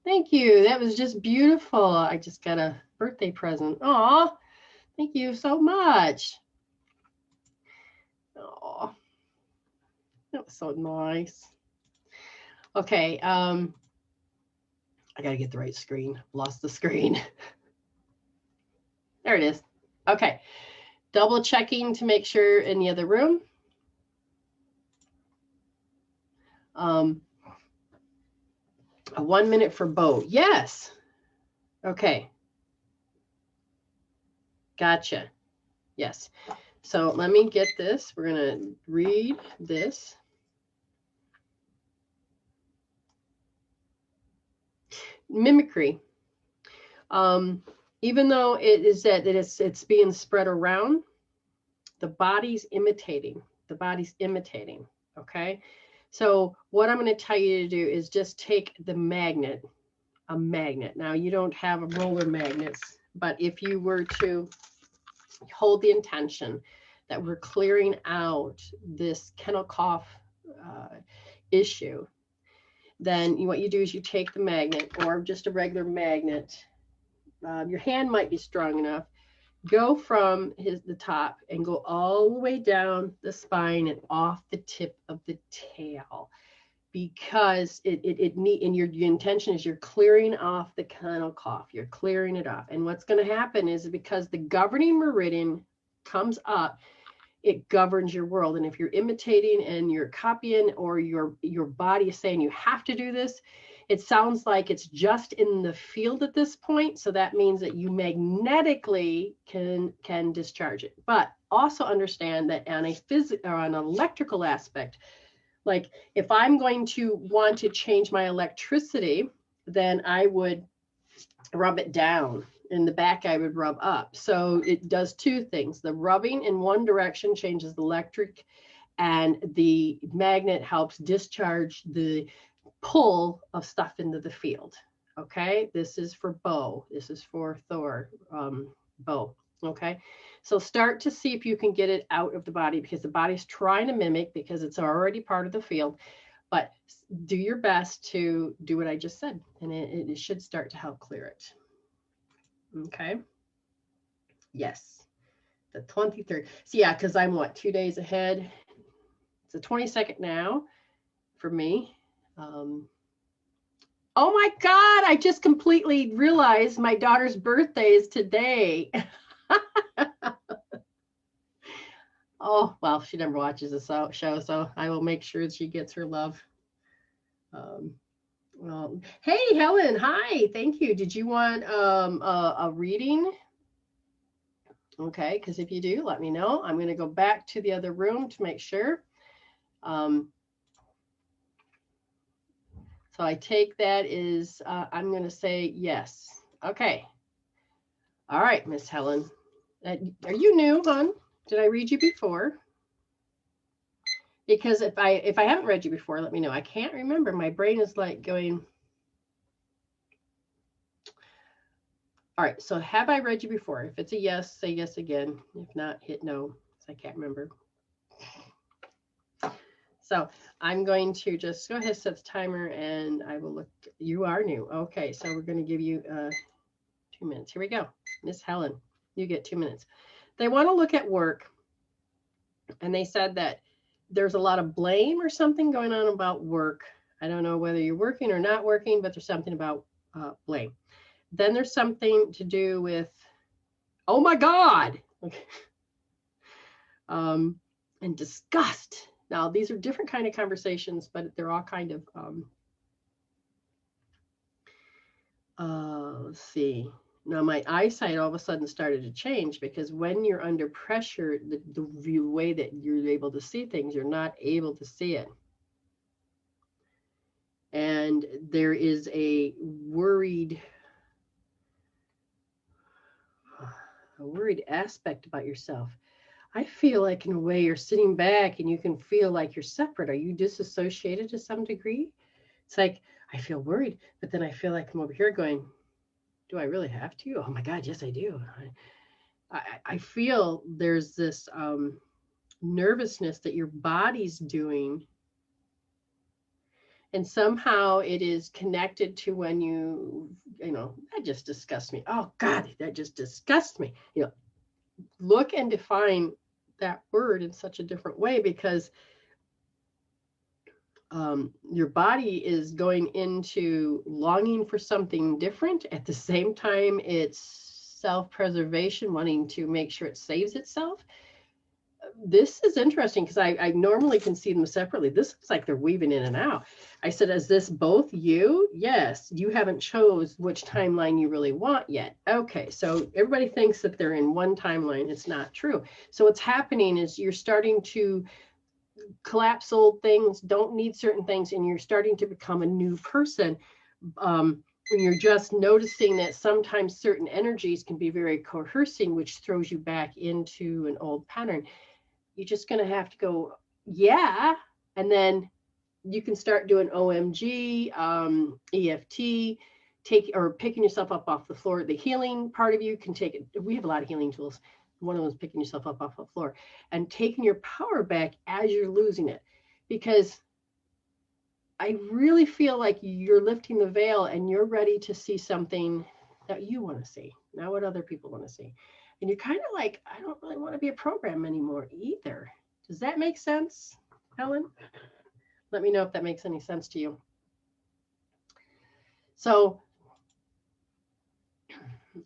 Speaker 1: Thank you. That was just beautiful. I just got a birthday present. Oh, thank you so much. Oh, that was so nice. Okay, I gotta get the right screen. Lost the screen. There it is. Okay, double checking to make sure in the other room. A 1 minute for Bo. Yes. Okay. Gotcha. Yes. So let me get this. We're gonna read this. Mimicry. Even though it is that it's being spread around, the body's imitating. The body's imitating. Okay. So what I'm going to tell you to do is just take the magnet, a magnet. Now you don't have roller magnets, but if you were to hold the intention that we're clearing out this kennel cough issue, then what you do is you take the magnet, or just a regular magnet. Your hand might be strong enough. Go from the top and go all the way down the spine and off the tip of the tail, because and your intention is you're clearing off the kennel cough. You're clearing it off. And what's going to happen is, because the governing meridian comes up, it governs your world. And if you're imitating and you're copying, or your body is saying you have to do this, it sounds like it's just in the field at this point. So that means that you magnetically can discharge it. But also understand that on a physical or an electrical aspect, like if I'm going to want to change my electricity, then I would rub it down. In the back, I would rub up. So it does two things. The rubbing in one direction changes the electric, and the magnet helps discharge the pull of stuff into the field. Okay, this is for Bo. This is for Thor, Bo. Okay, so start to see if you can get it out of the body, because the body's trying to mimic, because it's already part of the field. But do your best to do what I just said, and it should start to help clear it. Okay. Yes, the 23rd. So yeah, because I'm what, 2 days ahead. It's the 22nd now for me. Oh my God, I just completely realized my daughter's birthday is today. Oh, well, she never watches the show, so I will make sure that she gets her love. Well, hey, Helen, hi, thank you. Did you want a reading? Okay, because if you do, let me know. I'm going to go back to the other room to make sure. So I take that as I'm going to say yes. Okay. All right, Miss Helen. Are you new, hon? Did I read you before? Because if I haven't read you before, let me know. I can't remember. My brain is like going. All right. So have I read you before? If it's a yes, say yes again. If not, hit no. I can't remember. So I'm going to just go ahead and set the timer, and I will look. You are new. Okay. So we're going to give you 2 minutes. Here we go. Miss Helen, you get 2 minutes. They want to look at work. And they said that there's a lot of blame or something going on about work. I don't know whether you're working or not working, but there's something about blame. Then there's something to do with, oh my God. Okay. and disgust. Now, these are different kind of conversations, but they're all kind of, let's see. Now, my eyesight all of a sudden started to change because when you're under pressure, the way that you're able to see things, you're not able to see it. And there is a worried aspect about yourself. I feel like in a way you're sitting back and you can feel like you're separate. Are you disassociated to some degree? It's like, I feel worried, but then I feel like I'm over here going, do I really have to? Oh my God, yes, I do. I feel there's this nervousness that your body's doing. And somehow it is connected to when that just disgusts me. Oh God, that just disgusts me. Look and define that word in such a different way, because your body is going into longing for something different. At the same time, it's self-preservation, wanting to make sure it saves itself. This is interesting because I normally can see them separately. This is like they're weaving in and out. I said, is this both you? Yes, you haven't chose which timeline you really want yet. Okay, so everybody thinks that they're in one timeline. It's not true. So what's happening is you're starting to collapse old things, don't need certain things, and you're starting to become a new person. You're just noticing that sometimes certain energies can be very coercing, which throws you back into an old pattern. You're just going to have to go, yeah. And then you can start doing OMG, EFT, picking yourself up off the floor. The healing part of you can take it. We have a lot of healing tools. One of them is picking yourself up off the floor and taking your power back as you're losing it. Because I really feel like you're lifting the veil and you're ready to see something that you want to see, not what other people want to see. And you're kind of like, I don't really want to be a program anymore either. Does that make sense, Helen? Let me know if that makes any sense to you. So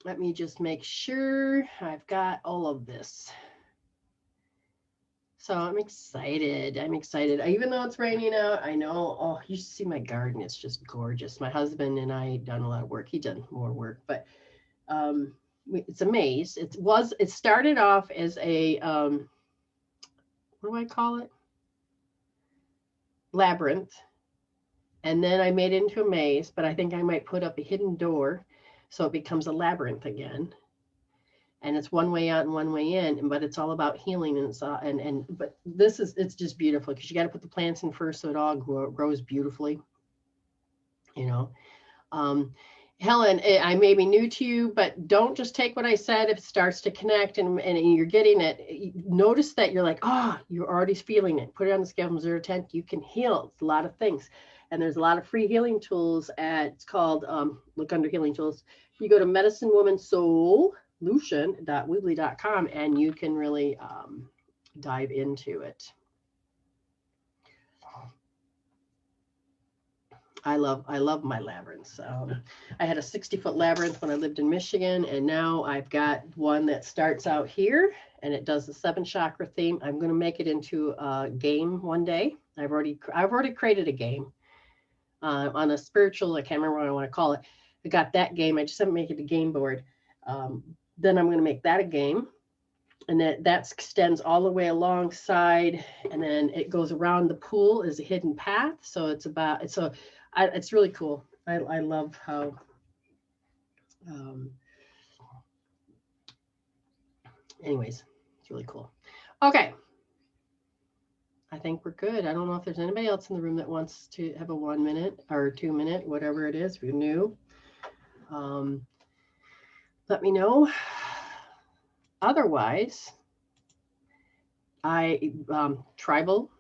Speaker 1: let me just make sure I've got all of this. So I'm excited. Even though it's raining out, I know, oh, you should see my garden. It's just gorgeous. My husband and I done a lot of work. He done more work, but it's a maze. It started off as a, what do I call it? Labyrinth. And then I made it into a maze, but I think I might put up a hidden door so it becomes a labyrinth again. And it's one way out and one way in, but it's all about healing. But it's just beautiful because you got to put the plants in first so it all grows beautifully. Helen, I may be new to you, but don't just take what I said if it starts to connect and you're getting it. Notice that you're like, you're already feeling it. Put it on the scale from 0 to 10. You can heal. It's a lot of things. And there's a lot of free healing tools it's called, look under healing tools. You go to medicinewomansolution.weebly.com and you can really dive into it. I love my labyrinths. I had a 60-foot labyrinth when I lived in Michigan, and now I've got one that starts out here, and it does the 7 chakra theme. I'm going to make it into a game one day. I've already created a game on a spiritual. I can't remember what I want to call it. I got that game. I just haven't made it a game board. Then I'm going to make that a game, and that extends all the way alongside, and then it goes around the pool as a hidden path. So it's really cool. I love how anyways, it's really cool. Okay. I think we're good. I don't know if there's anybody else in the room that wants to have a 1 minute or 2 minute, whatever it is, if you're new. Let me know. Otherwise, tribal,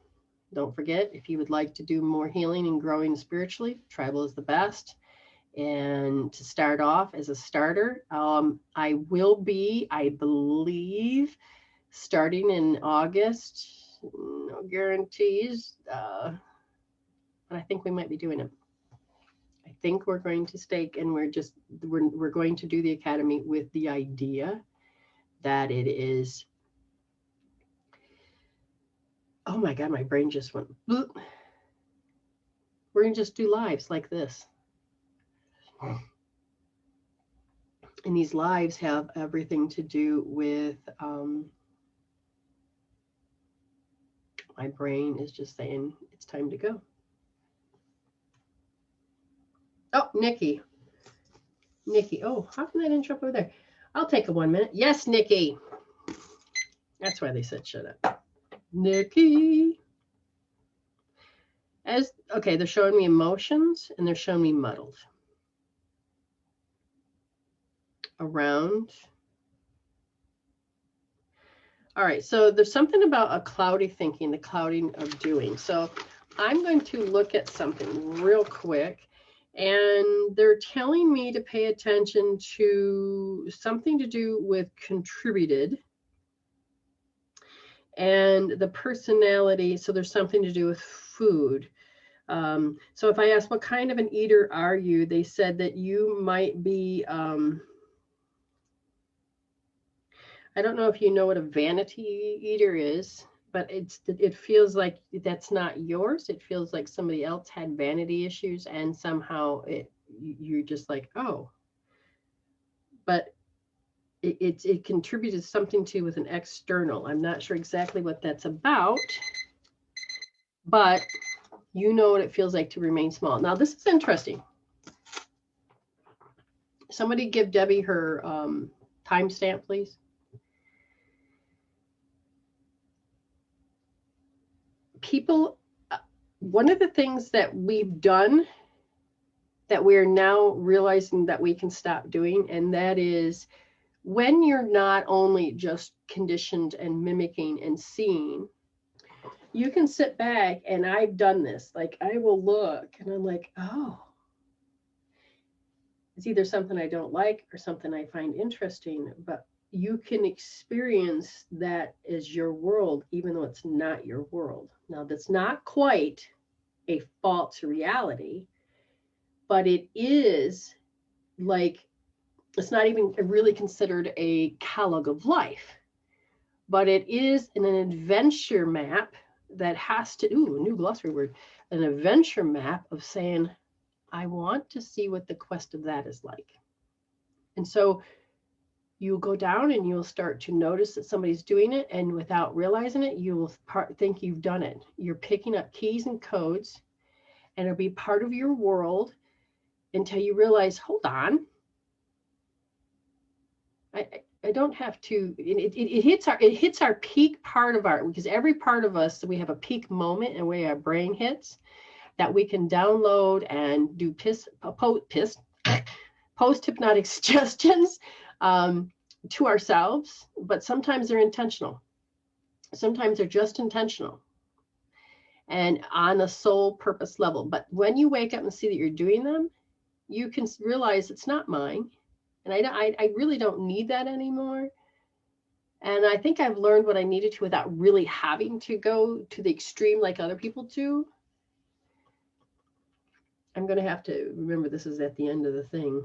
Speaker 1: don't forget, if you would like to do more healing and growing spiritually, tribal is the best. And to start off as a starter, I will be, I believe, starting in August. No guarantees, but I think we might be doing it. I think we're going to stake, and we're going to do the academy with the idea that it is Oh my God, my brain just went. Bloop. We're going to just do lives like this. And these lives have everything to do with, my brain is just saying it's time to go. Oh, Nikki. Nikki. Oh, how come I didn't show up over there? I'll take a 1 minute. Yes, Nikki. That's why they said shut up. Nikki. Okay, they're showing me emotions and they're showing me muddled. Around. All right, so there's something about a cloudy thinking, the clouding of doing. So I'm going to look at something real quick, and they're telling me to pay attention to something to do with contributed and the personality. So there's something to do with food. So if I ask, what kind of an eater are you? They said that you might be, I don't know if you know what a vanity eater is, but it feels like that's not yours. It feels like somebody else had vanity issues and somehow you're just like, oh. But it contributed something to with an external. I'm not sure exactly what that's about, but you know what it feels like to remain small. Now, this is interesting. Somebody give Debbie her timestamp, please. People, one of the things that we've done that we're now realizing that we can stop doing, and that is when you're not only just conditioned and mimicking and seeing, you can sit back, and I've done this, like I will look and I'm like, oh, it's either something I don't like or something I find interesting, but you can experience that as your world, even though it's not your world. Now, that's not quite a false reality, but it is like, it's not even really considered a catalog of life, but it is an adventure map that has to, ooh, new glossary word, an adventure map of saying, I want to see what the quest of that is like. And so you'll go down and you'll start to notice that somebody's doing it, and without realizing it, you will think you've done it. You're picking up keys and codes, and it'll be part of your world until you realize, hold on, I don't have to. It hits our peak part of our, because every part of us, we have a peak moment and where our brain hits that we can download and do post-hypnotic suggestions to ourselves, but sometimes they're intentional. Sometimes they're just intentional and on a soul purpose level. But when you wake up and see that you're doing them, you can realize it's not mine. And I really don't need that anymore. And I think I've learned what I needed to without really having to go to the extreme like other people do. I'm going to have to remember this is at the end of the thing.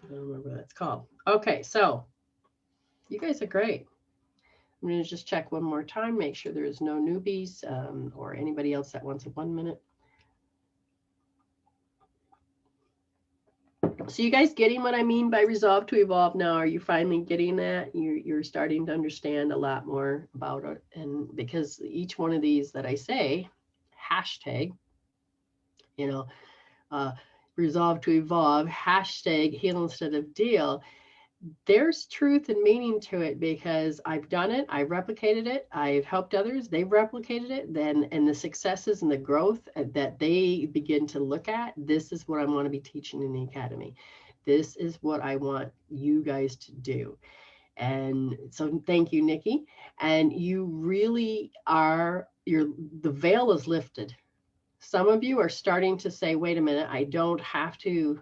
Speaker 1: I don't remember what that's called. Okay, so you guys are great. I'm going to just check one more time, make sure there is no newbies or anybody else that wants a 1 minute. So you guys getting what I mean by resolve to evolve now? Are you finally getting that? You're starting to understand a lot more about it. And because each one of these that I say, hashtag, resolve to evolve, hashtag heal instead of deal, there's truth and meaning to it because I've done it, I've replicated it, I've helped others, they've replicated it, and the successes and the growth that they begin to look at, this is what I want to be teaching in the academy. This is what I want you guys to do. And so thank you, Nikki. And you really are, the veil is lifted. Some of you are starting to say, wait a minute, I don't have to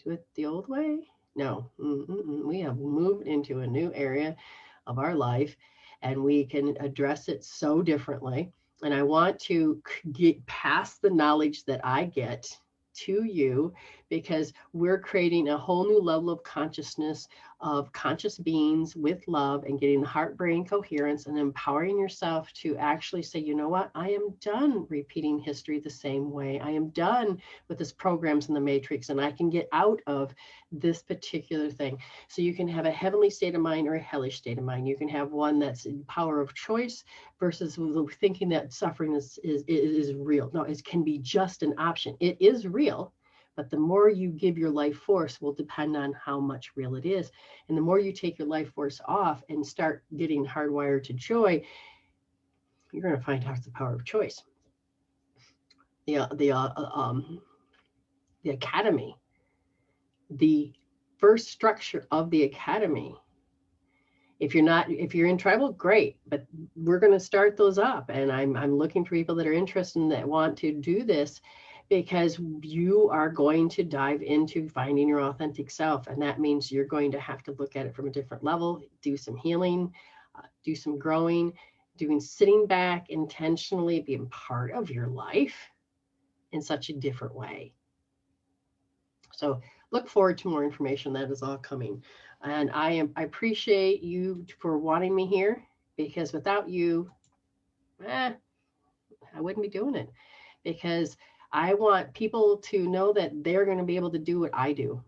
Speaker 1: do it the old way. No, we have moved into a new area of our life and we can address it so differently. And I want to get past the knowledge that I get to you because we're creating a whole new level of consciousness of conscious beings with love and getting the heart-brain coherence and empowering yourself to actually say, you know what, I am done repeating history the same way. I am done with this programs in the matrix, and I can get out of this particular thing. So you can have a heavenly state of mind or a hellish state of mind. You can have one that's in power of choice versus thinking that suffering is real. No, it can be just an option. It is real. But the more you give your life force will depend on how much real it is. And the more you take your life force off and start getting hardwired to joy, you're going to find out the power of choice. The academy, the first structure of the academy. If you're in tribal, great, but we're going to start those up. And I'm looking for people that are interested and that want to do this, because you are going to dive into finding your authentic self. And that means you're going to have to look at it from a different level, do some healing, do some growing, sitting back, intentionally being part of your life in such a different way. So look forward to more information. That is all coming. And I appreciate you for wanting me here, because without you, I wouldn't be doing it, because I want people to know that they're going to be able to do what I do.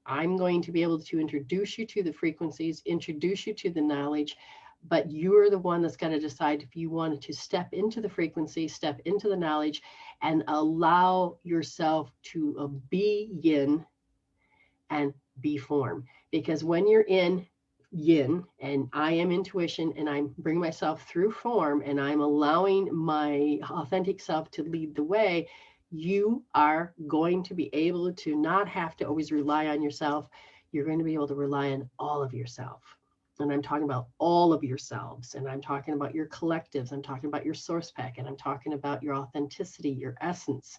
Speaker 1: I'm going to be able to introduce you to the frequencies, introduce you to the knowledge, but you're the one that's got to decide if you want to step into the frequency, step into the knowledge, and allow yourself to be yin and be form. Because when you're in yin, and I am intuition, and I'm bringing myself through form, and I'm allowing my authentic self to lead the way, you are going to be able to not have to always rely on yourself. You're going to be able to rely on all of yourself. And I'm talking about all of yourselves, and I'm talking about your collectives, I'm talking about your source pack, and I'm talking about your authenticity, your essence.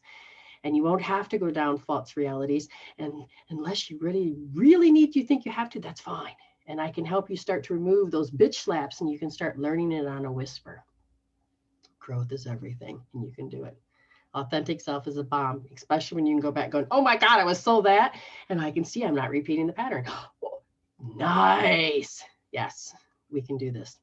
Speaker 1: And you won't have to go down false realities. And unless you really need, you think you have to, that's fine. And I can help you start to remove those bitch slaps, and you can start learning it on a whisper. Growth is everything, and you can do it. Authentic self is a bomb, especially when you can go back going, oh my God, I was so that. And I can see I'm not repeating the pattern. Oh, nice. Yes, we can do this.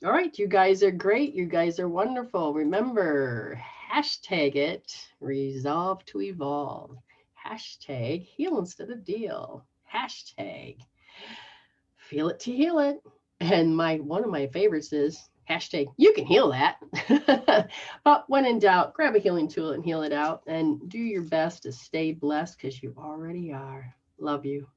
Speaker 1: All right, you guys are great. You guys are wonderful. Remember, hashtag it, resolve to evolve. Hashtag heal instead of deal. Hashtag feel it to heal it. And one of my favorites is hashtag you can heal that. But when in doubt, grab a healing tool and heal it out, and do your best to stay blessed, because you already are. Love you.